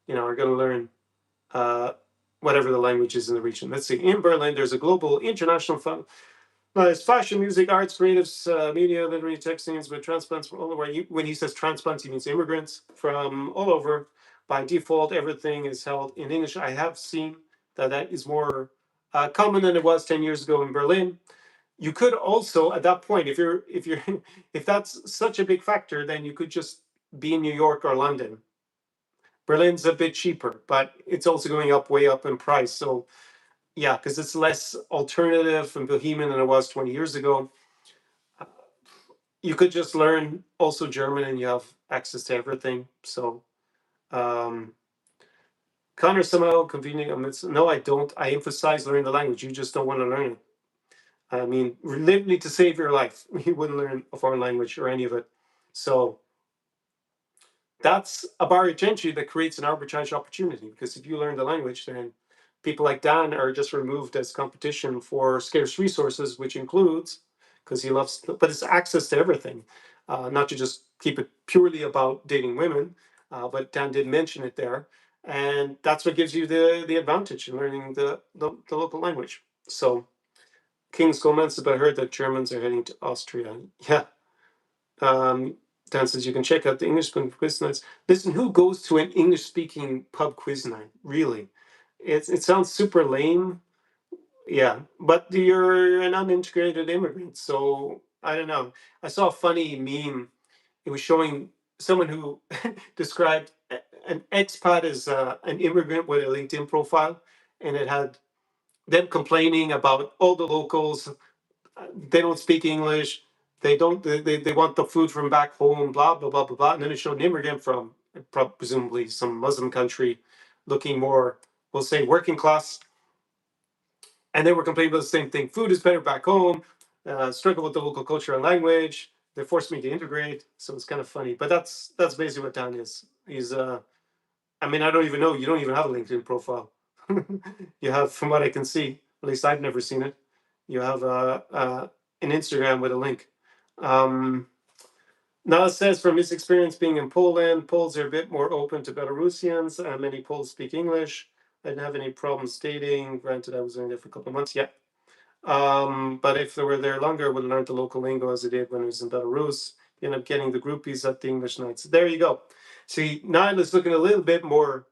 are going to learn whatever the language is in the region. Let's see. In Berlin, there's a global international fund. It's fashion, music, arts, creatives, media, literary, tech scenes with transplants from all over. When he says transplants, he means immigrants from all over. By default, everything is held in English. I have seen that is more common than it was 10 years ago in Berlin. You could also, at that point, if you're if that's such a big factor, then you could just be in New York or London. Berlin's a bit cheaper, but it's also going up way up in price. So yeah, because it's less alternative and bohemian than it was 20 years ago. You could just learn also German and you have access to everything. So um Connor somehow convenient. No, I don't. I emphasize learning the language. You just don't want to learn it. I mean, literally to save your life, you wouldn't learn a foreign language or any of it. So that's a barrier to entry that creates an arbitrage opportunity. Because if you learn the language, then people like Dan are just removed as competition for scarce resources, which includes, because he loves, but it's access to everything, not to just keep it purely about dating women, but Dan did mention it there. And that's what gives you the advantage in learning the local language. So King's comments about heard that Germans are heading to Austria. Yeah. Dan says you can check out the English speaking quiz nights. Listen, who goes to an English speaking pub quiz night? Really? It sounds super lame. Yeah. But you're an unintegrated immigrant. So I don't know. I saw a funny meme. It was showing someone who described an expat as an immigrant with a LinkedIn profile. And it had them complaining about all the locals. They don't speak English. They don't. They want the food from back home. Blah blah blah blah blah. And then it showed an immigrant from presumably some Muslim country, looking more, we'll say, working class, and they were complaining about the same thing. Food is better back home. Struggle with the local culture and language. They forced me to integrate, so it's kind of funny. But that's basically what Dan is. He's I mean, I don't even know. You don't even have a LinkedIn profile. You have, from what I can see, at least I've never seen it. You have an Instagram with a link. Um, Now it says from his experience being in Poland, Poles are a bit more open to Belarusians. Many Poles speak English. I didn't have any problems dating. Granted, I was only there for a couple of months. Yeah. But if they were there longer, I would have learned the local lingo as I did when I was in Belarus. You end up getting the groupies at the English nights. There you go. See, Niall is looking a little bit more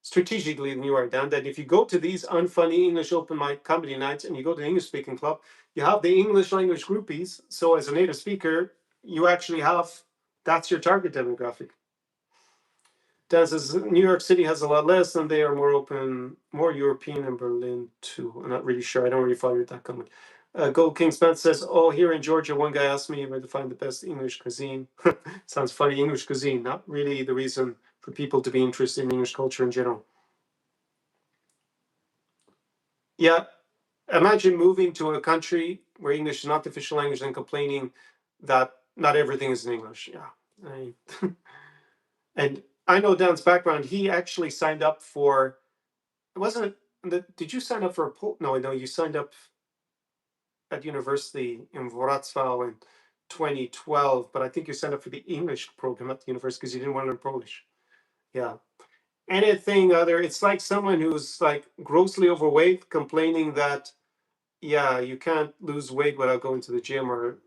strategically than you are, Dan. That if you go to these unfunny English open mic comedy nights and you go to the English speaking club, you have the English language groupies. So as a native speaker, you actually have, that's your target demographic. Dan says New York City has a lot less, and they are more open, more European in Berlin too. I'm not really sure. I don't really follow that comment. Gold King Spence says, "Oh, here in Georgia, one guy asked me where to find the best English cuisine." Sounds funny. English cuisine, not really the reason for people to be interested in English culture in general. Yeah, imagine moving to a country where English is not the official language and complaining that not everything is in English. Yeah, and I know Dan's background. He actually signed up for. It wasn't. Did you sign up for a poll? No, no, you signed up at university in Wrocław in 2012, but I think you signed up for the English program at the university because you didn't want to learn Polish. Yeah. Anything other, it's like someone who's like grossly overweight complaining that, yeah, you can't lose weight without going to the gym or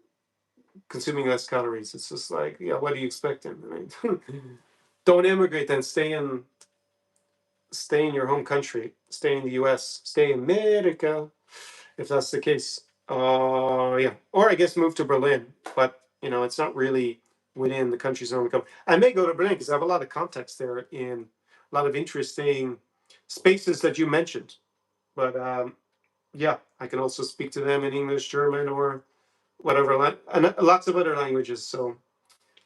consuming less calories. It's just like, yeah, what do you expect? I mean, don't immigrate then, stay in stay in your home country, stay in the US, stay in America, if that's the case. Yeah. Or I guess move to Berlin, but it's not really within the country zone. I may go to Berlin because I have a lot of contacts there in a lot of interesting spaces that you mentioned. But yeah, I can also speak to them in English, German, or whatever, and lots of other languages. So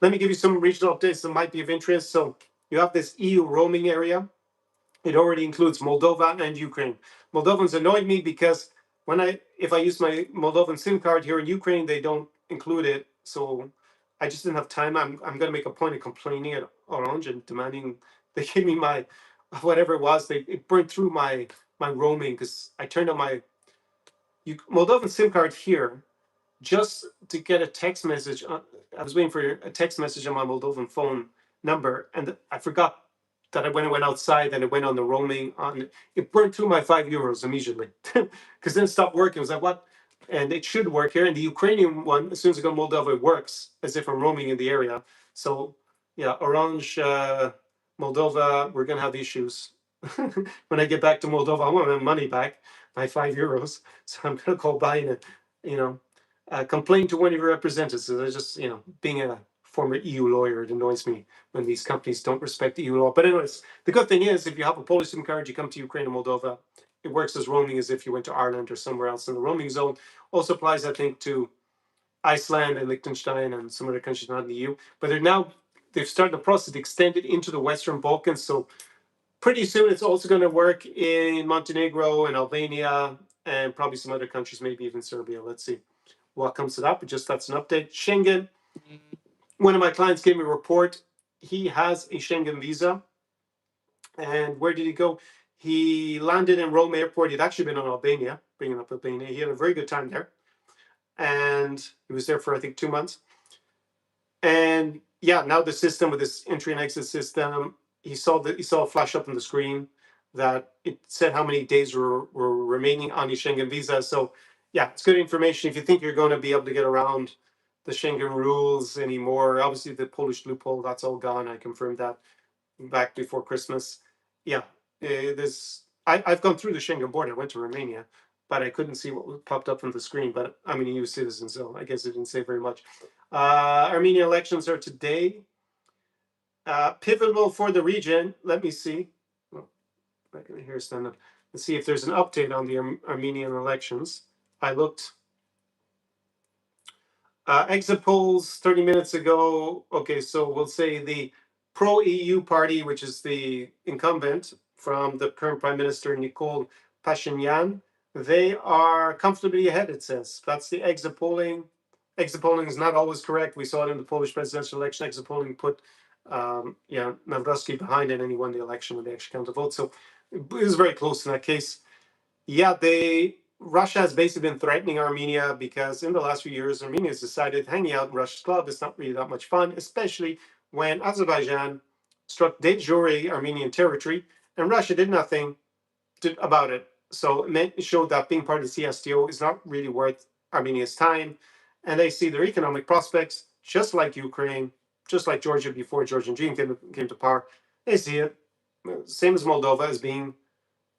let me give you some regional updates that might be of interest. So you have this EU roaming area. It already includes Moldova and Ukraine. Moldovans annoyed me because if I use my Moldovan SIM card here in Ukraine, they don't include it. So I just didn't have time. I'm going to make a point of complaining at Orange and demanding they give me my whatever it was. It burned through my roaming because I turned on my Moldovan SIM card here just to get a text message. I was waiting for a text message on my Moldovan phone number, and I forgot that when I went outside and it went on the roaming on. It burned through my €5 immediately because then it stopped working. I was like, what? And it should work here. And the Ukrainian one, as soon as I go to Moldova, it works as if I'm roaming in the area. So yeah, Orange, Moldova, we're gonna have issues. When I get back to Moldova, I want my money back, my €5. So I'm gonna call buying it, you know, complain to one of your representatives. I just, being a former EU lawyer, it annoys me when these companies don't respect EU law. But anyways, the good thing is, if you have a Polish SIM card, you come to Ukraine and Moldova, it works as roaming as if you went to Ireland or somewhere else in the roaming zone. Also applies, I think, to Iceland and Liechtenstein and some other countries not in the EU. But they've started the process to extend it into the Western Balkans. So pretty soon it's also going to work in Montenegro and Albania and probably some other countries, maybe even Serbia. Let's see what comes to that, but just that's an update. Schengen, one of my clients gave me a report. He has a Schengen visa. And where did he go? He landed in Rome airport. He'd actually been on Albania, bringing up Albania. He had a very good time there. And he was there for, I think, 2 months. And yeah, now the system with this entry and exit system, he saw a flash up on the screen that it said how many days were remaining on his Schengen visa. So yeah, it's good information. If you think you're going to be able to get around the Schengen rules anymore, obviously the Polish loophole, that's all gone. I confirmed that back before Christmas. Yeah, I've gone through the Schengen border. I went to Romania, but I couldn't see what popped up on the screen. But I'm an EU citizen, so I guess it didn't say very much. Armenian elections are today. Pivotal for the region. Let me see. Oh, back in here, stand up. Let's see if there's an update on the Armenian elections. I looked. Exit polls 30 minutes ago. Okay, so we'll say the pro-EU party, which is the incumbent from the current Prime Minister, Nicole Pashinyan, they are comfortably ahead, it says. That's the exit polling. Exit polling is not always correct. We saw it in the Polish presidential election. Exit polling put Nawrocki behind it, and he won the election when they actually counted the vote. So it was very close in that case. Yeah, Russia has basically been threatening Armenia because in the last few years, Armenia has decided hanging out in Russia's club is not really that much fun, especially when Azerbaijan struck de jure Armenian territory and Russia did nothing about it. So it showed that being part of the CSTO is not really worth Armenia's time. And they see their economic prospects, just like Ukraine, just like Georgia before Georgian regime came to power. They see it, same as Moldova, as being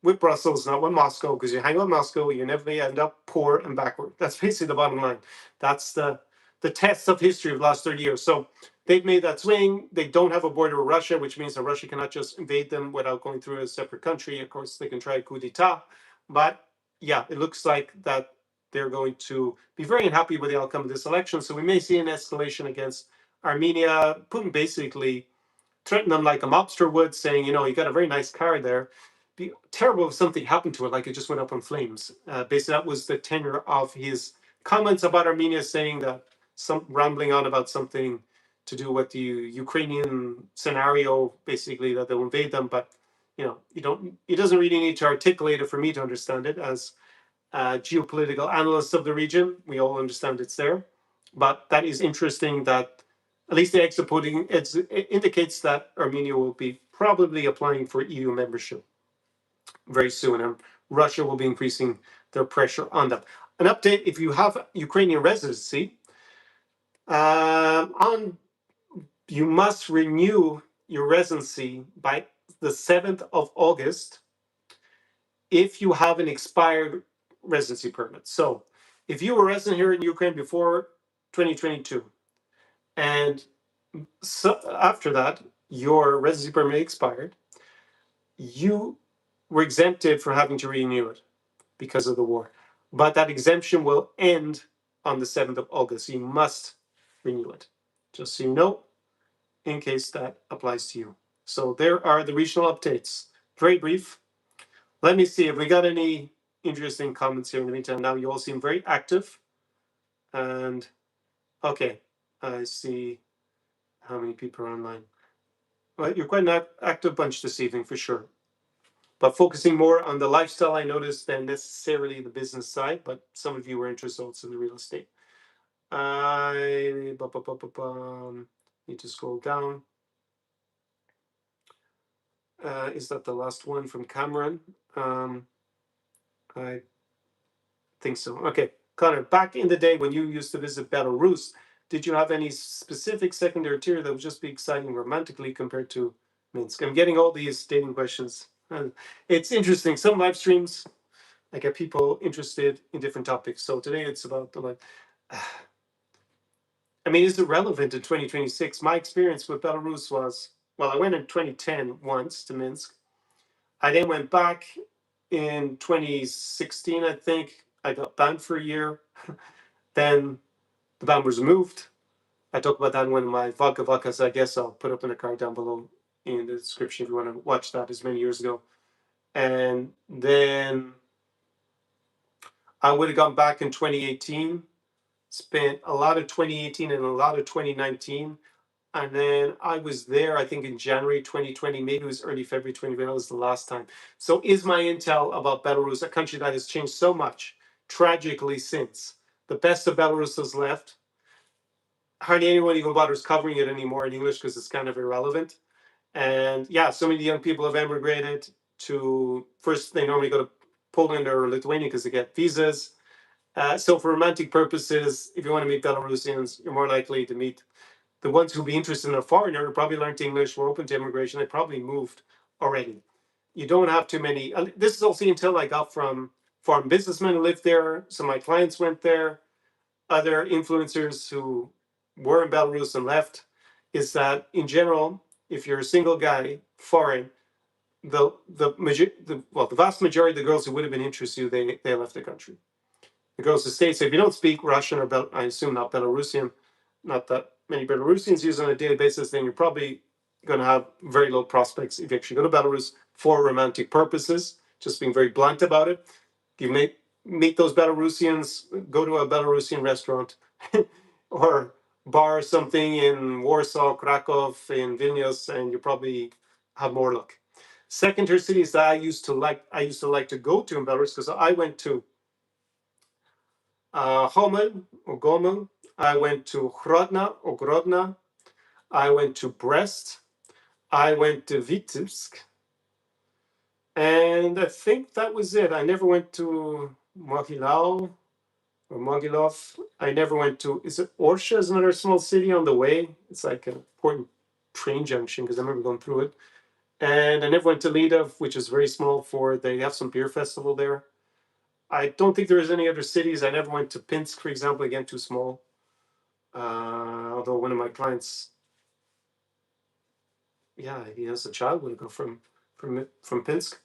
with Brussels, not with Moscow, because you hang with Moscow, you never end up poor and backward. That's basically the bottom line. That's the test of history of the last 30 years. So they've made that swing. They don't have a border with Russia, which means that Russia cannot just invade them without going through a separate country. Of course, they can try a coup d'etat. But yeah, it looks like that they're going to be very unhappy with the outcome of this election. So we may see an escalation against Armenia. Putin basically threatened them like a mobster would, saying, you got a very nice car there. Be terrible if something happened to it, like it just went up in flames. Basically, that was the tenor of his comments about Armenia, saying that some rambling on about something to do with the Ukrainian scenario, basically that they'll invade them. But you don't. He doesn't really need to articulate it for me to understand it. As geopolitical analysts of the region, we all understand it's there. But that is interesting that at least the exit polling it indicates that Armenia will be probably applying for EU membership very soon, and Russia will be increasing their pressure on them. An update: if you have Ukrainian residency, you must renew your residency by the 7th of August if you have an expired residency permit. So if you were a resident here in Ukraine before 2022, and so after that, your residency permit expired, you were exempted from having to renew it because of the war. But that exemption will end on the 7th of August. So you must renew it. Just so you know, in case that applies to you. So there are the regional updates. Very brief. Let me see if we got any interesting comments here in the meantime. Now you all seem very active. And okay, I see how many people are online. Well, you're quite an active bunch this evening for sure. But focusing more on the lifestyle, I noticed, than necessarily the business side. But some of you were interested also in the real estate. I need to scroll down. Is that the last one from Cameron? I think so. Okay, Connor, back in the day when you used to visit Belarus, did you have any specific secondary tier that would just be exciting romantically compared to Minsk? I'm getting all these dating questions. And it's interesting. Some live streams, I get people interested in different topics. So today it's about the like. I mean, is it relevant in 2026? My experience with Belarus was, well, I went in 2010 once to Minsk. I then went back in 2016, I think. I got banned for a year. Then the ban was removed. I talk about that in one of my Vodka Vodkasts. I guess I'll put up in a card down below in the description if you want to watch that. As many years ago. And then I would have gone back in 2018, spent a lot of 2018 and a lot of 2019. And then I was there, I think in January 2020, maybe it was early February 2020, that was the last time. So is my intel about Belarus, a country that has changed so much, tragically since. The best of Belarus has left. Hardly anyone even bothers covering it anymore in English because it's kind of irrelevant. And yeah, so many young people have emigrated to, first they normally go to Poland or Lithuania because they get visas. So for romantic purposes, if you want to meet Belarusians, you're more likely to meet the ones who'll be interested in a foreigner. Probably learned English, were open to immigration. They probably moved already. You don't have too many. This is also intel I got from foreign businessmen who lived there. Some of my clients went there. Other influencers who were in Belarus and left. Is that in general, if you're a single guy, foreign, the vast majority of the girls who would have been interested in you, they left the country. The girls who stayed. So if you don't speak Russian or I assume not Belarusian, not that many Belarusians use it on a daily basis, then you're probably going to have very low prospects if you actually go to Belarus for romantic purposes. Just being very blunt about it. You may meet those Belarusians, go to a Belarusian restaurant or bar or something in Warsaw, Krakow, in Vilnius, and you probably have more luck. Second tier cities that I used to like to go to in Belarus because I went to Homel or Gomel. I went to Hrodna or Grodna. I went to Brest. I went to Vitebsk. And I think that was it. I never went to Mogilov or Mogilov. I never went to, is it Orsha? Is another small city on the way. It's like an important train junction because I remember going through it. And I never went to Lidov, which is very small they have some beer festival there. I don't think there is any other cities. I never went to Pinsk, for example, again, too small. Although one of my clients, yeah, he has a child would go from Pinsk.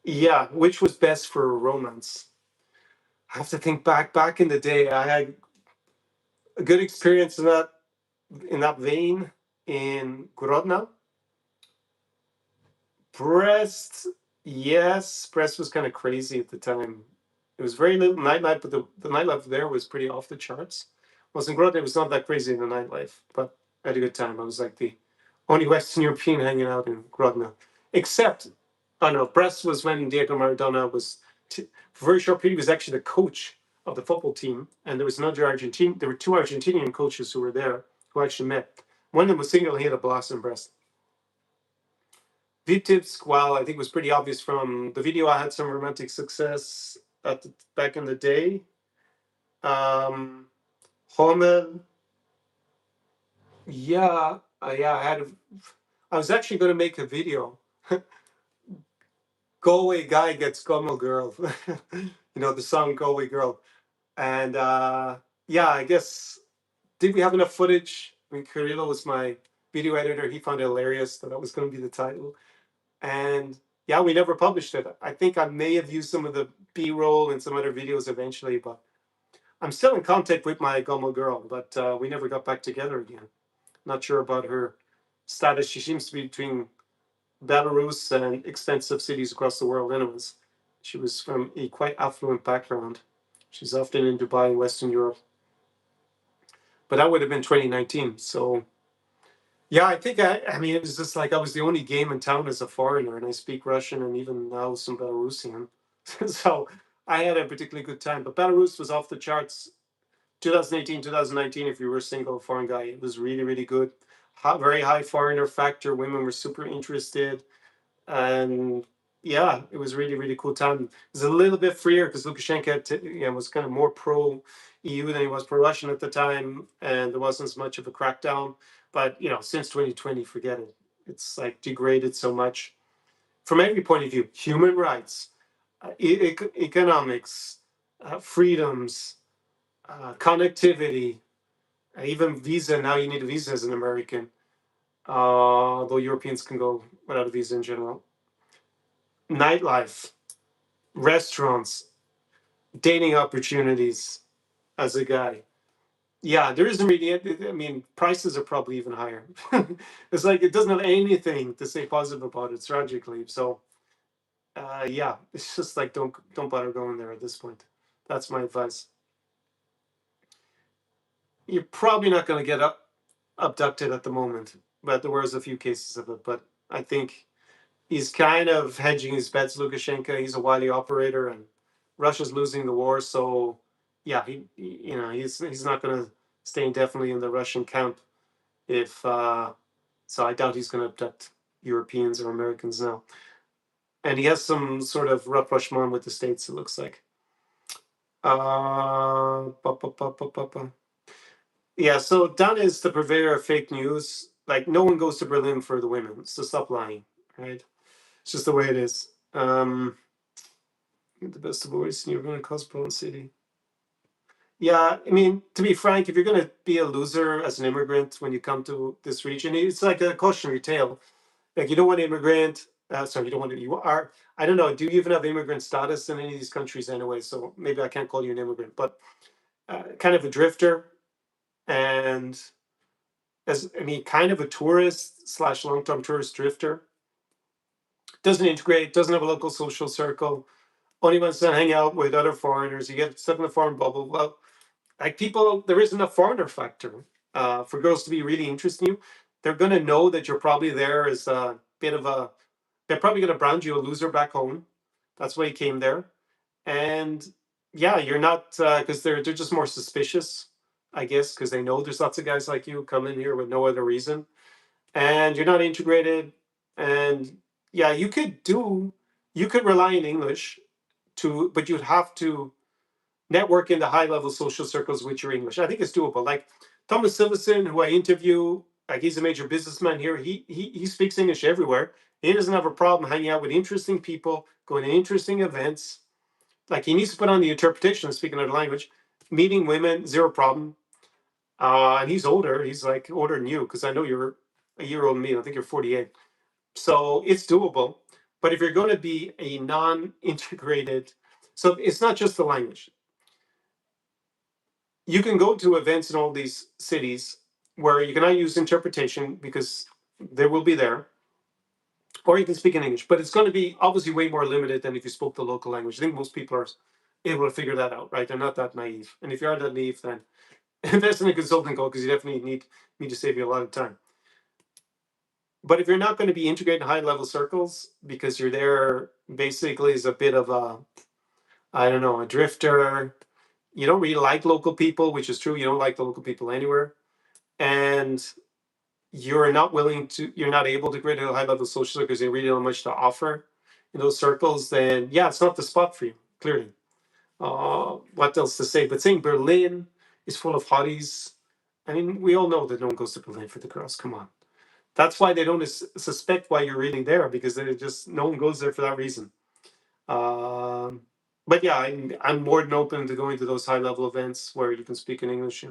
Yeah, which was best for romance? I have to think back in the day. I had a good experience in that vein in Grodno. Brest, yes, Brest was kind of crazy at the time. It was very little nightlife, but the nightlife there was pretty off the charts. Whilst in Grodno, it was not that crazy in the nightlife, but I had a good time. I was like the only Western European hanging out in Grodno. Except, oh no, Brest was when Diego Maradona was, for a very short period, he was actually the coach of the football team. And there was another Argentine, there were two Argentinian coaches who were there who actually met. One of them was single, he had a blast in Brest. Vitebsk, while I think was pretty obvious from the video, I had some romantic success back in the day. Homel, yeah, I had I was actually going to make a video. Go away guy gets Gomo girl. The song Go Away Girl. And yeah, I guess, did we have enough footage? I mean, Kirilo was my video editor. He found it hilarious that was going to be the title. And yeah, we never published it. I think I may have used some of the B-roll and some other videos eventually, but I'm still in contact with my Gomo girl, but we never got back together again. Not sure about her status. She seems to be between Belarus and expensive cities across the world, anyways. She was from a quite affluent background. She's often in Dubai and Western Europe. But that would have been 2019. So yeah, I think I mean it was just like I was the only game in town as a foreigner, and I speak Russian and even now some Belarusian. So I had a particularly good time. But Belarus was off the charts 2018, 2019. If you were a single foreign guy, it was really, really good. Very high foreigner factor. Women were super interested. And yeah, it was really, really cool time. It was a little bit freer because Lukashenko was kind of more pro EU than he was pro Russian at the time, and there wasn't as much of a crackdown. But since 2020, forget it. It's like degraded so much from every point of view: human rights, economics, freedoms, connectivity, even visa. Now you need a visa as an American, although Europeans can go without a visa in general. Nightlife, restaurants, dating opportunities as a guy. Yeah, there isn't really. I mean, prices are probably even higher. It's like it doesn't have anything to say positive about it, tragically. So, yeah, it's just like don't bother going there at this point. That's my advice. You're probably not going to get abducted at the moment, but there was a few cases of it. But I think he's kind of hedging his bets. Lukashenko, he's a wily operator, and Russia's losing the war. So yeah, he's not going to stay indefinitely in the Russian camp. If so, I doubt he's going to abduct Europeans or Americans now. And he has some sort of rapprochement with the states. It looks like. Ba, ba, ba, ba, ba, ba. Yeah, so Dan is the purveyor of fake news. Like, no one goes to Berlin for the women, so stop lying, right? It's just the way it is. The best of boys, you're going to cosmopolitan city. Yeah, I mean, to be frank, if you're going to be a loser as an immigrant when you come to this region, it's like a cautionary tale. Like, you don't want to immigrant. Sorry, you don't want to. You are. I don't know. Do you even have immigrant status in any of these countries anyway? So maybe I can't call you an immigrant, but kind of a drifter, and kind of a tourist slash long term tourist drifter. Doesn't integrate. Doesn't have a local social circle. Only wants to hang out with other foreigners. You get stuck in the foreign bubble. Well, like people, there isn't a foreigner factor for girls to be really interested in you. They're going to know that you're probably there as a bit of a. They're probably going to brand you a loser back home. That's why you came there, and yeah, you're not because they're just more suspicious, I guess, because they know there's lots of guys like you come in here with no other reason, and you're not integrated, and yeah, you could rely on English but you'd have to network in the high level social circles with your English. I think it's doable. Like Thomas Silverson, who I interview, like he's a major businessman here. He speaks English everywhere. He doesn't have a problem hanging out with interesting people, going to interesting events. Like he needs to put on the interpretation of speaking another language, meeting women, zero problem. And he's older. He's like older than you because I know you're a year older than me. I think you're 48. So it's doable. But if you're going to be a non-integrated, so it's not just the language. You can go to events in all these cities where you cannot use interpretation because they will be there, or you can speak in English, but it's going to be obviously way more limited than if you spoke the local language. I think most people are able to figure that out, right? They're not that naive. And if you are that naive, then invest in a consulting call because you definitely need me to save you a lot of time. But if you're not going to be integrated in high level circles because you're there basically as a bit of a, I don't know, a drifter, you don't really like local people, which is true. You don't like the local people anywhere. And you're not able to create a high level social circle because you really don't have much to offer in those circles, then yeah, it's not the spot for you, clearly. What else to say? But saying Berlin is full of hotties. I mean, we all know that no one goes to Berlin for the girls. Come on. That's why they don't suspect why you're reading there, because they just no one goes there for that reason. Um, but yeah, I'm more than open to going to those high level events where you can speak in English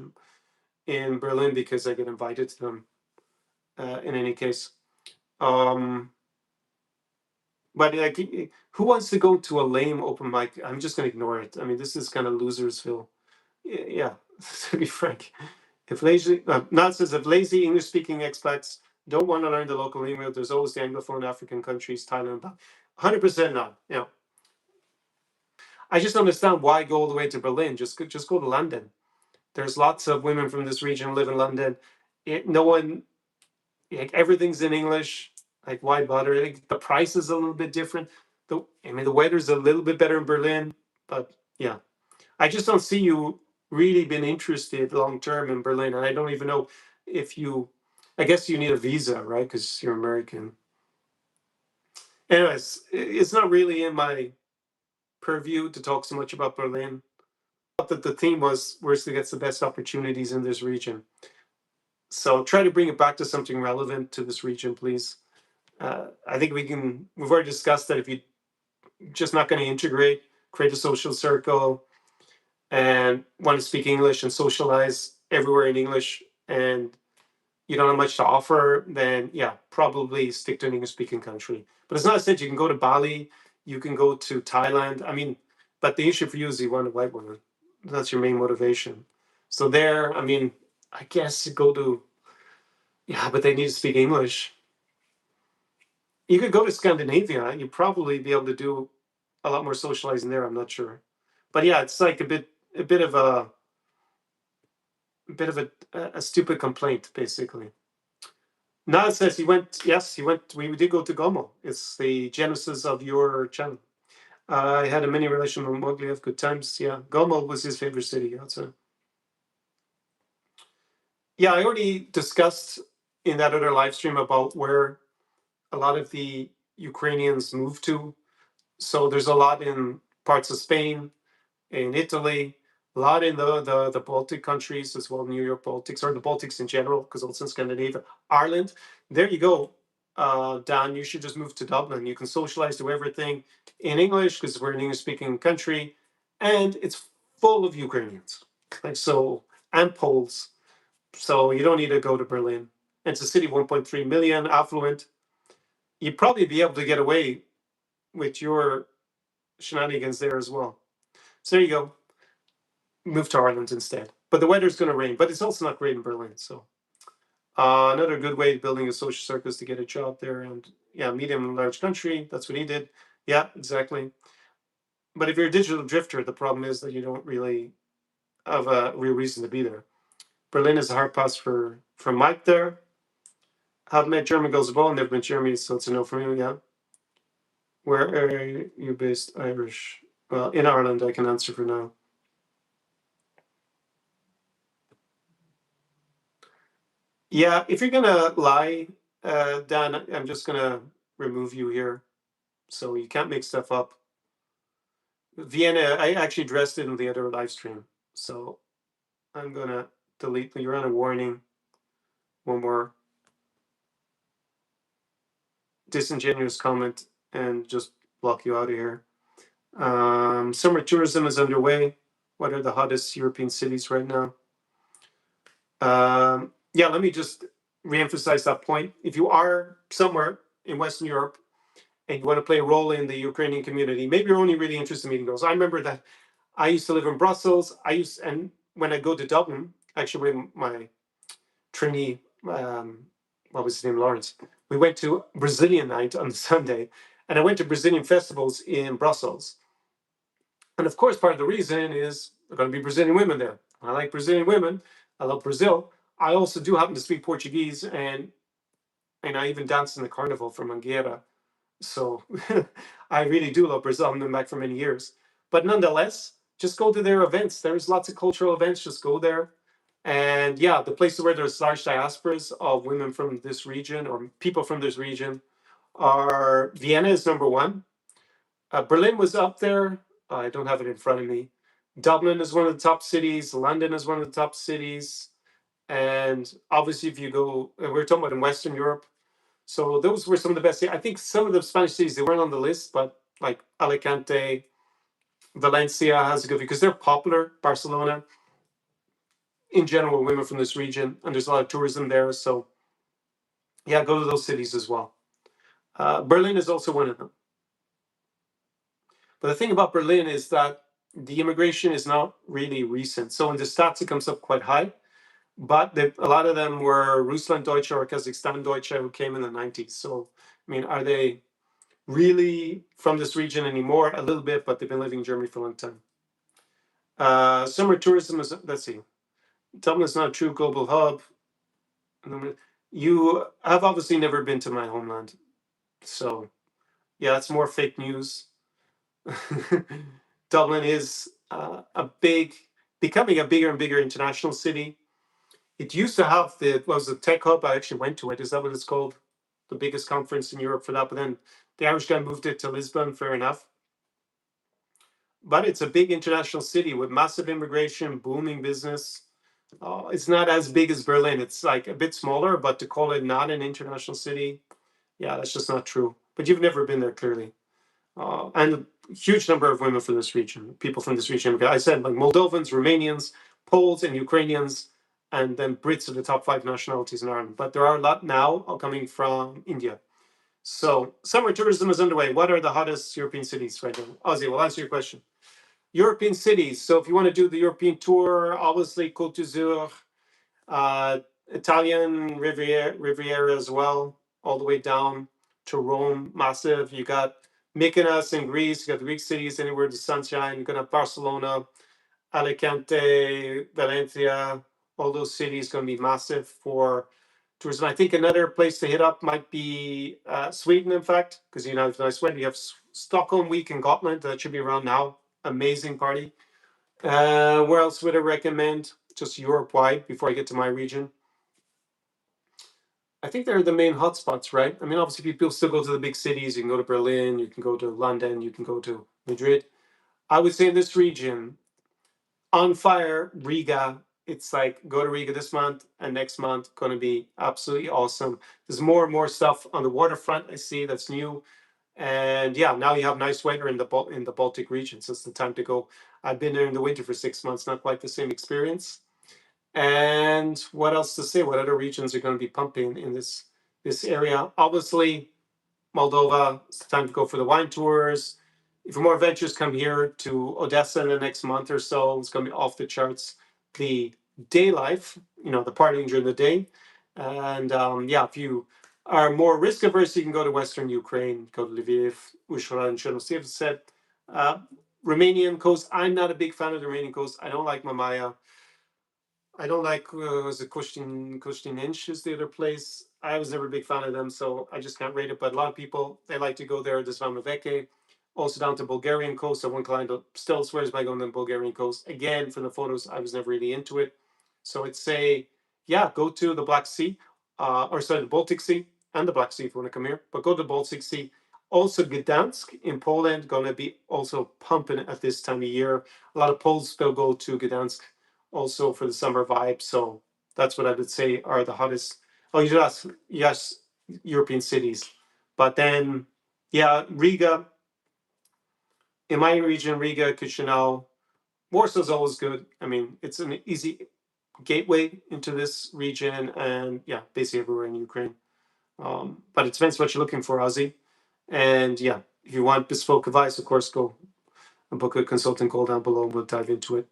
in Berlin, because I get invited to them in any case. Um, but like, who wants to go to a lame open mic? I'm just going to ignore it. I mean, this is kind of losersville. Yeah, to be frank. If lazy, nonsense, if lazy English speaking expats don't want to learn the local language, there's always the Anglophone African countries, Thailand. 100% not. You know, I just don't understand why go all the way to Berlin. Just go to London. There's lots of women from this region live in London. No one, like, everything's in English. Like, why bother? Like, the price is a little bit different. I mean, the weather's a little bit better in Berlin, but yeah, I just don't see you really been interested long term in Berlin. And I don't even know if you, I guess you need a visa, right? Because you're American. Anyways, it's not really in my purview to talk so much about Berlin. That the theme was where's to get the best opportunities in this region. So try to bring it back to something relevant to this region, please. I think we've already discussed that if you're just not going to integrate, create a social circle, and want to speak English and socialize everywhere in English, and you don't have much to offer, then yeah, probably stick to an English speaking country. But it's not said you can go to Bali, you can go to Thailand. I mean, but the issue for you is you want a white woman. That's your main motivation. So there, I mean, I guess you go to, yeah, but they need to speak English. You could go to Scandinavia. You'd probably be able to do a lot more socializing there. I'm not sure, but yeah, it's like a bit of a stupid complaint, basically. Now it says he went. Yes, he went. We did go to Gomo. It's the genesis of your channel. I had a mini relation with McLeod. Good times. Yeah, Gomo was his favorite city. Also, yeah, I already discussed in that other live stream about where a lot of the Ukrainians moved to. So there's a lot in parts of Spain, in Italy, a lot in the Baltic countries as well, New York Baltics, or the Baltics in general, because also in Scandinavia, Ireland. There you go, Dan. You should just move to Dublin. You can socialize, do everything in English because we're an English-speaking country, and it's full of Ukrainians, like so, and Poles. So you don't need to go to Berlin. And it's a city 1.3 million, affluent. You'd probably be able to get away with your shenanigans there as well. So there you go. Move to Ireland instead. But the weather's going to rain. But it's also not great in Berlin. So another good way of building a social circle is to get a job there. And yeah, medium and large country. That's what he did. Yeah, exactly. But if you're a digital drifter, the problem is that you don't really have a real reason to be there. Berlin is a hard pass for Mike there. Have met German girls as well. Never been Germany, so it's a no for me. Yeah. Where are you based? Irish. Well, in Ireland, I can answer for now. Yeah, if you're gonna lie, Dan, I'm just gonna remove you here, so you can't make stuff up. Vienna, I actually addressed it in the other live stream, so I'm gonna delete. You're on a warning. One more disingenuous comment, and just block you out of here. Summer tourism is underway. What are the hottest European cities right now? Yeah, let me just reemphasize that point. If you are somewhere in Western Europe and you want to play a role in the Ukrainian community, maybe you're only really interested in meeting girls. I remember that I used to live in Brussels. And when I go to Dublin, actually, with my trainee, what was his name, Lawrence, we went to Brazilian night on Sunday, and I went to Brazilian festivals in Brussels. And of course, part of the reason is there are going to be Brazilian women there. I like Brazilian women. I love Brazil. I also do happen to speak Portuguese, and I even danced in the carnival from Mangueira. So I really do love Brazil. I've been back for many years. But nonetheless, just go to their events. There's lots of cultural events. Just go there. And yeah, the places where there's large diasporas of women from this region or people from this region are Vienna is number one. Berlin was up there. I don't have it in front of me. Dublin is one of the top cities. London is one of the top cities. And obviously, if you go, we're talking about in Western Europe, So those were some of the best. I think some of the Spanish cities, they weren't on the list, but like Alicante, Valencia has a good, because they're popular. Barcelona, in general, women from this region, and there's a lot of tourism there. So yeah, go to those cities as well. Berlin is also one of them. But the thing about Berlin is that the immigration is not really recent. So in the stats, it comes up quite high. But a lot of them were Russlanddeutsche or Kazakhstan Deutsche who came in the 90s. So, I mean, are they really from this region anymore? A little bit, but they've been living in Germany for a long time. Summer tourism is, let's see, Dublin is not a true global hub. You have obviously never been to my homeland. So, yeah, it's more fake news. Dublin is becoming a bigger and bigger international city. It used to have was the tech hub. I actually went to it. Is that what it's called? The biggest conference in Europe for that. But then the Irish guy moved it to Lisbon. Fair enough. But it's a big international city with massive immigration, booming business. It's not as big as Berlin. It's like a bit smaller, but to call it not an international city, yeah, that's just not true. But you've never been there, clearly. And a huge number of women from this region, people from this region. I said like Moldovans, Romanians, Poles, and Ukrainians, and then Brits are the top 5 nationalities in Ireland. But there are a lot now coming from India. So summer tourism is underway. What are the hottest European cities right now? Ozzy, we'll answer your question. European cities. So if you want to do the European tour, obviously Côte d'Azur, uh, Italian Riviera as well, all the way down to Rome, massive. You got Mykonos in Greece, you got the Greek cities anywhere the sunshine. You're gonna have Barcelona, Alicante, Valencia, all those cities going to be massive for tourism. I think another place to hit up might be Sweden, in fact, because you know, nice weather. You have Stockholm Week in Gotland, that should be around now. Amazing party. Where else would I recommend? Just Europe wide before I get to my region. I think they're the main hotspots, right? I mean, obviously, people still go to the big cities. You can go to Berlin, you can go to London, you can go to Madrid. I would say in this region, on fire, Riga. It's like go to Riga this month and next month going to be absolutely awesome. There's more and more stuff on the waterfront I see that's new, and yeah, now you have nice weather in the Baltic region, so it's the time to go. I've been there in the winter for 6 months, not quite the same experience. And what else to say? What other regions are going to be pumping in this area? Obviously, Moldova. It's time to go for the wine tours. If more adventures, come here to Odessa in the next month or so. It's going to be off the charts. The day life, the partying during the day. And yeah, if you are more risk averse, you can go to Western Ukraine, go to Lviv, Uzhhorod, and Chernostiv. Said Romanian coast. I'm not a big fan of the Romanian coast. I don't like Mamaia. I don't like was it Koshtin is the other place. I was never a big fan of them, so I just can't rate it. But a lot of people they like to go there. There's Vamaveke, also down to Bulgarian coast. So one client still swears by going to the Bulgarian coast. Again, from the photos, I was never really into it. So I'd say, yeah, go to the Black Sea, or sorry, the Baltic Sea and the Black Sea if you want to come here. But go to the Baltic Sea. Also, Gdansk in Poland gonna be also pumping at this time of year. A lot of Poles still go to Gdansk also for the summer vibe. So that's what I would say are the hottest. Oh, you asked, yes, European cities. But then, yeah, Riga, in my region, Riga, Chisinau, Warsaw is always good. I mean, it's an easy gateway into this region and yeah, basically everywhere in Ukraine. But it depends what you're looking for, Ozzy. And yeah, if you want bespoke advice, of course, go and book a consulting call down below. We'll dive into it.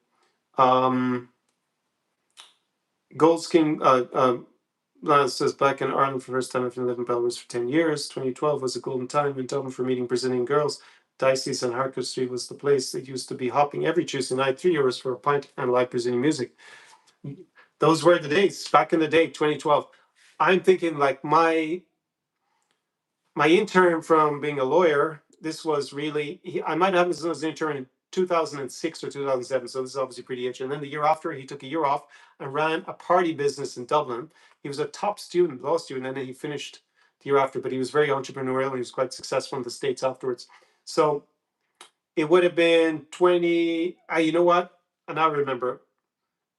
Gold King says back in Ireland for the first time after living in Belarus for 10 years. 2012 was a golden time in Dublin for meeting Brazilian girls. Dices and Harcourt Street was the place that used to be hopping every Tuesday night, €3 for a pint and live Brazilian music. Those were the days, back in the day, 2012. I'm thinking like my intern from being a lawyer, this was really, I might have him as an intern in 2006 or 2007. So this is obviously pretty ancient. And then the year after, he took a year off and ran a party business in Dublin. He was a top student, law student, and then he finished the year after, but he was very entrepreneurial. He was quite successful in the States afterwards. So it would have been 20, you know what? And I remember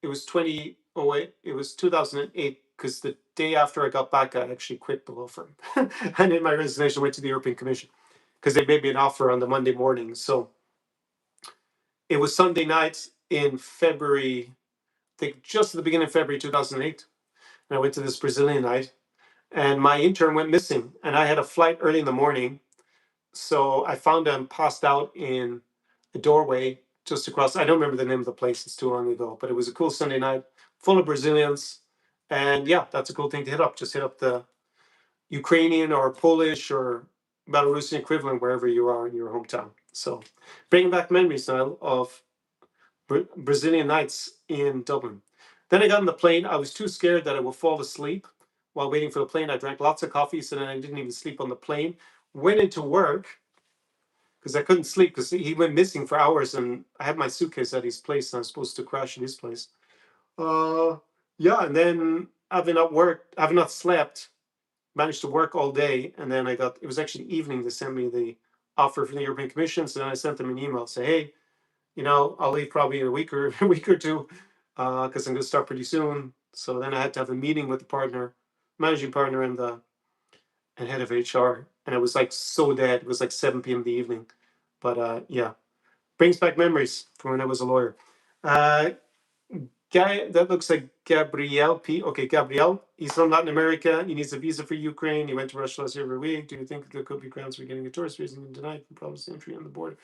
it was 2008, it was 2008 because the day after I got back, I actually quit the law firm. And in my resignation, went to the European Commission because they made me an offer on the Monday morning. So it was Sunday night in February, I think just at the beginning of February 2008. And I went to this Brazilian night, and my intern went missing. And I had a flight early in the morning. So I found him passed out in a doorway just across. I don't remember the name of the place, it's too long ago, but it was a cool Sunday night full of Brazilians. And yeah, that's a cool thing to hit up. Just hit up the Ukrainian or Polish or Belarusian equivalent wherever you are in your hometown. So bringing back memories now of Brazilian nights in Dublin. Then I got on the plane. I was too scared that I would fall asleep while waiting for the plane. I drank lots of coffee, so then I didn't even sleep on the plane. Went into work because I couldn't sleep because he went missing for hours, and I had my suitcase at his place, and I was supposed to crash at his place. Yeah, and then having not slept, managed to work all day, and then it was actually evening to send me the offer from the European Commission. So then I sent them an email, say, hey, I'll leave probably in a week or a week or two, because I'm going to start pretty soon. So then I had to have a meeting with the managing partner, and head of HR, and it was like so dead. It was like 7 p.m. in the evening, but yeah, brings back memories from when I was a lawyer. Guy that looks like Gabriel P. Okay, Gabriel. He's from Latin America. He needs a visa for Ukraine. He went to Russia last year every week. Do you think there could be grounds for getting a tourist visa denied for problems entry on the border?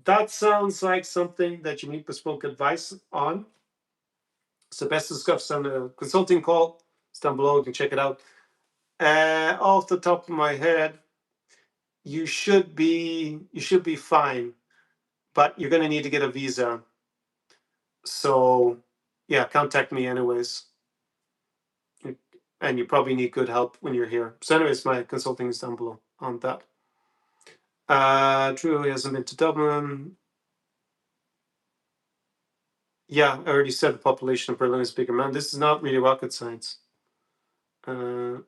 That sounds like something that you need bespoke advice on. So best discussed on a consulting call. It's down below. You can check it out. Off the top of my head, you should be fine, but you're going to need to get a visa. So yeah, contact me anyways. And you probably need good help when you're here. So anyways, my consulting is down below on that. True, he hasn't been to Dublin. Yeah, I already said the population of Berlin is bigger. Man, this is not really rocket science. Dan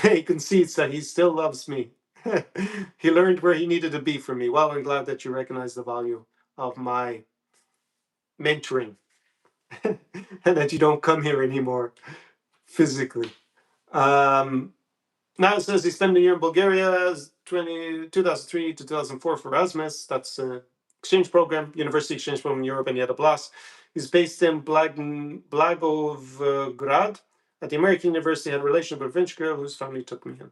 he concedes that he still loves me. He learned where he needed to be for me. Well, I'm glad that you recognize the value of my mentoring and that you don't come here anymore physically. Now it says he spent a year in Bulgaria, 2003 to 2004 for Erasmus. That's an exchange program, university exchange program in Europe, and he had a blast. He's based in Blagovgrad. At the American University, had a relationship with a French girl whose family took me in.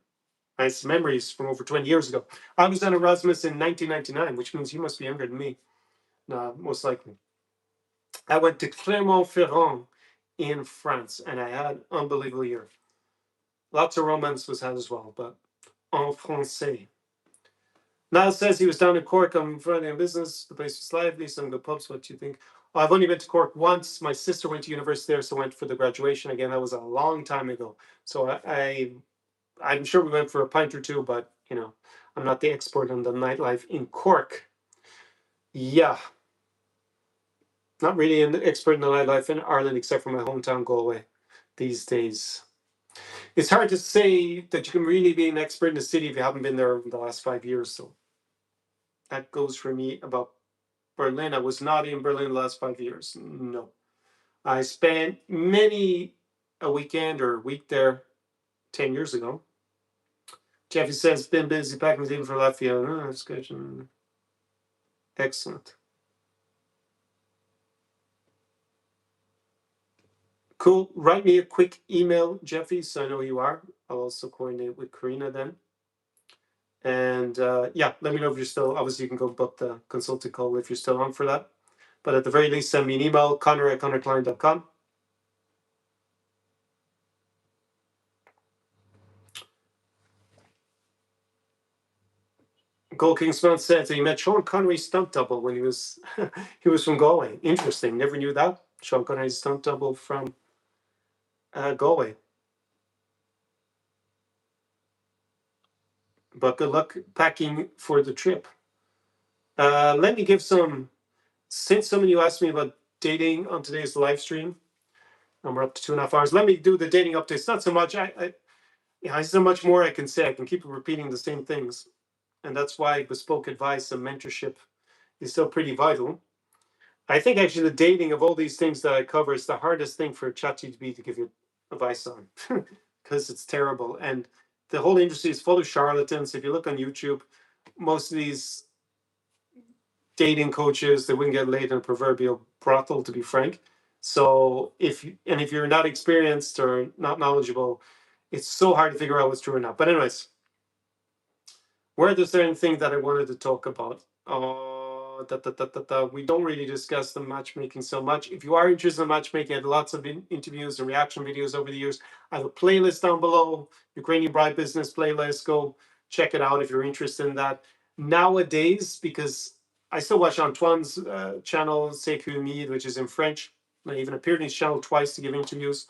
Nice memories from over 20 years ago. I was on Erasmus in 1999, which means you must be younger than me. No, most likely. I went to Clermont-Ferrand in France, and I had an unbelievable year. Lots of romance was had as well, but en français. Niall says he was down in Cork on Friday on business. The place was lively, some good pubs. What do you think? Oh, I've only been to Cork once. My sister went to university there, so I went for the graduation. Again, that was a long time ago. So I'm sure we went for a pint or two, but I'm not the expert on the nightlife in Cork. Yeah, not really an expert in the nightlife in Ireland, except for my hometown Galway these days. It's hard to say that you can really be an expert in the city if you haven't been there in the last 5 years. So that goes for me about Berlin. I was not in Berlin the last 5 years. No. I spent many a weekend or a week there 10 years ago. Jeffy says, been busy packing even for Latvia. Oh, that's good. Excellent. Cool. Write me a quick email, Jeffy, so I know who you are. I'll also coordinate with Karina then. And yeah, let me know if you're still, obviously you can go book the consulting call if you're still on for that. But at the very least, send me an email, Conor@ConorClyne.com. Gold Kingsman said that he met Sean Connery's stunt double when he was he was from Galway. Interesting. Never knew that. Sean Connery's stunt double from Galway. But good luck packing for the trip. Let me give since some of you asked me about dating on today's live stream, and we're up to 2.5 hours. Let me do the dating updates. Not so much. There's so much more I can say. I can keep repeating the same things. And that's why bespoke advice and mentorship is still pretty vital. I think actually the dating of all these things that I cover is the hardest thing for ChatGPT to give you advice on because it's terrible. And the whole industry is full of charlatans. If you look on YouTube, most of these dating coaches, they wouldn't get laid in a proverbial brothel, to be frank. So if you're not experienced or not knowledgeable, it's so hard to figure out what's true or not. But anyways, were there certain things that I wanted to talk about? We don't really discuss the matchmaking so much. If you are interested in matchmaking, I had lots of interviews and reaction videos over the years. I have a playlist down below, Ukrainian Bride Business playlist. Go check it out if you're interested in that. Nowadays, because I still watch Antoine's channel, C'est que Humide, which is in French. I even appeared in his channel twice to give interviews.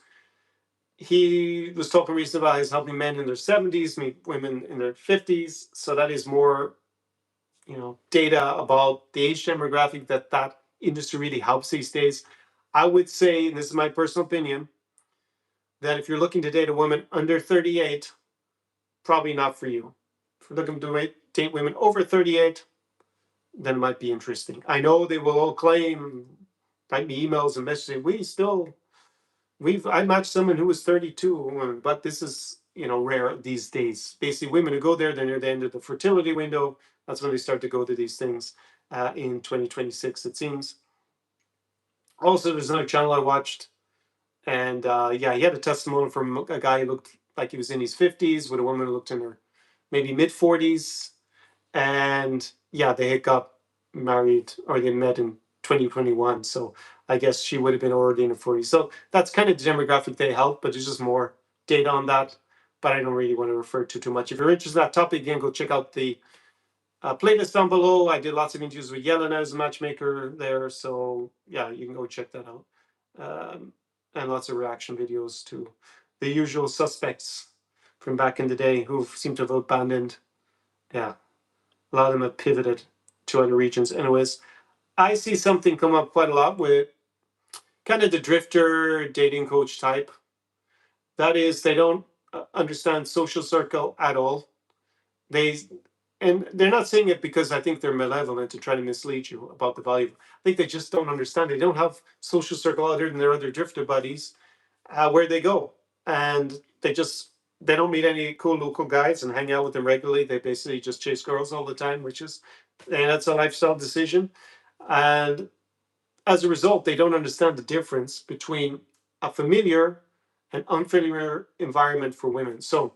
He was talking recently about he's helping men in their 70s meet women in their 50s. So that is more, data about the age demographic that industry really helps these days. I would say, and this is my personal opinion, that if you're looking to date a woman under 38, probably not for you. If you're looking to date women over 38, then it might be interesting. I know they will all claim, write me emails and messages, I matched someone who was 32, but this is rare these days. Basically, women who go there, they're near the end of the fertility window. That's when they start to go to these things in 2026, it seems. Also, there's another channel I watched, and he had a testimony from a guy who looked like he was in his 50s with a woman who looked in her maybe mid 40s, and they had got married or they met in 2021. So I guess she would have been already in her 40s. So that's kind of the demographic they help, but there's just more data on that. But I don't really want to refer to too much. If you're interested in that topic, again, go check out the playlist down below. I did lots of interviews with Yelena as a matchmaker there. So yeah, you can go check that out. And lots of reaction videos to the usual suspects from back in the day who seem to have abandoned. Yeah, a lot of them have pivoted to other regions. Anyways, I see something come up quite a lot with kind of the drifter dating coach type. That is, they don't understand social circle at all. They're not saying it because I think they're malevolent to try to mislead you about the value. I think they just don't understand. They don't have social circle other than their other drifter buddies where they go, and they don't meet any cool local guys and hang out with them regularly. They basically just chase girls all the time, and that's a lifestyle decision. And as a result, they don't understand the difference between a familiar and unfamiliar environment for women. So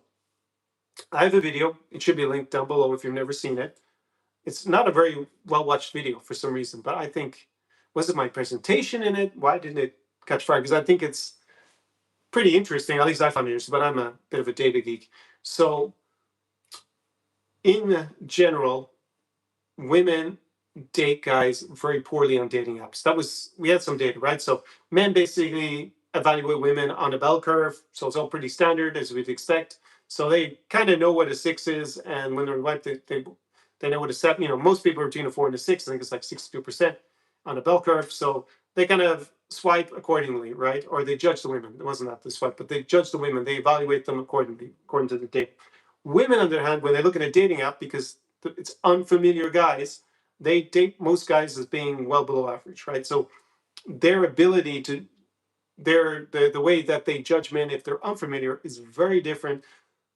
I have a video. It should be linked down below if you've never seen it. It's not a very well watched video for some reason, but I think, was it my presentation in it? Why didn't it catch fire? Because I think it's pretty interesting. At least I found it interesting, but I'm a bit of a data geek. So in general, women date guys very poorly on dating apps. We had some data, right? So men basically evaluate women on a bell curve. So it's all pretty standard as we'd expect. So they kind of know what a 6 is, and when they're white, they know what a 7. Most people are between a 4 and a 6. I think it's like 62% on a bell curve. So they kind of swipe accordingly, right? Or they judge the women. It wasn't that the swipe, but they judge the women. They evaluate them accordingly, according to the date. Women, on the other hand, when they look at a dating app, because it's unfamiliar guys, they date most guys as being well below average, right? So their ability to the way that they judge men if they're unfamiliar is very different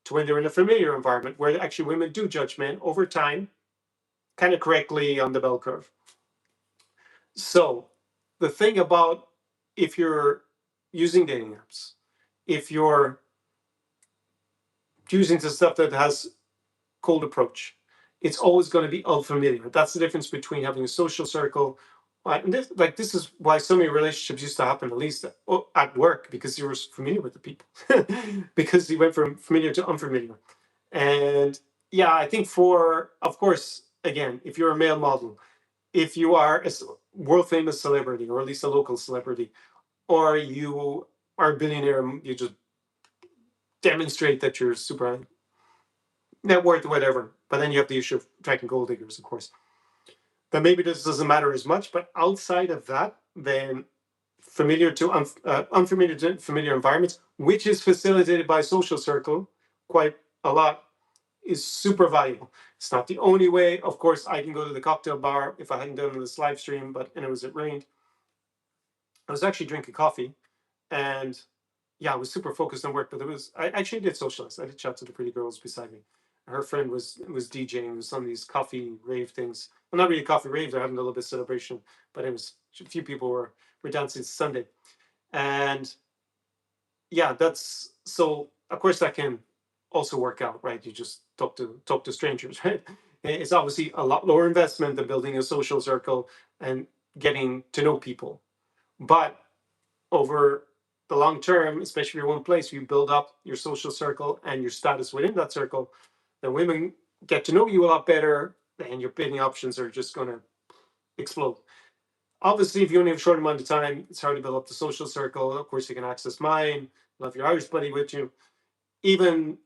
to when they're in a familiar environment, where actually women do judge men over time kind of correctly on the bell curve. So the thing about, if you're using dating apps, if you're using the stuff that has cold approach, it's always going to be unfamiliar. That's the difference between having a social circle. And this is why so many relationships used to happen, at least at work, because you were familiar with the people, because you went from familiar to unfamiliar. And yeah, I think of course, again, if you're a male model, if you are a world famous celebrity, or at least a local celebrity, or you are a billionaire, you just demonstrate that you're super net worth, whatever. But then you have the issue of attracting gold diggers, of course. Then maybe this doesn't matter as much. But outside of that, then familiar to unfamiliar to familiar environments, which is facilitated by social circle quite a lot, is super valuable. It's not the only way. Of course, I can go to the cocktail bar if I hadn't done this live stream, and it rained. I was actually drinking coffee, and yeah, I was super focused on work. But I actually did socialize. I did chat to the pretty girls beside me. Her friend was DJing. It was some of these coffee rave things. Well, not really coffee raves. They're having a little bit of celebration, but it was a few people were dancing Sunday, and yeah, that's so. Of course, that can also work out, right? You just talk to strangers, right? It's obviously a lot lower investment than building a social circle and getting to know people, but over the long term, especially if you're one place, you build up your social circle and your status within that circle. Then women get to know you a lot better, and your bidding options are just going to explode. Obviously, if you only have a short amount of time, it's hard to build up the social circle. Of course, you can access mine. Love your Irish buddy with you. Even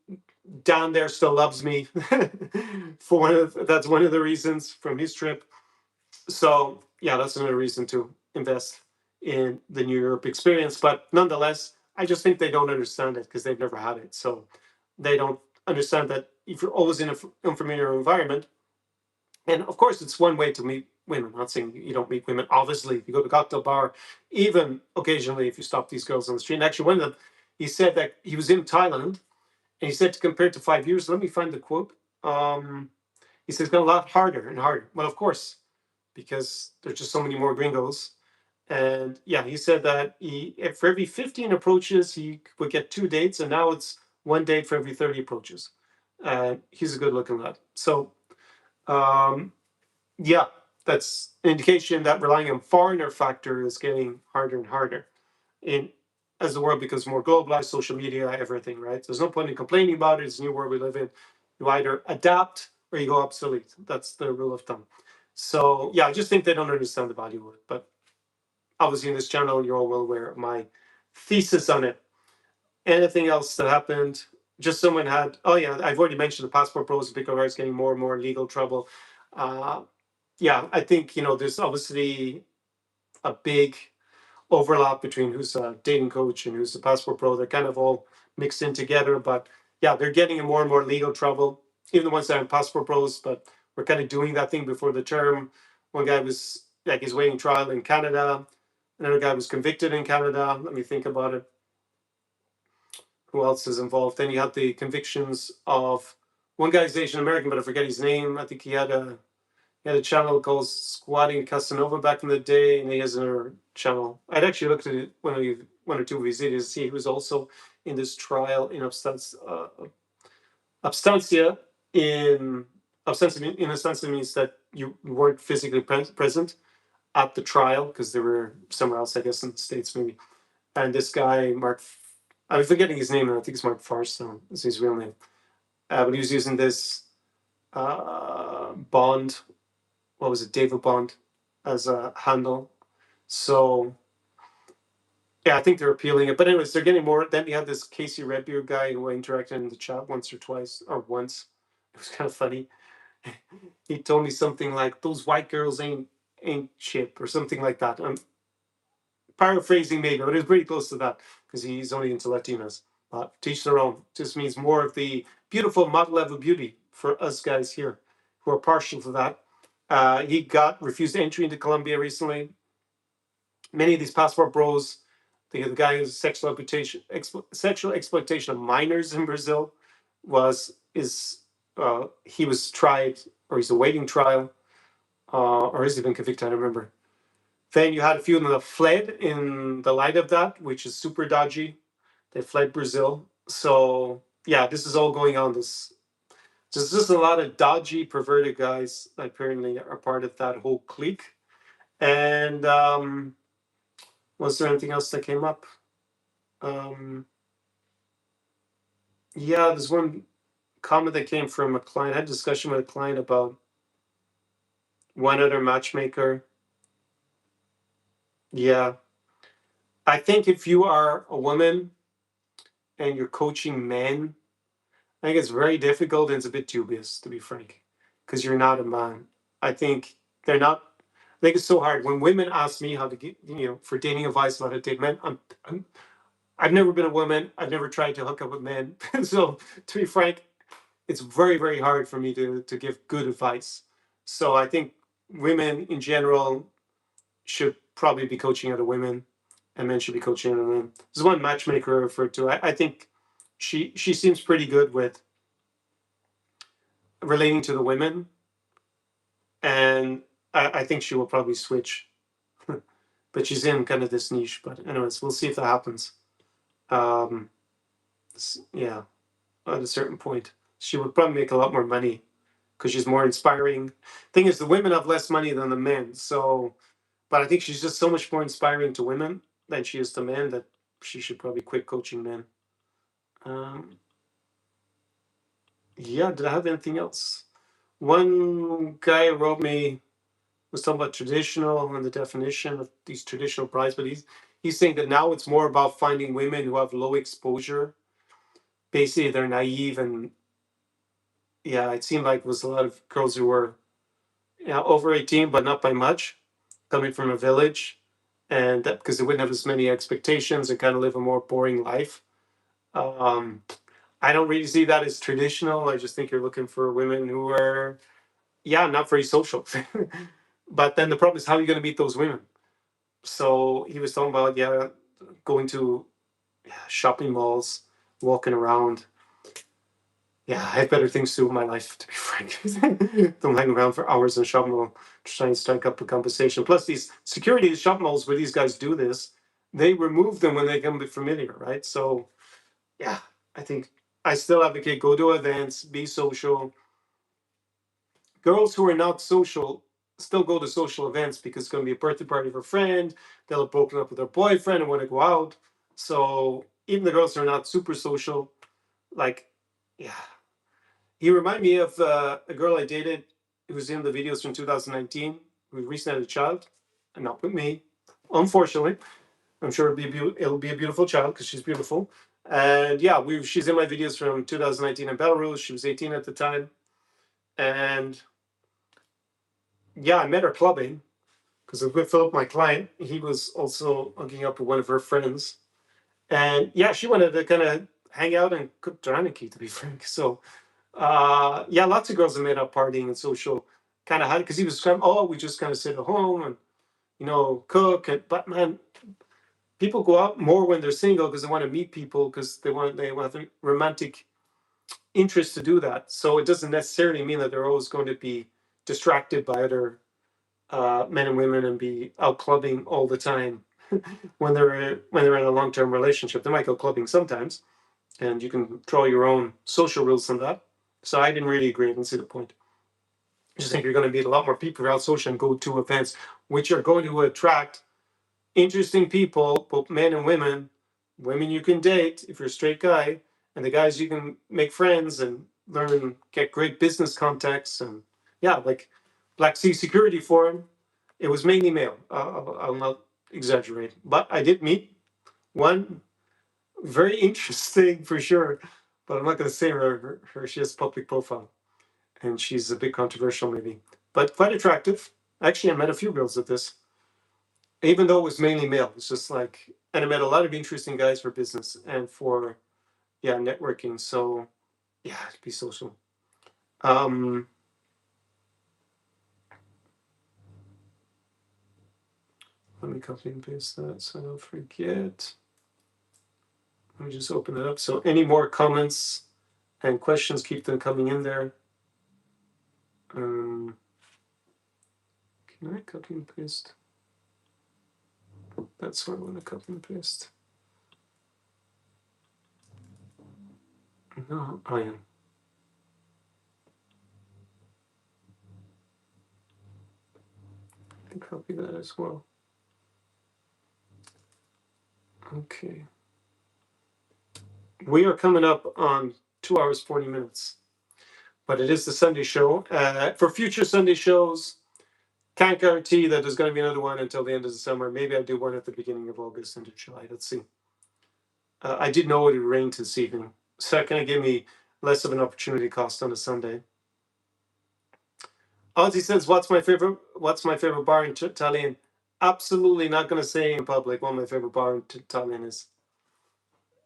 Dan there still loves me for that's one of the reasons from his trip. So yeah, that's another reason to invest in the New Europe experience. But nonetheless, I just think they don't understand it because they've never had it. So they don't understand that if you're always in an unfamiliar environment, and of course, it's one way to meet women. I'm not saying you don't meet women. Obviously, if you go to a cocktail bar, even occasionally, if you stop these girls on the street. And actually, one of them, he said that he was in Thailand, and he said to compare it to 5 years. Let me find the quote. He says it's got a lot harder and harder. Well, of course, because there's just so many more gringos. And yeah, he said that for every 15 approaches, he would get 2 dates, and now it's 1 date for every 30 approaches. He's a good looking lad. So, um, yeah, that's an indication that relying on foreigner factor is getting harder and harder in as the world becomes more globalized, social media, everything, right? There's no point in complaining about it. It's a new world we live in. You either adapt or you go obsolete. That's the rule of thumb. So yeah, I just think they don't understand the value of it. But obviously in this channel, you're all well aware of my thesis on it. Anything else that happened? Just someone had, oh yeah, I've already mentioned the passport pros and picker is getting more and more legal trouble. Uh, yeah, I think, there's obviously a big overlap between who's a dating coach and who's a passport pro. They're kind of all mixed in together, but yeah, they're getting in more and more legal trouble. Even the ones that are passport pros, but we're kind of doing that thing before the term. One guy was like he's waiting trial in Canada. Another guy was convicted in Canada. Let me think about it. Who else is involved? Then you had the convictions of one guy's Asian American, but I forget his name. I think he had a channel called Squatting Casanova back in the day, and he has another channel. I'd actually looked at it, one or two of his videos to see he was also in this trial in abstancia. In abstancia means that you weren't physically present at the trial because they were somewhere else, I guess, in the States maybe. And this guy, Mark, I'm forgetting his name, and I think it's Mark Farstone, is his real name. But he was using this Bond, what was it, David Bond, as a handle. So yeah, I think they're appealing it. But anyways, they're getting more. Then you have this Casey Redbeard guy who I interacted in the chat once or twice, or once. It was kind of funny. He told me something like, "Those white girls ain't shit," or something like that. I'm paraphrasing maybe, but it was pretty close to that because he's only into Latinas. But teach their own. Just means more of the beautiful model level beauty for us guys here who are partial to that. He got refused entry into Colombia recently. Many of these passport bros, the guy who's sexual exploitation of minors in Brazil he was tried, or he's awaiting trial, or has he been convicted? I don't remember. Then you had a few of them that fled in the light of that, which is super dodgy. They fled Brazil. So yeah, this is all going on. There's just a lot of dodgy, perverted guys that apparently are part of that whole clique. And was there anything else that came up? Yeah, there's one comment that came from a client. I had a discussion with a client about one other matchmaker. Yeah. I think if you are a woman and you're coaching men, I think it's very difficult and it's a bit dubious, to be frank, because you're not a man. I think they're not. I think it's so hard when women ask me how to get, for dating advice on how to date men. I've never been a woman. I've never tried to hook up with men. So to be frank, it's very, very hard for me to give good advice. So I think women in general should probably be coaching other women. and men should be coaching women. There's one matchmaker I referred to. I think she seems pretty good with relating to the women, and I think she will probably switch. But she's in kind of this niche. But anyways, we'll see if that happens. Um, yeah, at a certain point, she would probably make a lot more money because she's more inspiring. Thing is, the women have less money than the men. So, but I think she's just so much more inspiring to women than she is to men that she should probably quit coaching men. Um, yeah, did I have anything else? One guy wrote me was talking about traditional and the definition of these traditional brides, but he's saying that now it's more about finding women who have low exposure. Basically, they're naive, and yeah, it seemed like it was a lot of girls who were over 18, but not by much, coming from a village, and that because they wouldn't have as many expectations and kind of live a more boring life. Um, I don't really see that as traditional. I just think you're looking for women who are, yeah, not very social. But then the problem is how are you going to meet those women? So he was talking about, yeah, going to shopping malls, walking around. Yeah, I have better things to do in my life, to be frank. Don't hang around for hours in a shopping mall to try and strike up a conversation. Plus, these security shop malls where these guys do this, they remove them when they become a bit familiar, right? So, yeah, I think I still advocate go to events, be social. Girls who are not social still go to social events because it's going to be a birthday party of a friend. They'll have broken up with their boyfriend and want to go out. So, even the girls who are not super social, like, yeah, he reminded me of a girl I dated who was in the videos from 2019 who recently had a child, and not with me, unfortunately. I'm sure it'll be a beautiful child because she's beautiful. And yeah, she's in my videos from 2019 in Belarus. She was 18 at the time. And yeah, I met her clubbing because with Philip, my client, he was also hooking up with one of her friends. And yeah, she wanted to kind of hang out and cook Draniki, to be frank. So yeah, lots of girls have made up partying and social kind of had because he was kind of, oh, we just kind of sit at home and cook. But man, people go out more when they're single because they want to meet people because they want a romantic interest to do that. So it doesn't necessarily mean that they're always going to be distracted by other men and women and be out clubbing all the time when they're in a long term relationship. They might go clubbing sometimes, and you can draw your own social rules on that. So I didn't really agree. I didn't see the point. I just think you're going to meet a lot more people around social and go to events, which are going to attract interesting people, both men and women. Women you can date if you're a straight guy, and the guys you can make friends and learn, get great business contacts, and yeah, like Black Sea Security Forum. It was mainly male. I'll not exaggerate, but I did meet one very interesting for sure. But I'm not going to say her. She has public profile, and she's a bit controversial, maybe, but quite attractive. Actually, I met a few girls at this, even though it was mainly male. It's just like, and I met a lot of interesting guys for business and for networking. So yeah, be social. Um, Let me copy and paste that so I don't forget. Let me just open it up. So any more comments and questions, keep them coming in there. Um, can I copy and paste? That's what I want to copy and paste. No, I am. I can copy that as well. Okay. We are coming up on 2 hours, 40 minutes, but it is the Sunday show. For future Sunday shows, can't guarantee that there's going to be another one until the end of the summer. Maybe I'll do one at the beginning of August into July. Let's see. I did know it would rain this evening, so that kind of gave me less of an opportunity cost on a Sunday. Ozzy says, What's my favorite bar in Tallinn?" Absolutely not going to say in public what my favorite bar in Tallinn is.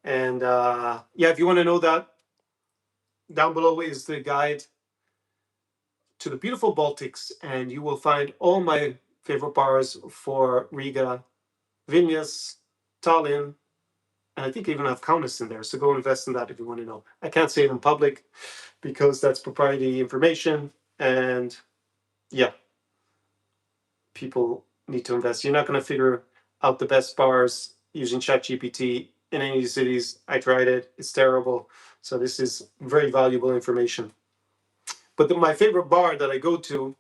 And yeah, if you want to know that, down below is the guide to the beautiful Baltics, and you will find all my favorite bars for Riga, Vilnius, Tallinn, and I think I even have Kaunas in there. So go invest in that if you want to know. I can't say it in public because that's proprietary information, and yeah, people need to invest. You're not going to figure out the best bars using ChatGPT in any of these cities. I tried it; it's terrible. So this is very valuable information. But my favorite bar that I go to,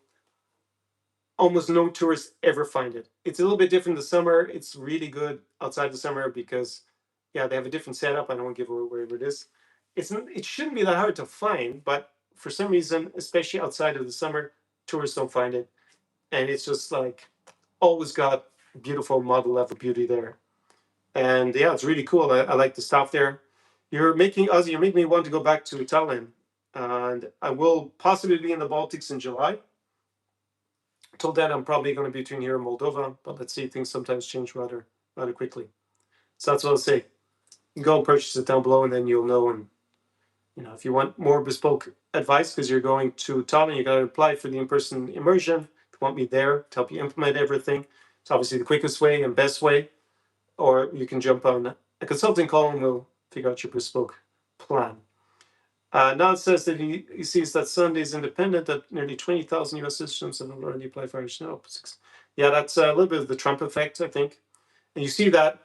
almost no tourists ever find it. It's a little bit different in the summer. It's really good outside the summer because, yeah, they have a different setup. I don't want to give away wherever it is. It shouldn't be that hard to find, but for some reason, especially outside of the summer, tourists don't find it, and it's just like always got beautiful model level beauty there. And yeah, it's really cool. I like the stuff there. You're making me want to go back to Tallinn, and I will possibly be in the Baltics in July. Till then, I'm probably going to be between here and Moldova, but let's see, things sometimes change rather quickly. So that's what I'll say. You go and purchase it down below, and then you'll know. And if you want more bespoke advice because you're going to Tallinn, you got to apply for the in-person immersion. If you want me there to help you implement everything, it's obviously the quickest way and best way. Or you can jump on a consulting call, and we'll figure out your bespoke plan. Now it says that he sees that Sunday is independent, that nearly 20,000 US citizens have already applied for Irish. No, yeah, that's a little bit of the Trump effect, I think. And you see that,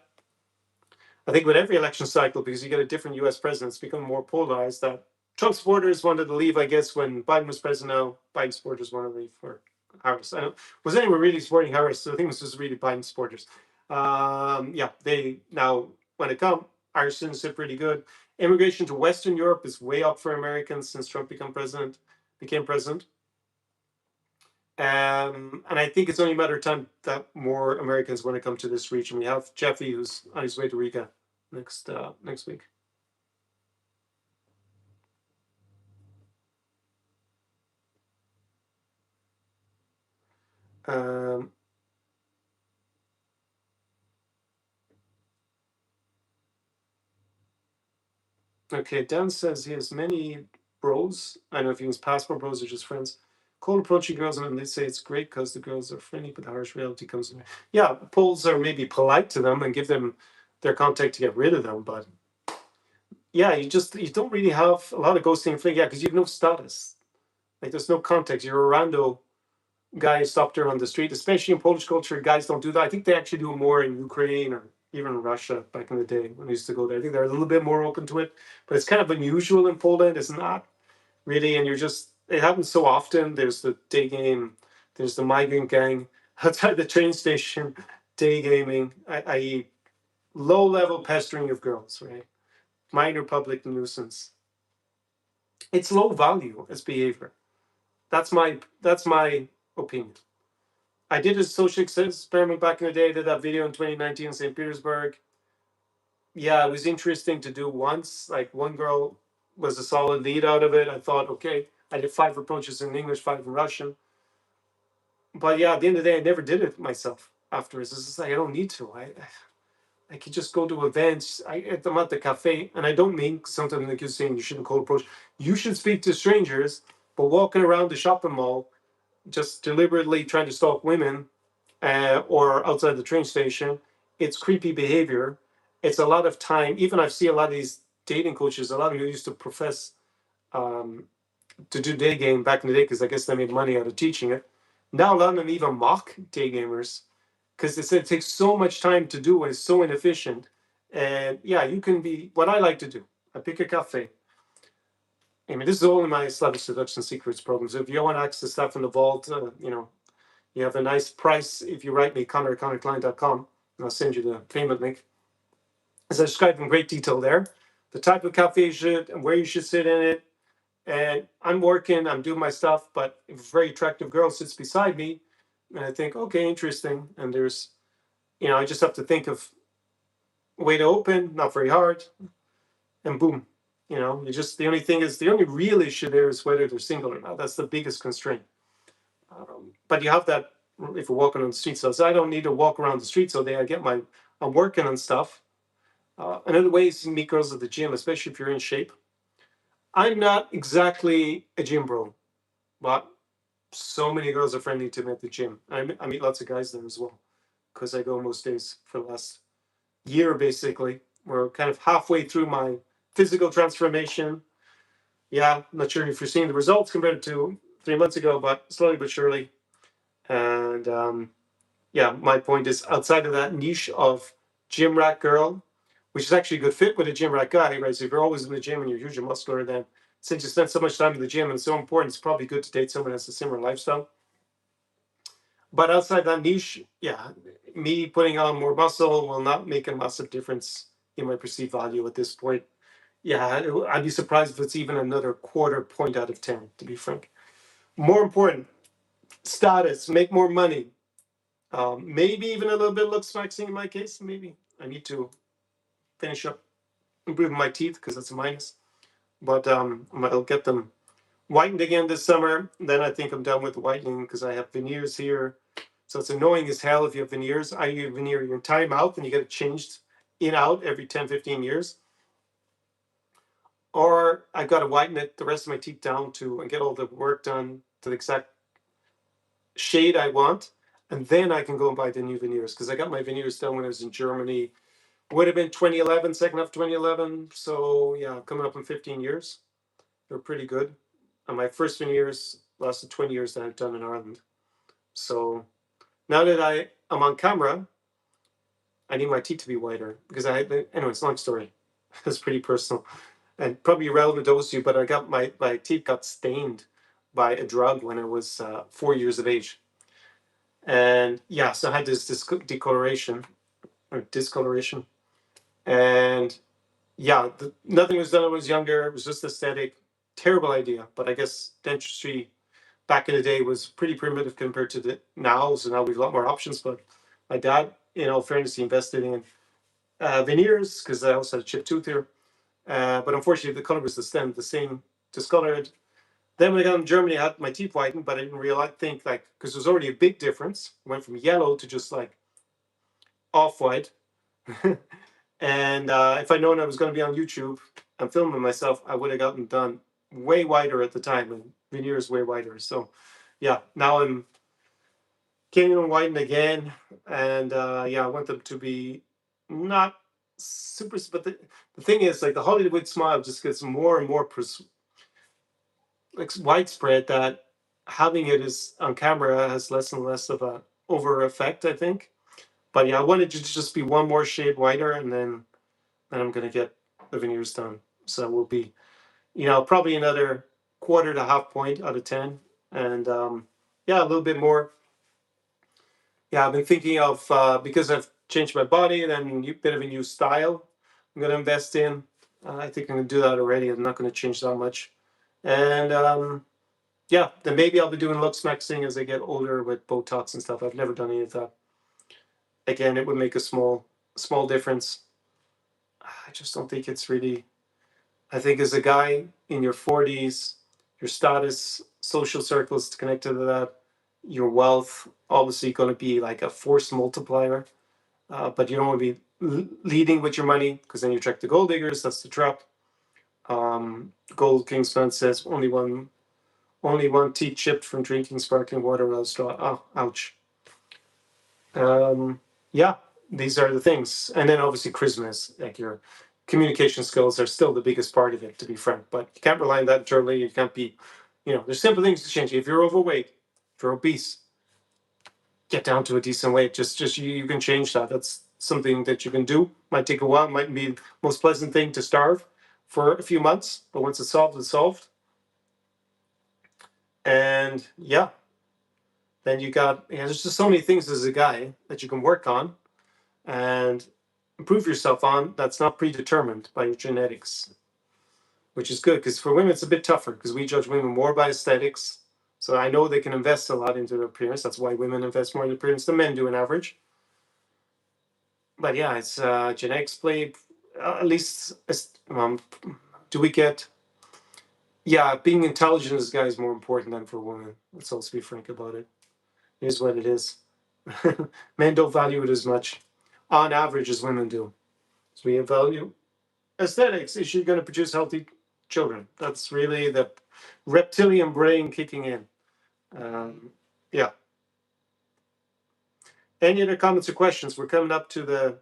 I think, with every election cycle, because you get a different US president, it's become more polarized. That Trump supporters wanted to leave, I guess, when Biden was president. Now Biden supporters want to leave for Harris. I don't, was anyone really supporting Harris? So I think this was really Biden supporters. Yeah, they now, when it comes, Irish citizenship pretty good. Immigration to Western Europe is way up for Americans since Trump became president. And I think it's only a matter of time that more Americans want to come to this region. We have Jeffy, who's on his way to Riga next week. Um, okay, Dan says he has many bros. I don't know if he means passport bros or just friends. Cold approaching girls, and they say it's great because the girls are friendly, but the harsh reality comes in. Yeah, Poles are maybe polite to them and give them their contact to get rid of them, but yeah, you don't really have a lot of ghosting and fling, yeah, because you have no status. Like there's no context. You're a rando guy stopped her on the street, especially in Polish culture. Guys don't do that. I think they actually do it more in Ukraine or even Russia back in the day when I used to go there. I think they're a little bit more open to it, but it's kind of unusual in Poland. It's not really, and it happens so often. There's the day game, there's the migrant gang outside the train station, day gaming, i.e., low level pestering of girls, right? Minor public nuisance. It's low value as behavior. That's my opinion. I did a social experiment back in the day. I did that video in 2019 in St. Petersburg. Yeah, it was interesting to do once. Like one girl was a solid lead out of it. I thought, okay, I did 5 approaches in English, 5 in Russian. But yeah, at the end of the day, I never did it myself afterwards. It's just like I don't need to. I could just go to events. I'm at the cafe, and I don't mean something like you're saying you shouldn't cold approach. You should speak to strangers, but walking around the shopping mall, just deliberately trying to stalk women or outside the train station, it's creepy behavior. It's a lot of time. Even I see a lot of these dating coaches, a lot of them used to profess um, to do day game back in the day because I guess they made money out of teaching it. Now a lot of them even mock day gamers because they said it takes so much time to do and it's so inefficient. And yeah, you can be what I like to do. I pick a cafe. I mean, this is only my Slavic Seduction Secrets program. So if you want access to stuff in the vault, you have a nice price if you write me, ConorClyne.com, and I'll send you the payment link. As I described in great detail there, the type of cafe you should and where you should sit in it. And I'm working, I'm doing my stuff, but if a very attractive girl sits beside me, and I think, okay, interesting. And there's, I just have to think of a way to open, not very hard, and boom. The only thing is, the only real issue there is whether they're single or not. That's the biggest constraint. But you have that if we're walking on the street. So I don't need to walk around the streets all day. I'm working on stuff. Another way is to meet girls at the gym, especially if you're in shape. I'm not exactly a gym bro, but so many girls are friendly to me at the gym. I meet lots of guys there as well because I go most days for the last year, basically. We're kind of halfway through my physical transformation. Yeah, I'm not sure if you're seeing the results compared to 3 months ago, but slowly but surely. And yeah, my point is outside of that niche of gym rat girl, which is actually a good fit with a gym rat guy, right? So if you're always in the gym and you're hugely muscular, then since you spend so much time in the gym and it's so important, it's probably good to date someone who has a similar lifestyle. But outside that niche, yeah, me putting on more muscle will not make a massive difference in my perceived value at this point. Yeah, I'd be surprised if it's even another quarter point out of 10, to be frank. More important, status, make more money. Maybe even a little bit of looks maxing in my case. Maybe I need to finish up improving my teeth because that's a minus. But I'll get them whitened again this summer. Then I think I'm done with the whitening because I have veneers here. So it's annoying as hell if you have veneers. I you veneer your entire mouth and you get it changed in out every 10, 15 years. Or I got to whiten it the rest of my teeth down to and get all the work done to the exact shade I want. And then I can go and buy the new veneers because I got my veneers done when I was in Germany. Would have been 2011, second half of 2011. So yeah, coming up in 15 years. They're pretty good. And my first veneers lasted 20 years that I've done in Ireland. So now that I am on camera, I need my teeth to be whiter because anyways, long story. It's pretty personal and probably irrelevant to most of you, but I got my teeth got stained by a drug when I was 4 years of age. And yeah, so I had this discoloration or discoloration. And yeah, nothing was done when I was younger. It was just aesthetic. Terrible idea. But I guess dentistry back in the day was pretty primitive compared to the now. So now we've a lot more options. But my dad, in all fairness, he invested in veneers because I also had a chipped tooth here. But unfortunately, the color was the same discolored. Then when I got in Germany, I had my teeth whitened, but I didn't realize, think like, because there's already a big difference. It went from yellow to just like off white. And if I'd known I was going to be on YouTube and filming myself, I would have gotten done way wider at the time, and veneers way wider. So, yeah, now I'm getting them whitened again, and yeah, I want them to be not super. But the thing is, like the Hollywood smile just gets more and more like widespread. That having it is on camera has less and less of a over effect, I think. But yeah, I wanted to just be one more shade whiter, and then I'm gonna get the veneers done. So we'll be, probably another quarter to half point out of 10, and yeah, a little bit more. Yeah, I've been thinking of because I've changed my body and then a bit of a new style. I'm gonna invest in. I think I'm gonna do that already. I'm not gonna change that much, and yeah, then maybe I'll be doing looks maxing as I get older with Botox and stuff. I've never done any of that. Again, it would make a small difference. I just don't think it's really. I think as a guy in your 40s, your status, social circles connected to that, your wealth, obviously going to be like a force multiplier. But you don't want to be leading with your money because then you attract the gold diggers. That's the trap. Gold Kingsman says only one teeth chipped from drinking sparkling water without straw. Oh, ouch. Yeah, these are the things. And then obviously charisma is like your communication skills are still the biggest part of it, to be frank. But you can't rely on that internally. You can't be, there's simple things to change. If you're overweight, if you're obese, get down to a decent weight. Just you can change that. That's something that you can do. Might take a while. Might be the most pleasant thing to starve for a few months, but once it's solved, it's solved. And yeah, then there's just so many things as a guy that you can work on and improve yourself on that's not predetermined by your genetics, which is good because for women it's a bit tougher because we judge women more by aesthetics. So I know they can invest a lot into their appearance. That's why women invest more in appearance than men do on average. But yeah, it's genetics play at least. Do we get? Yeah, being intelligent as a guy is more important than for women. Let's also be frank about it. It is what it is. Men don't value it as much, on average, as women do. So we value aesthetics. Is she going to produce healthy children? That's really the reptilian brain kicking in. Yeah. Any other comments or questions? We're coming up to the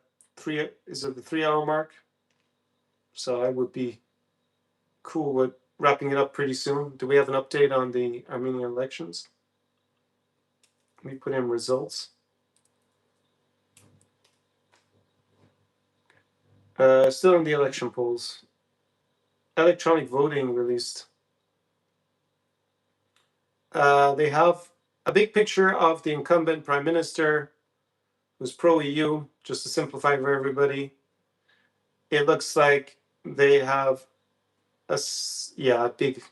is it the 3 hour mark? So I would be cool with wrapping it up pretty soon. Do we have an update on the Armenian elections? Let me put in results. Still in the election polls. Electronic voting released. They have a big picture of the incumbent prime minister who's pro-EU, just to simplify for everybody. It looks like they have a big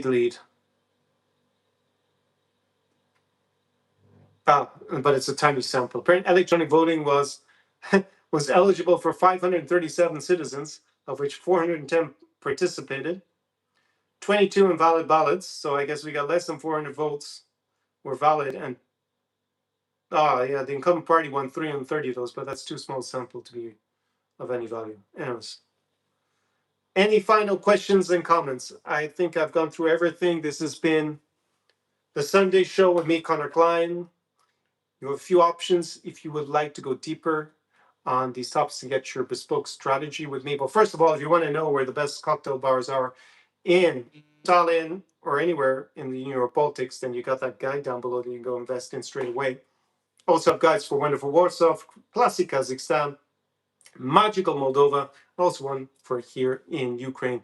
lead. But it's a tiny sample. Electronic voting was was eligible for 537 citizens, of which 410 participated. 22 invalid ballots, so I guess we got less than 400 votes were valid, and the incumbent party won 330 of those, but that's too small a sample to be of any value. Anyways, any final questions and comments? I think I've gone through everything. This has been the Sunday show with me, Conor Clyne. You have a few options if you would like to go deeper on these topics and get your bespoke strategy with me. But first of all, if you want to know where the best cocktail bars are in Tallinn or anywhere in the Baltics, then you got that guide down below that you can go invest in straight away. Also have guides for wonderful Warsaw, classic Kazakhstan, magical Moldova, also one for here in Ukraine,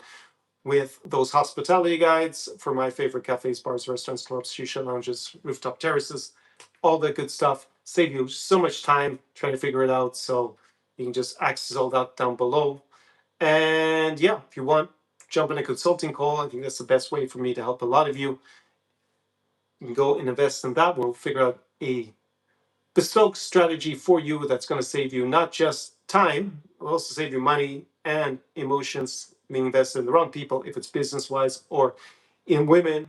with those hospitality guides for my favorite cafes, bars, restaurants, clubs, shisha lounges, rooftop terraces, all that good stuff. Save you so much time trying to figure it out. So you can just access all that down below. And yeah, if you want, jump in a consulting call. I think that's the best way for me to help a lot of you. You can go and invest in that. We'll figure out a bespoke strategy for you that's going to save you not just time, will also save you money and emotions being invested in the wrong people, if it's business wise, or in women,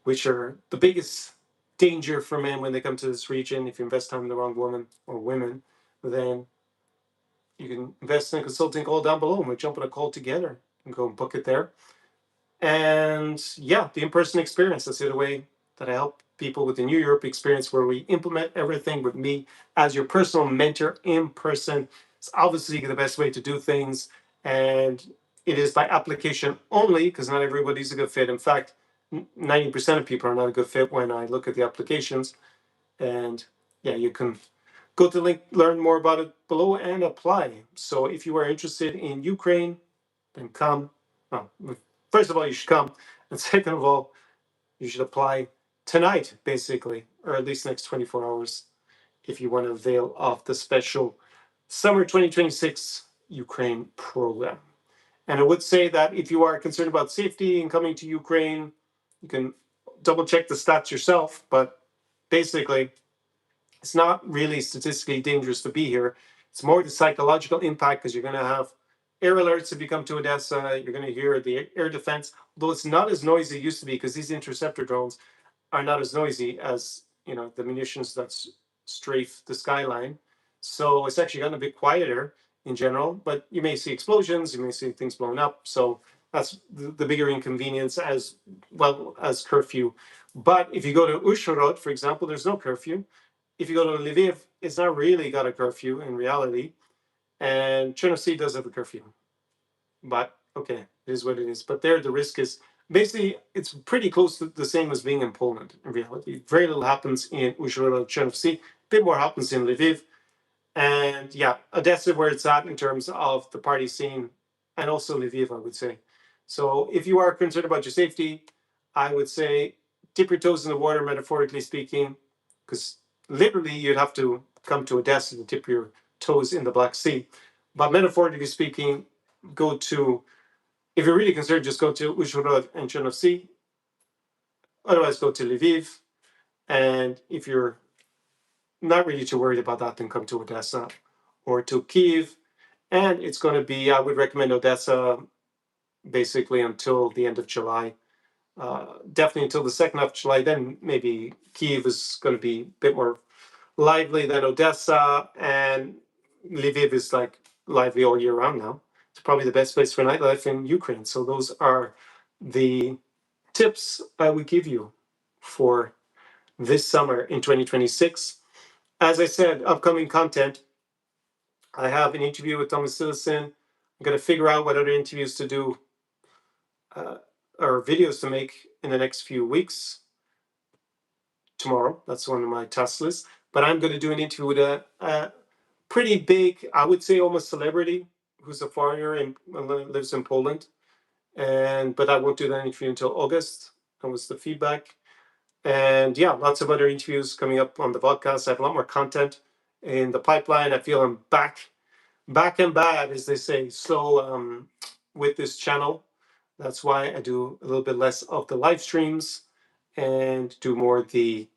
which are the biggest danger for men when they come to this region. If you invest time in the wrong woman or women, then you can invest in a consulting call down below and we jump on a call together and go and book it there. And yeah, the in-person experience, that's the other way that I help people with the New Europe experience, where we implement everything with me as your personal mentor in person. It's obviously the best way to do things. And it is by application only, because not everybody's a good fit. In fact, 90% of people are not a good fit when I look at the applications. And yeah, you can go to the link, learn more about it below and apply. So if you are interested in Ukraine, then come. Well, first of all, you should come. And second of all, you should apply tonight, basically, or at least next 24 hours, if you want to avail of the special summer 2026 Ukraine program. And I would say that if you are concerned about safety in coming to Ukraine, you can double check the stats yourself. But basically, it's not really statistically dangerous to be here. It's more the psychological impact, because you're going to have air alerts if you come to Odessa. You're going to hear the air defense, though it's not as noisy as it used to be, because these interceptor drones are not as noisy as the munitions that strafe the skyline. So it's actually gotten a bit quieter in general, but you may see explosions, you may see things blown up. So that's the bigger inconvenience, as well as curfew. But if you go to Uzhhorod, for example, there's no curfew. If you go to Lviv, it's not really got a curfew in reality. And Chernovtsi does have a curfew. But okay, it is what it is. But there, the risk is basically, it's pretty close to the same as being in Poland in reality. Very little happens in Uzhhorod and Chernovtsi. A bit more happens in Lviv. And yeah, Odessa, where it's at in terms of the party scene, and also Lviv, I would say. So if you are concerned about your safety, I would say dip your toes in the water, metaphorically speaking, because literally you'd have to come to Odessa to dip your toes in the Black Sea. But metaphorically speaking, if you're really concerned, just go to Uzhhorod and Chernovtsi. Otherwise, go to Lviv. And if you're not really too worried about that, then come to Odessa or to Kiev. And it's going to be, I would recommend Odessa basically until the end of July. Definitely until the 2nd of July. Then maybe Kiev is going to be a bit more lively than Odessa. And Lviv is like lively all year round now. It's probably the best place for nightlife in Ukraine. So those are the tips I would give you for this summer in 2026. as I said, upcoming content. I have an interview with Thomas Silison. I'm going to figure out what other interviews to do or videos to make in the next few weeks. Tomorrow, that's one of my task lists. But I'm going to do an interview with a pretty big, I would say almost celebrity, who's a foreigner and lives in Poland. But I won't do that interview until August. That was the feedback. And yeah, lots of other interviews coming up on the podcast. I have a lot more content in the pipeline. I feel I'm back and bad, as they say. So with this channel, that's why I do a little bit less of the live streams and do more of the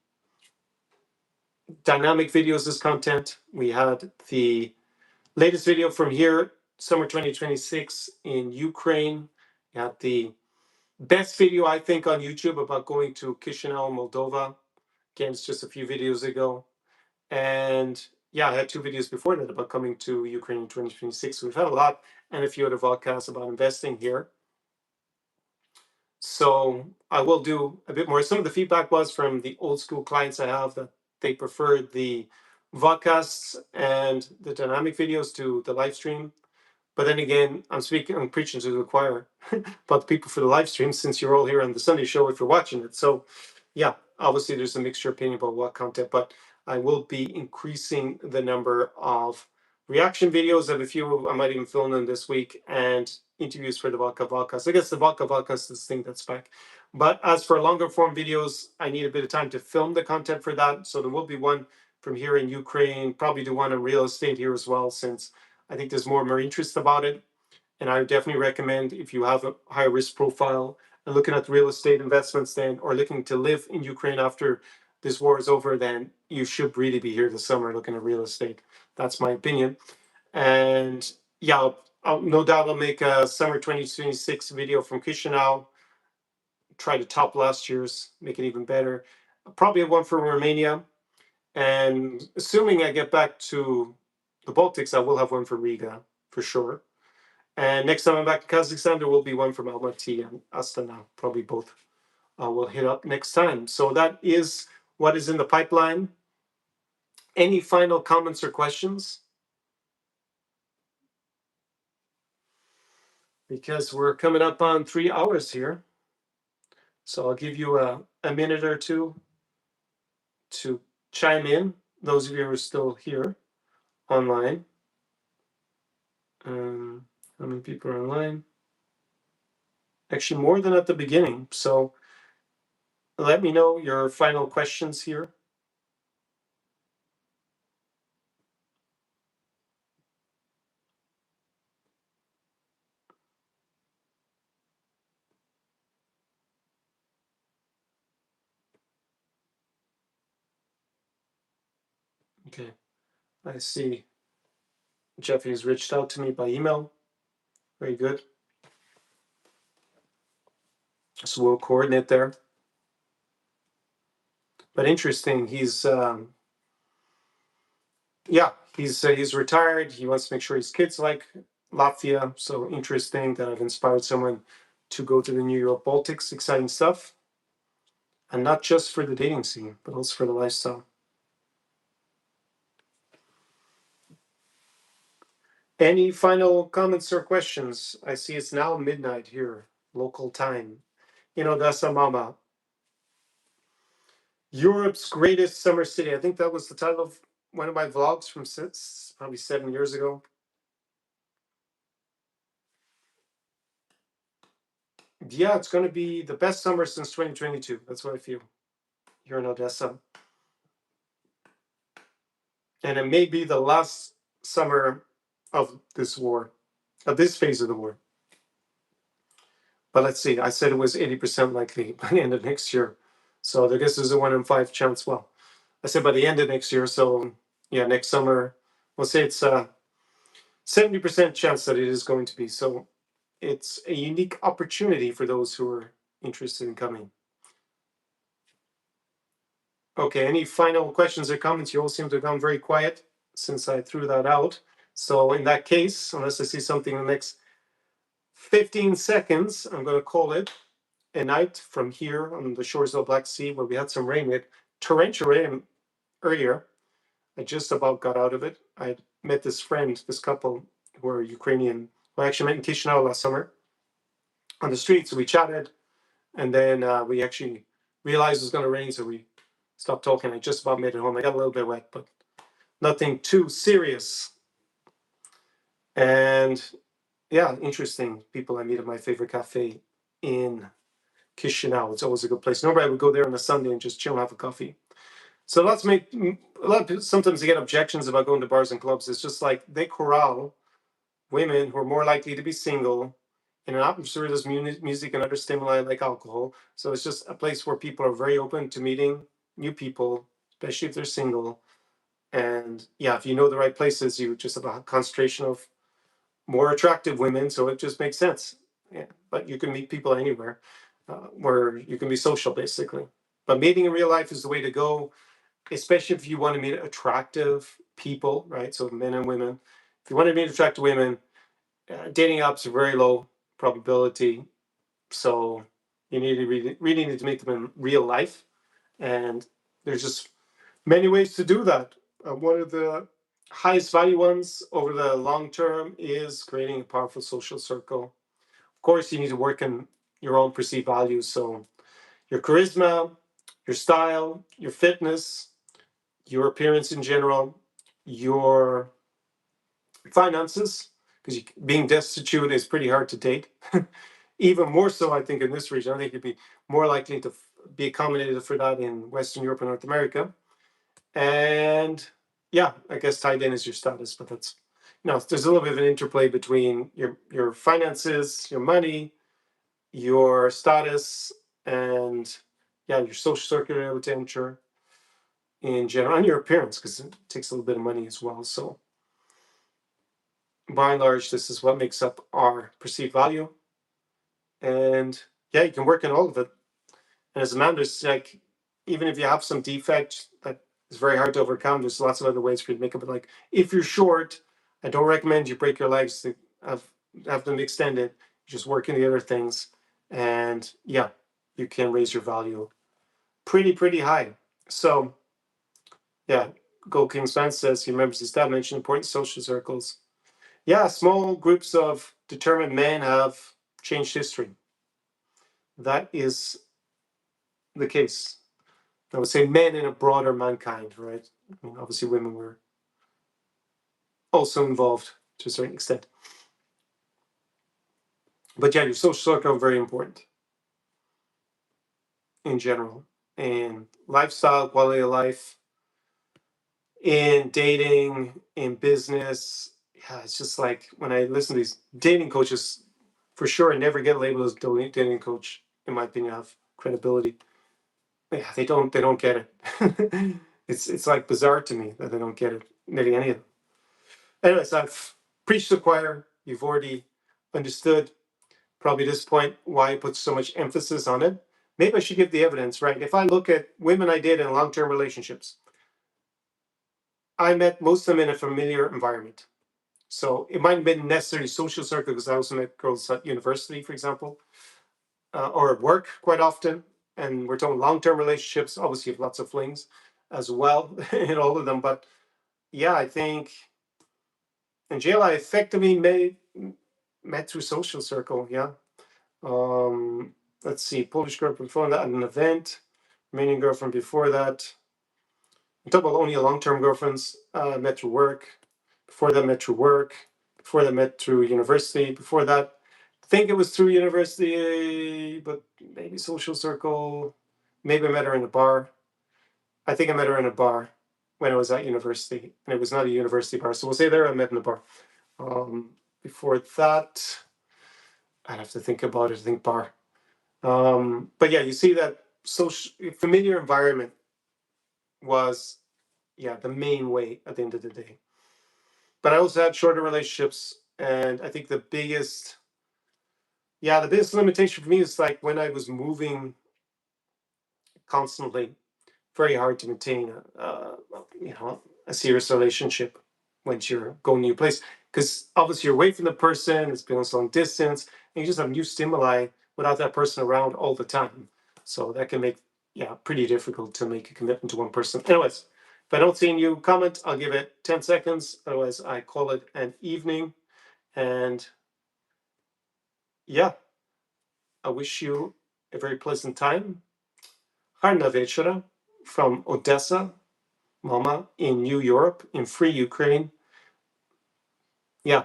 dynamic videos as content. We had the latest video from here, summer 2026 in Ukraine. We had the best video, I think, on YouTube about going to Chisinau, Moldova. Again, it's just a few videos ago. And yeah, I had two videos before that about coming to Ukraine in 2026. We've had a lot and a few other podcasts about investing here. So I will do a bit more. Some of the feedback was from the old school clients I have that they preferred the vodcasts and the dynamic videos to the live stream. But then again, I'm preaching to the choir about the people for the live stream, since you're all here on the Sunday show if you're watching it. So yeah, obviously there's a mixture opinion about what content, but I will be increasing the number of reaction videos. I have a few I might even film them this week, and interviews for the Vodka Vodkast. I guess the Vodka Vodkast is the thing that's back. But as for longer form videos, I need a bit of time to film the content for that. So there will be one from here in Ukraine, probably do one on real estate here as well, since I think there's more interest about it. And I would definitely recommend, if you have a high risk profile and looking at real estate investments then, or looking to live in Ukraine after this war is over, then you should really be here this summer looking at real estate. That's my opinion. And yeah, no doubt I'll make a summer 2026 video from Chisinau, try to top last year's, make it even better. Probably one for Romania. And assuming I get back to the Baltics, I will have one for Riga for sure. And next time I'm back to Kazakhstan, there will be one from Almaty and Astana. Probably both will hit up next time. So that is what is in the pipeline. Any final comments or questions? Because we're coming up on 3 hours here. So I'll give you a minute or two to chime in, those of you who are still here online. How many people are online? Actually, more than at the beginning. So let me know your final questions here. Okay, I see Jeffy has reached out to me by email. Very good. So we'll coordinate there. But interesting, he's retired. He wants to make sure his kids like Latvia. So interesting that I've inspired someone to go to the New York Baltics. Exciting stuff. And not just for the dating scene, but also for the lifestyle. Any final comments or questions? I see it's now midnight here, local time. In Odesa, Mama. Europe's greatest summer city. I think that was the title of one of my vlogs from probably 7 years ago. Yeah, it's going to be the best summer since 2022. That's what I feel here in Odessa. And it may be the last summer of this war, of this phase of the war. But let's see. I said it was 80% likely by the end of next year. So I guess there's a 1 in 5 chance. Well, I said by the end of next year. So yeah, next summer, we'll say it's a 70% chance that it is going to be. So it's a unique opportunity for those who are interested in coming. Okay, any final questions or comments? You all seem to have gone very quiet since I threw that out. So in that case, unless I see something in the next 15 seconds, I'm going to call it a night from here on the shores of the Black Sea, where we had some rain. We had torrential rain earlier. I just about got out of it. I met this friend, this couple who are Ukrainian, who I actually met in Chisinau last summer on the street. So we chatted, and then we actually realized it was going to rain, so we stopped talking. I just about made it home. I got a little bit wet, but nothing too serious. And yeah, interesting people I meet at my favorite cafe in Chisinau. It's always a good place. Normally, I would go there on a Sunday and just chill and have a coffee. So let's make a lot of people, sometimes they get objections about going to bars and clubs. It's just like they corral women who are more likely to be single in an atmosphere where there's music and other stimuli like alcohol. So it's just a place where people are very open to meeting new people, especially if they're single. And yeah, if you know the right places, you just have a concentration of more attractive women. So it just makes sense. Yeah, but you can meet people anywhere where you can be social, basically. But meeting in real life is the way to go, especially if you want to meet attractive people, right? So men and women. If you want to meet attractive women, dating apps are very low probability. So you need to really need to meet them in real life. And there's just many ways to do that. One of the highest value ones over the long term is creating a powerful social circle. Of course, you need to work on your own perceived values. So your charisma, your style, your fitness, your appearance in general, your finances, because being destitute is pretty hard to date. Even more so, I think, in this region. I think you'd be more likely to be accommodated for that in Western Europe and North America. And yeah, I guess tied in is your status, but that's there's a little bit of an interplay between your finances, your money, your status, and yeah, your social circle you're able to enter in general, and your appearance, because it takes a little bit of money as well. So by and large, this is what makes up our perceived value. And yeah, you can work on all of it. And as a man, there's like, even if you have some defect that is very hard to overcome, there's lots of other ways for you to make up. But like, if you're short, I don't recommend you break your legs to have them extended. Just work in the other things. And yeah, you can raise your value pretty high. So yeah, Gold King Spence says he remembers his dad mentioned important social circles. Yeah, small groups of determined men have changed history. That is the case. I would say men in a broader mankind, right? I mean, obviously, women were also involved to a certain extent. But yeah, your social circle very important in general. And lifestyle, quality of life, in dating, in business. Yeah, it's just like when I listen to these dating coaches, for sure, I never get labeled as dating coach, in my opinion, have credibility. Yeah, they don't get it. It's like bizarre to me that they don't get it, nearly any of them. Anyways, I've preached to the choir. You've already understood probably at this point why I put so much emphasis on it. Maybe I should give the evidence, right? If I look at women I did in long-term relationships, I met most of them in a familiar environment. So it might have been necessarily social circle because I also met girls at university, for example, or at work quite often. And we're talking long-term relationships. Obviously, you have lots of flings as well in all of them. But yeah, I think in jail I effectively met through social circle. Yeah. Um, let's see, Polish girlfriend before that at an event, Romanian girlfriend before that. I'm talking about only long-term girlfriends. Met through work. Before that, met through work. Before that, met through university. Before that, I think it was through university, but maybe social circle. Maybe I met her in a bar. I think I met her in a bar when I was at university, and it was not a university bar. So we'll say there I met in a bar. Before that, I'd have to think about it. I think bar. But yeah, you see that social familiar environment was the main way at the end of the day. But I also had shorter relationships, and I think the biggest limitation for me is like when I was moving constantly, very hard to maintain a serious relationship once you're going to a new place, because obviously you're away from the person, it's been a long distance, and you just have new stimuli without that person around all the time. So that can make pretty difficult to make a commitment to one person. Anyways, If I don't see a new comment, I'll give it 10 seconds. Otherwise, I call it an evening. And yeah, I wish you a very pleasant time. Harna večera from Odesa, Mama, in New Europe, in free Ukraine. Yeah,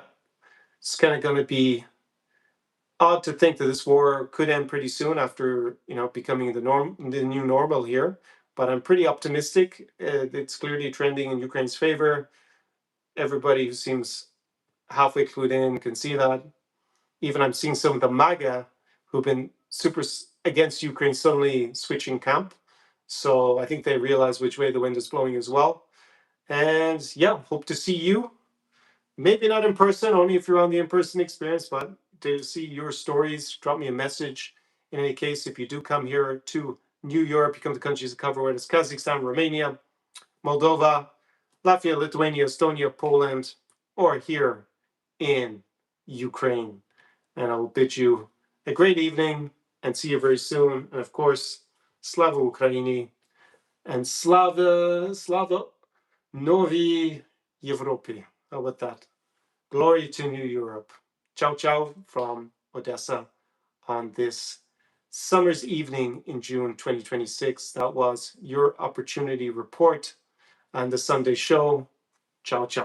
it's kind of going to be odd to think that this war could end pretty soon after becoming the new normal here. But I'm pretty optimistic. It's clearly trending in Ukraine's favor. Everybody who seems halfway clued in can see that. Even I'm seeing some of the MAGA who've been super against Ukraine suddenly switching camp. So I think they realize which way the wind is blowing as well. And yeah, hope to see you. Maybe not in person, only if you're on the in-person experience, but to see your stories, drop me a message. In any case, if you do come here to New Europe, you come to countries that cover where it's Kazakhstan, Romania, Moldova, Latvia, Lithuania, Estonia, Poland, or here in Ukraine. And I will bid you a great evening and see you very soon. And of course, Slava Ukraini and Slava Novi Evropi. How about that? Glory to New Europe. Ciao, ciao from Odessa on this summer's evening in June 2026. That was your opportunity report on the Sunday show. Ciao, ciao.